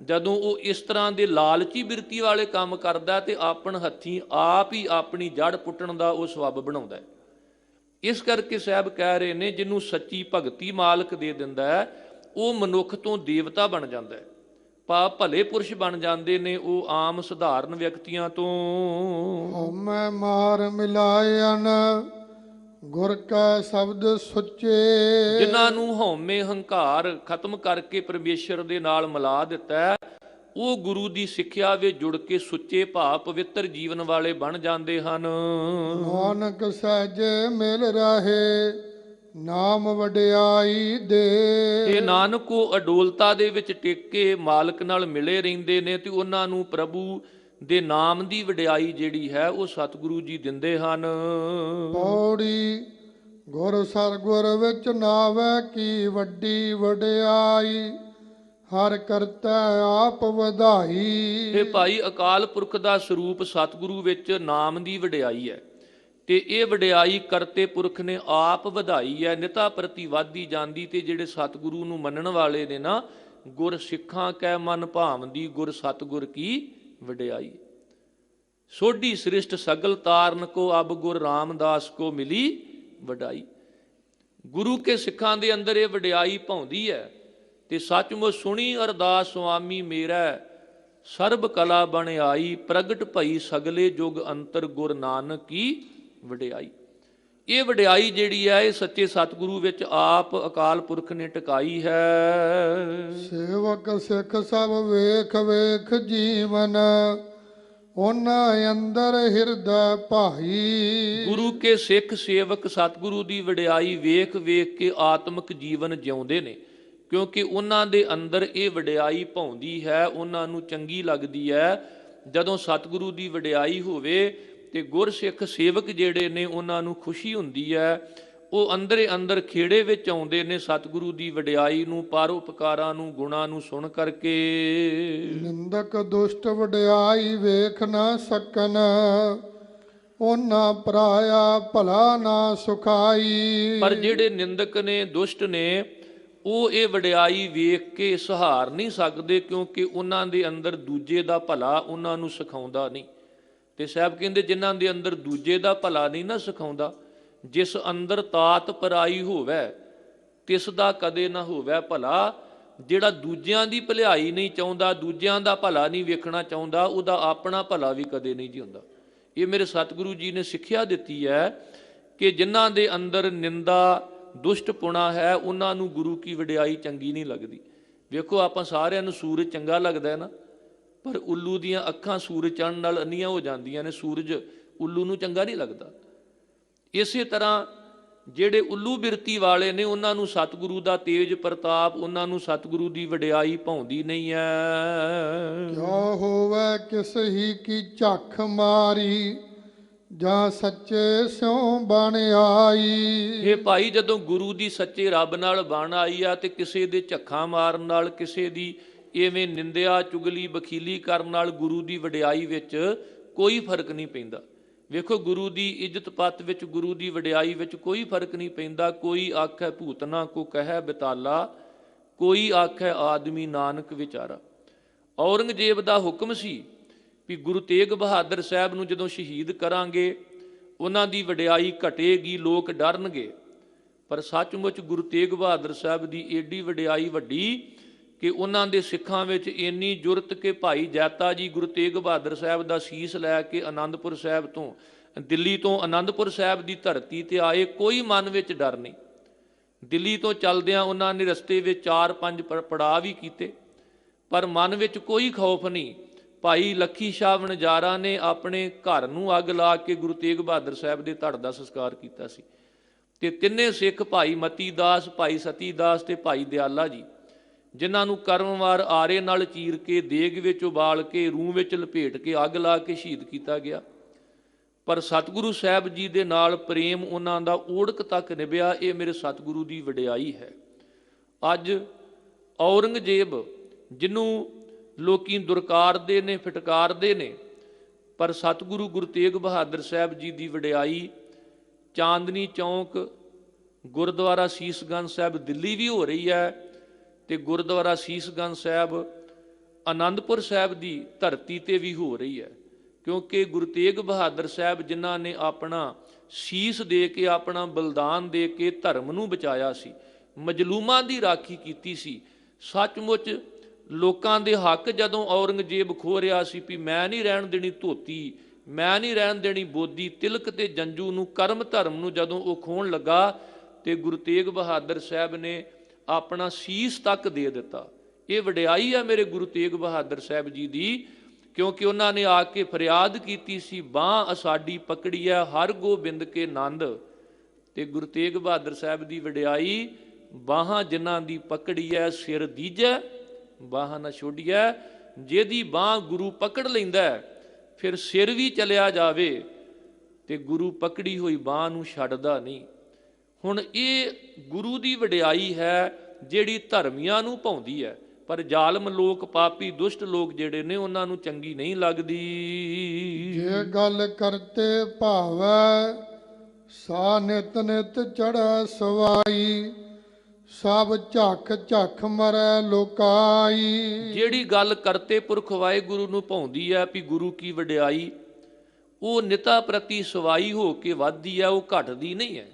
ਜਦੋਂ ਉਹ ਇਸ ਤਰ੍ਹਾਂ ਦੇ ਲਾਲਚੀ ਬਿਰਤੀ ਵਾਲੇ ਕੰਮ ਕਰਦਾ ਤੇ ਆਪਣ ਹੱਥੀ ਆਪ ਹੀ ਆਪਣੀ ਜੜ ਪੁੱਟਣ ਦਾ ਉਹ ਸਬੱਬ ਬਣਾਉਂਦਾ ਹੈ। ਇਸ ਕਰਕੇ ਸਾਹਿਬ ਕਹਿ ਰਹੇ ਨੇ ਜਿਹਨੂੰ ਸੱਚੀ ਭਗਤੀ ਮਾਲਕ ਦੇ ਦਿੰਦਾ ਹੈ, ਉਹ ਮਨੁੱਖ ਤੋਂ ਦੇਵਤਾ ਬਣ ਜਾਂਦਾ ਹੈ, ਪਾਪ ਭਲੇ ਪੁਰਸ਼ ਬਣ ਜਾਂਦੇ ਨੇ ਉਹ ਆਮ ਸਧਾਰਨ ਵਿਅਕਤੀਆਂ ਤੋਂ। ਹਉਮੈ ਮਾਰ ਮਿਲਾਇਨ ਗੁਰ ਕਾ ਸ਼ਬਦ ਸੁੱਚੇ। ਜਿਨ੍ਹਾਂ ਨੂੰ ਹਉਮੈ ਹੰਕਾਰ ਖਤਮ ਕਰਕੇ ਪਰਮੇਸ਼ਰ ਦੇ ਨਾਲ ਮਿਲਾ ਦਿੱਤਾ ਹੈ, ਉਹ ਗੁਰੂ ਦੀ ਸਿੱਖਿਆ ਵਿੱਚ ਜੁੜ ਕੇ ਸੁੱਚੇ ਭਾਵ ਪਵਿੱਤਰ ਜੀਵਨ ਵਾਲੇ ਬਣ ਜਾਂਦੇ ਹਨ। ਨਾਨਕ ਸਹਿਜੇ ਮਿਲ ਰਹੇ ਨਾਮ ਵਡਿਆਈ ਦੇ। ਇਹ ਨਾਨਕ ਉਹ ਅਡੋਲਤਾ ਦੇ ਵਿੱਚ ਟਿਕ ਕੇ ਮਾਲਕ ਨਾਲ ਮਿਲੇ ਰਹਿੰਦੇ ਨੇ ਤੇ ਉਹਨਾਂ ਨੂੰ ਪ੍ਰਭੂ ਦੇ ਨਾਮ ਦੀ ਵਡਿਆਈ ਜਿਹੜੀ ਹੈ ਉਹ ਸਤਿਗੁਰੂ ਜੀ ਦਿੰਦੇ ਹਨ। ਪੌੜੀ ਗੁਰ ਸਰਗੁਰ ਵਿੱਚ ਨਾਵੈ ਕੀ ਵੱਡੀ ਵਡਿਆਈ, ਹਰ ਕਰਤਾ ਆਪ ਵਧਾਈ। ਇਹ ਭਾਈ ਅਕਾਲ ਪੁਰਖ ਦਾ ਸਰੂਪ ਸਤਿਗੁਰੂ ਵਿੱਚ ਨਾਮ ਦੀ ਵਡਿਆਈ ਹੈ ਤੇ ਇਹ ਵਡਿਆਈ ਕਰਤੇ ਪੁਰਖ ਨੇ ਆਪ ਵਧਾਈ ਹੈ, ਨਿਤਾ ਪ੍ਰਤੀ ਵਾਧੀ ਜਾਂਦੀ। ਤੇ ਜਿਹੜੇ ਸਤਿਗੁਰੂ ਨੂੰ ਮੰਨਣ ਵਾਲੇ ਨੇ ਨਾ, ਗੁਰ ਸਿੱਖਾਂ ਕੈ ਮਨ ਭਾਵਦੀ, ਗੁਰ ਸਤਿਗੁਰ ਕੀ ਵਡਿਆਈ। ਸੋਢੀ ਸ੍ਰਿਸ਼ਟ ਸਗਲ ਤਾਰਨ ਕੋ, ਅਬ ਗੁਰ ਰਾਮਦਾਸ ਕੋ ਮਿਲੀ ਵਡਾਈ। ਗੁਰੂ ਕੇ ਸਿੱਖਾਂ ਦੇ ਅੰਦਰ ਇਹ ਵਡਿਆਈ ਭਾਉਂਦੀ ਹੈ ਤੇ ਸੱਚਮੁੱਚ ਸੁਣੀ ਅਰਦਾਸ ਸੁਆਮੀ ਮੇਰਾ, ਸਰਬ ਕਲਾ ਬਣ ਆਈ, ਪ੍ਰਗਟ ਭਈ ਸਗਲੇ ਜੁਗ ਅੰਤਰ, ਗੁਰ ਨਾਨਕ ਕੀ ਵਡਿਆਈ। ਇਹ ਵਡਿਆਈ ਜਿਹੜੀ ਹੈ ਇਹ ਸੱਚੇ ਸਤਿਗੁਰੂ ਵਿੱਚ ਆਪ ਅਕਾਲ ਪੁਰਖ ਨੇ ਟਿਕਾਈ ਹੈ। ਸੇਵਕ ਸਿੱਖ ਸਭ ਵੇਖ ਵੇਖ ਜੀਵਨ, ਉਹਨਾਂ ਅੰਦਰ ਹਿਰਦਾ ਭਾਈ। ਗੁਰੂ ਕੇ ਸਿੱਖ ਸੇਵਕ ਸਤਿਗੁਰੂ ਦੀ ਵਡਿਆਈ ਵੇਖ ਵੇਖ ਕੇ ਆਤਮਿਕ ਜੀਵਨ ਜਿਉਂਦੇ ਨੇ, ਕਿਉਂਕਿ ਉਹਨਾਂ ਦੇ ਅੰਦਰ ਇਹ ਵਡਿਆਈ ਭਾਉਂਦੀ ਹੈ, ਉਹਨਾਂ ਨੂੰ ਚੰਗੀ ਲੱਗਦੀ ਹੈ। ਜਦੋਂ ਸਤਿਗੁਰੂ ਦੀ ਵਡਿਆਈ ਹੋਵੇ ਤੇ ਗੁਰਸਿੱਖ ਸੇਵਕ ਜਿਹੜੇ ਨੇ ਉਹਨਾਂ ਨੂੰ ਖੁਸ਼ੀ ਹੁੰਦੀ ਹੈ, ਉਹ ਅੰਦਰੇ ਅੰਦਰ ਖੇੜੇ ਵਿੱਚ ਆਉਂਦੇ ਨੇ ਸਤਿਗੁਰੂ ਦੀ ਵਡਿਆਈ ਨੂੰ, ਪਰਉਪਕਾਰਾਂ ਨੂੰ, ਗੁਣਾਂ ਨੂੰ ਸੁਣ ਕਰਕੇ। ਨਿੰਦਕ ਦੁਸ਼ਟ ਵਡਿਆਈ ਵੇਖ ਨਾ ਸਕਨ, ਉਹਨਾਂ ਪਰਾਇਆ ਭਲਾ ਨਾ ਸੁਖਾਈ। ਪਰ ਜਿਹੜੇ ਨਿੰਦਕ ਨੇ, ਦੁਸ਼ਟ ਨੇ, ਉਹ ਇਹ ਵਡਿਆਈ ਵੇਖ ਕੇ ਸਹਾਰ ਨਹੀਂ ਸਕਦੇ, ਕਿਉਂਕਿ ਉਹਨਾਂ ਦੇ ਅੰਦਰ ਦੂਜੇ ਦਾ ਭਲਾ ਉਹਨਾਂ ਨੂੰ ਸਿਖਾਉਂਦਾ ਨਹੀਂ। ਤੇ ਸਾਹਿਬ ਕਹਿੰਦੇ ਜਿਨ੍ਹਾਂ ਦੇ ਅੰਦਰ ਦੂਜੇ ਦਾ ਭਲਾ ਨਹੀਂ ਨਾ ਸਿਖਾਉਂਦਾ, ਜਿਸ ਅੰਦਰ ਤਾਤ ਪਰਾਈ ਹੋਵੇ ਤਿਸ ਦਾ ਕਦੇ ਨਾ ਹੋਵੇ ਭਲਾ। ਜਿਹੜਾ ਦੂਜਿਆਂ ਦੀ ਭਲਾਈ ਨਹੀਂ ਚਾਹੁੰਦਾ, ਦੂਜਿਆਂ ਦਾ ਭਲਾ ਨਹੀਂ ਵੇਖਣਾ ਚਾਹੁੰਦਾ, ਉਹਦਾ ਆਪਣਾ ਭਲਾ ਵੀ ਕਦੇ ਨਹੀਂ ਜੀ ਹੁੰਦਾ। ਇਹ ਮੇਰੇ ਸਤਿਗੁਰੂ ਜੀ ਨੇ ਸਿੱਖਿਆ ਦਿੱਤੀ ਹੈ ਕਿ ਜਿਨ੍ਹਾਂ ਦੇ ਅੰਦਰ ਨਿੰਦਾ ਦੁਸ਼ਟਪੁਣਾ ਹੈ, ਉਹਨਾਂ ਨੂੰ ਗੁਰੂ ਕੀ ਵਡਿਆਈ ਚੰਗੀ ਨਹੀਂ ਲੱਗਦੀ। ਵੇਖੋ ਆਪਾਂ ਸਾਰਿਆਂ ਨੂੰ ਸੂਰਜ ਚੰਗਾ ਲੱਗਦਾ ਹੈ ਨਾ, ਪਰ ਉੱਲੂ ਦੀਆਂ ਅੱਖਾਂ ਸੂਰਜ ਚੜ੍ਹਨ ਨਾਲ ਅੰਨੀਆਂ ਹੋ ਜਾਂਦੀਆਂ ਨੇ, ਸੂਰਜ ਉੱਲੂ ਨੂੰ ਚੰਗਾ ਨਹੀਂ ਲੱਗਦਾ। ਇਸੇ ਤਰ੍ਹਾਂ ਜਿਹੜੇ ਉੱਲੂ ਬਿਰਤੀ ਵਾਲੇ ਨੇ, ਉਹਨਾਂ ਨੂੰ ਸਤਿਗੁਰੂ ਦਾ ਤੇਜ ਪ੍ਰਤਾਪ, ਉਹਨਾਂ ਨੂੰ ਸਤਿਗੁਰੂ ਦੀ ਵਡਿਆਈ ਭਾਉਂਦੀ ਨਹੀਂ ਹੈ। ਕਿਉ ਹੋਵੇ ਕਿਸ ਹੀ ਕੀ ਝੱਖ ਮਾਰੀ, ਜਾਂ ਸੱਚੇ ਸਿਉ ਬਣ ਆਈ। ਇਹ ਭਾਈ ਜਦੋਂ ਗੁਰੂ ਦੀ ਸੱਚੇ ਰੱਬ ਨਾਲ ਬਣ ਆਈ ਆ ਤੇ ਕਿਸੇ ਦੇ ਝੱਖਾਂ ਮਾਰਨ ਨਾਲ, ਕਿਸੇ ਦੀ ਇਵੇਂ ਨਿੰਦਿਆ ਚੁਗਲੀ ਬਖੀਲੀ ਕਰਨ ਨਾਲ ਗੁਰੂ ਦੀ ਵਡਿਆਈ ਵਿੱਚ ਕੋਈ ਫਰਕ ਨਹੀਂ ਪੈਂਦਾ। ਵੇਖੋ ਗੁਰੂ ਦੀ ਇੱਜ਼ਤ ਪੱਤ ਵਿੱਚ, ਗੁਰੂ ਦੀ ਵਡਿਆਈ ਵਿੱਚ ਕੋਈ ਫਰਕ ਨਹੀਂ ਪੈਂਦਾ। ਕੋਈ ਆਖੈ ਭੂਤਨਾ ਕੋ ਕਹਿ ਬਿਤਾਲਾ, ਕੋਈ ਆਖੈ ਆਦਮੀ ਨਾਨਕ ਵਿਚਾਰਾ। ਔਰੰਗਜ਼ੇਬ ਦਾ ਹੁਕਮ ਸੀ ਵੀ ਗੁਰੂ ਤੇਗ ਬਹਾਦਰ ਸਾਹਿਬ ਨੂੰ ਜਦੋਂ ਸ਼ਹੀਦ ਕਰਾਂਗੇ ਉਹਨਾਂ ਦੀ ਵਡਿਆਈ ਘਟੇਗੀ, ਲੋਕ ਡਰਨਗੇ। ਪਰ ਸੱਚਮੁੱਚ ਗੁਰੂ ਤੇਗ ਬਹਾਦਰ ਸਾਹਿਬ ਦੀ ਏਡੀ ਵਡਿਆਈ ਵੱਡੀ ਕਿ ਉਹਨਾਂ ਦੇ ਸਿੱਖਾਂ ਵਿੱਚ ਇੰਨੀ ਜੁਰਤ ਕਿ ਭਾਈ ਜੈਤਾ ਜੀ ਗੁਰੂ ਤੇਗ ਬਹਾਦਰ ਸਾਹਿਬ ਦਾ ਸੀਸ ਲੈ ਕੇ ਆਨੰਦਪੁਰ ਸਾਹਿਬ ਤੋਂ, ਦਿੱਲੀ ਤੋਂ ਆਨੰਦਪੁਰ ਸਾਹਿਬ ਦੀ ਧਰਤੀ ਤੇ ਆਏ, ਕੋਈ ਮਨ ਵਿੱਚ ਡਰ ਨਹੀਂ। ਦਿੱਲੀ ਤੋਂ ਚੱਲਦਿਆਂ ਉਹਨਾਂ ਨੇ ਰਸਤੇ ਵਿੱਚ 4-5 ਪੜਾਅ ਵੀ ਕੀਤੇ, ਪਰ ਮਨ ਵਿੱਚ ਕੋਈ ਖੌਫ ਨਹੀਂ। ਭਾਈ ਲੱਖੀ ਸ਼ਾਹ ਵਣਜਾਰਾ ਨੇ ਆਪਣੇ ਘਰ ਨੂੰ ਅੱਗ ਲਾ ਕੇ ਗੁਰੂ ਤੇਗ ਬਹਾਦਰ ਸਾਹਿਬ ਦੇ ਧੜ ਦਾ ਸੰਸਕਾਰ ਕੀਤਾ ਸੀ। ਤੇ ਤਿੰਨੇ ਸਿੱਖ, ਭਾਈ ਮਤੀ ਦਾਸ, ਭਾਈ ਸਤੀ ਦਾਸ ਤੇ ਭਾਈ ਦਿਆਲਾ ਜੀ, ਜਿਨ੍ਹਾਂ ਨੂੰ ਕਰਮਵਾਰ ਆਰੇ ਨਾਲ ਚੀਰ ਕੇ, ਦੇਗ ਵਿੱਚ ਉਬਾਲ ਕੇ, ਰੂਹ ਵਿੱਚ ਲਪੇਟ ਕੇ ਅੱਗ ਲਾ ਕੇ ਸ਼ਹੀਦ ਕੀਤਾ ਗਿਆ। ਪਰ ਸਤਿਗੁਰੂ ਸਾਹਿਬ ਜੀ ਦੇ ਨਾਲ ਪ੍ਰੇਮ ਉਹਨਾਂ ਦਾ ਓੜਕ ਤੱਕ ਨਿਭਿਆ। ਇਹ ਮੇਰੇ ਸਤਿਗੁਰੂ ਦੀ ਵਡਿਆਈ ਹੈ। ਅੱਜ ਔਰੰਗਜ਼ੇਬ ਜਿਹਨੂੰ ਲੋਕੀ ਦੁਰਕਾਰਦੇ ਨੇ, ਫਟਕਾਰਦੇ ਨੇ, ਪਰ ਸਤਿਗੁਰੂ ਗੁਰੂ ਤੇਗ ਬਹਾਦਰ ਸਾਹਿਬ ਜੀ ਦੀ ਵਡਿਆਈ ਚਾਂਦਨੀ ਚੌਂਕ, ਗੁਰਦੁਆਰਾ ਸੀਸਗੰਜ ਸਾਹਿਬ ਦਿੱਲੀ ਵੀ ਹੋ ਰਹੀ ਹੈ ਤੇ ਗੁਰਦੁਆਰਾ ਸੀਸਗੰਜ ਸਾਹਿਬ ਆਨੰਦਪੁਰ ਸਾਹਿਬ ਦੀ ਧਰਤੀ ਤੇ ਵੀ ਹੋ ਰਹੀ ਹੈ। ਕਿਉਂਕਿ ਗੁਰੂ ਤੇਗ ਬਹਾਦਰ ਸਾਹਿਬ ਜਿਨ੍ਹਾਂ ਨੇ ਆਪਣਾ ਸੀਸ ਦੇ ਕੇ, ਆਪਣਾ ਬਲਿਦਾਨ ਦੇ ਕੇ ਧਰਮ ਨੂੰ ਬਚਾਇਆ ਸੀ, ਮਜਲੂਮਾਂ ਦੀ ਰਾਖੀ ਕੀਤੀ ਸੀ। ਸੱਚਮੁੱਚ ਲੋਕਾਂ ਦੇ ਹੱਕ ਜਦੋਂ ਔਰੰਗਜ਼ੇਬ ਖੋਹ ਰਿਹਾ ਸੀ ਵੀ ਮੈਂ ਨਹੀਂ ਰਹਿਣ ਦੇਣੀ ਧੋਤੀ, ਮੈਂ ਨਹੀਂ ਰਹਿਣ ਦੇਣੀ ਬੋਦੀ। ਤਿਲਕ ਤੇ ਜੰਜੂ ਨੂੰ, ਕਰਮ ਧਰਮ ਨੂੰ ਜਦੋਂ ਉਹ ਖੋਹਣ ਲੱਗਾ ਤੇ ਗੁਰੂ ਤੇਗ ਬਹਾਦਰ ਸਾਹਿਬ ਨੇ ਆਪਣਾ ਸੀਸ ਤੱਕ ਦੇ ਦਿੱਤਾ। ਇਹ ਵਡਿਆਈ ਹੈ ਮੇਰੇ ਗੁਰੂ ਤੇਗ ਬਹਾਦਰ ਸਾਹਿਬ ਜੀ ਦੀ, ਕਿਉਂਕਿ ਉਹਨਾਂ ਨੇ ਆ ਕੇ ਫਰਿਆਦ ਕੀਤੀ ਸੀ, ਬਾਂਹ ਅਸਾਡੀ ਪਕੜੀ ਹੈ ਹਰ ਗੋਬਿੰਦ ਕੇ ਨੰਦ। ਤੇ ਗੁਰੂ ਤੇਗ ਬਹਾਦਰ ਸਾਹਿਬ ਦੀ ਵਡਿਆਈ, ਬਾਹਾਂ ਜਿਨ੍ਹਾਂ ਦੀ ਪਕੜੀ ਹੈ ਸਿਰ ਦੀਜੈ ਬਾਹਾਂ ਨਾ ਛੋਡੀਐ। ਜਿਹਦੀ ਬਾਂਹ ਗੁਰੂ ਪਕੜ ਲੈਂਦਾ ਫਿਰ ਸਿਰ ਵੀ ਚਲਿਆ ਜਾਵੇ ਤੇ ਗੁਰੂ ਪਕੜੀ ਹੋਈ ਬਾਂਹ ਨੂੰ ਛੱਡਦਾ ਨਹੀਂ। ਹੁਣ ਇਹ ਗੁਰੂ ਦੀ ਵਡਿਆਈ ਹੈ ਜਿਹੜੀ ਧਰਮੀਆਂ ਨੂੰ ਭਾਉਂਦੀ ਹੈ, ਪਰ ਜ਼ਾਲਮ ਲੋਕ, ਪਾਪੀ ਦੁਸ਼ਟ ਲੋਕ ਜਿਹੜੇ ਨੇ ਉਹਨਾਂ ਨੂੰ ਚੰਗੀ ਨਹੀਂ ਲੱਗਦੀ। ਜੇ ਗੱਲ ਕਰਤੇ ਭਾਵੈ ਸਾ ਨਿਤ ਨਿਤ ਚੜ੍ਹੈ ਸਵਾਈ, ਸਭ ਝੱਖ ਝੱਖ ਮਰੈ ਲੋਕਾਈ। ਜਿਹੜੀ ਗੱਲ ਕਰਤੇ ਪੁਰਖ ਵਾਹਿਗੁਰੂ ਨੂੰ ਭਾਉਂਦੀ ਹੈ ਵੀ ਗੁਰੂ ਕੀ ਵਡਿਆਈ, ਉਹ ਨਿਤਾ ਪ੍ਰਤੀ ਸਵਾਈ ਹੋ ਕੇ ਵੱਧਦੀ ਹੈ, ਉਹ ਘਟਦੀ ਨਹੀਂ ਹੈ।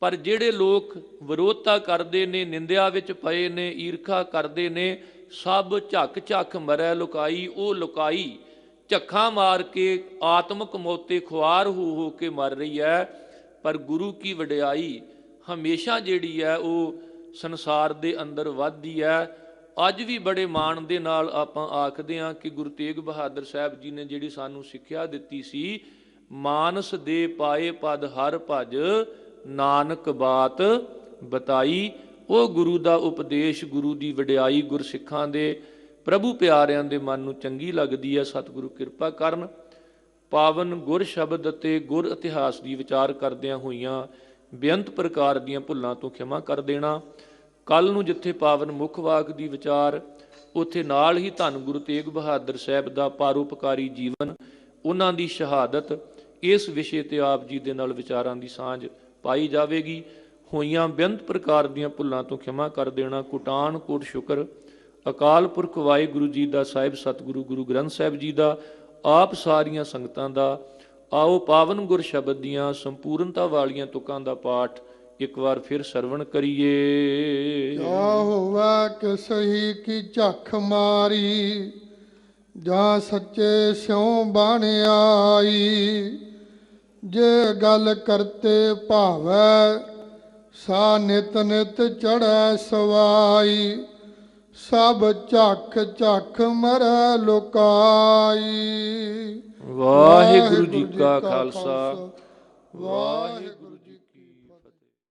ਪਰ ਜਿਹੜੇ ਲੋਕ ਵਿਰੋਧਤਾ ਕਰਦੇ ਨੇ, ਨਿੰਦਿਆ ਵਿੱਚ ਪਏ ਨੇ, ਈਰਖਾ ਕਰਦੇ ਨੇ, ਸਭ ਝੱਕ ਝੱਖ ਮਰੈ ਲੁਕਾਈ। ਉਹ ਲੁਕਾਈ ਝੱਖਾਂ ਮਾਰ ਕੇ ਆਤਮਕ ਮੌਤੇ ਖੁਆਰ ਹੋ ਕੇ ਮਰ ਰਹੀ ਹੈ। ਪਰ ਗੁਰੂ ਕੀ ਵਡਿਆਈ ਹਮੇਸ਼ਾ ਜਿਹੜੀ ਹੈ ਉਹ ਸੰਸਾਰ ਦੇ ਅੰਦਰ ਵੱਧਦੀ ਹੈ। ਅੱਜ ਵੀ ਬੜੇ ਮਾਣ ਦੇ ਨਾਲ ਆਪਾਂ ਆਖਦੇ ਹਾਂ ਕਿ ਗੁਰੂ ਤੇਗ ਬਹਾਦਰ ਸਾਹਿਬ ਜੀ ਨੇ ਜਿਹੜੀ ਸਾਨੂੰ ਸਿੱਖਿਆ ਦਿੱਤੀ ਸੀ, ਮਾਨਸ ਦੇ ਪਾਏ ਪਦ ਹਰ ਭਜ ਨਾਨਕ ਬਾਤ ਬਤਾਈ। ਉਹ ਗੁਰੂ ਦਾ ਉਪਦੇਸ਼, ਗੁਰੂ ਦੀ ਵਡਿਆਈ ਗੁਰਸਿੱਖਾਂ ਦੇ, ਪ੍ਰਭੂ ਪਿਆਰਿਆਂ ਦੇ ਮਨ ਨੂੰ ਚੰਗੀ ਲੱਗਦੀ ਹੈ। ਸਤਿਗੁਰੂ ਕਿਰਪਾ ਕਰਨ। ਪਾਵਨ ਗੁਰ ਸ਼ਬਦ ਅਤੇ ਗੁਰ ਇਤਿਹਾਸ ਦੀ ਵਿਚਾਰ ਕਰਦਿਆਂ ਹੋਈਆਂ ਬੇਅੰਤ ਪ੍ਰਕਾਰ ਦੀਆਂ ਭੁੱਲਾਂ ਤੋਂ ਖਿਮਾ ਕਰ ਦੇਣਾ। ਕੱਲ ਨੂੰ ਜਿੱਥੇ ਪਾਵਨ ਮੁੱਖ ਵਾਕ ਦੀ ਵਿਚਾਰ, ਉੱਥੇ ਨਾਲ ਹੀ ਧੰਨ ਗੁਰੂ ਤੇਗ ਬਹਾਦਰ ਸਾਹਿਬ ਦਾ ਪਰਉਪਕਾਰੀ ਜੀਵਨ, ਉਹਨਾਂ ਦੀ ਸ਼ਹਾਦਤ, ਇਸ ਵਿਸ਼ੇ ਤੇ ਆਪ ਜੀ ਦੇ ਨਾਲ ਵਿਚਾਰਾਂ ਦੀ ਸਾਂਝ ਪਾਈ ਜਾਵੇਗੀ। ਹੋਈਆਂ ਬੇਅੰਤ ਪ੍ਰਕਾਰ ਦੀਆਂ ਭੁੱਲਾਂ ਤੋਂ ਖਿਮਾ ਕਰ ਦੇਣਾ। ਕੋਟਾਨ ਕੋਟ ਸ਼ੁਕਰ ਅਕਾਲ ਪੁਰਖ ਵਾਹਿਗੁਰੂ ਜੀ ਦਾ, ਸਾਹਿਬ ਸਤਿਗੁਰੂ ਗੁਰੂ ਗ੍ਰੰਥ ਸਾਹਿਬ ਜੀ ਦਾ, ਆਪ ਸਾਰੀਆਂ ਸੰਗਤਾਂ ਦਾ। ਆਓ ਪਾਵਨ ਗੁਰ ਸ਼ਬਦ ਦੀਆਂ ਸੰਪੂਰਨਤਾ ਵਾਲੀਆਂ ਤੁਕਾਂ ਦਾ ਪਾਠ ਇੱਕ ਵਾਰ ਫਿਰ ਸਰਵਣ ਕਰੀਏ। ਕਿਆ ਹੋਵੇ ਕਿ ਸਹੀ ਕੀ ਝੱਖ ਮਾਰੀ, ਜਾਂ ਸੱਚੇ ਸਿਉ ਬਣ ਆਈ। ਜੇ ਗੱਲ ਕਰਤੇ ਭਾਵੈ ਸਾ ਨਿਤ ਨਿਤ ਚੜ੍ਹੈ ਸਵਾਈ, ਸਭ ਝੱਖ ਝੱਖ ਮਰੈ ਲੋਕਾਈ। ਵਾਹਿਗੁਰੂ ਜੀ ਕਾ ਖਾਲਸਾ, ਵਾਹਿਗੁਰੂ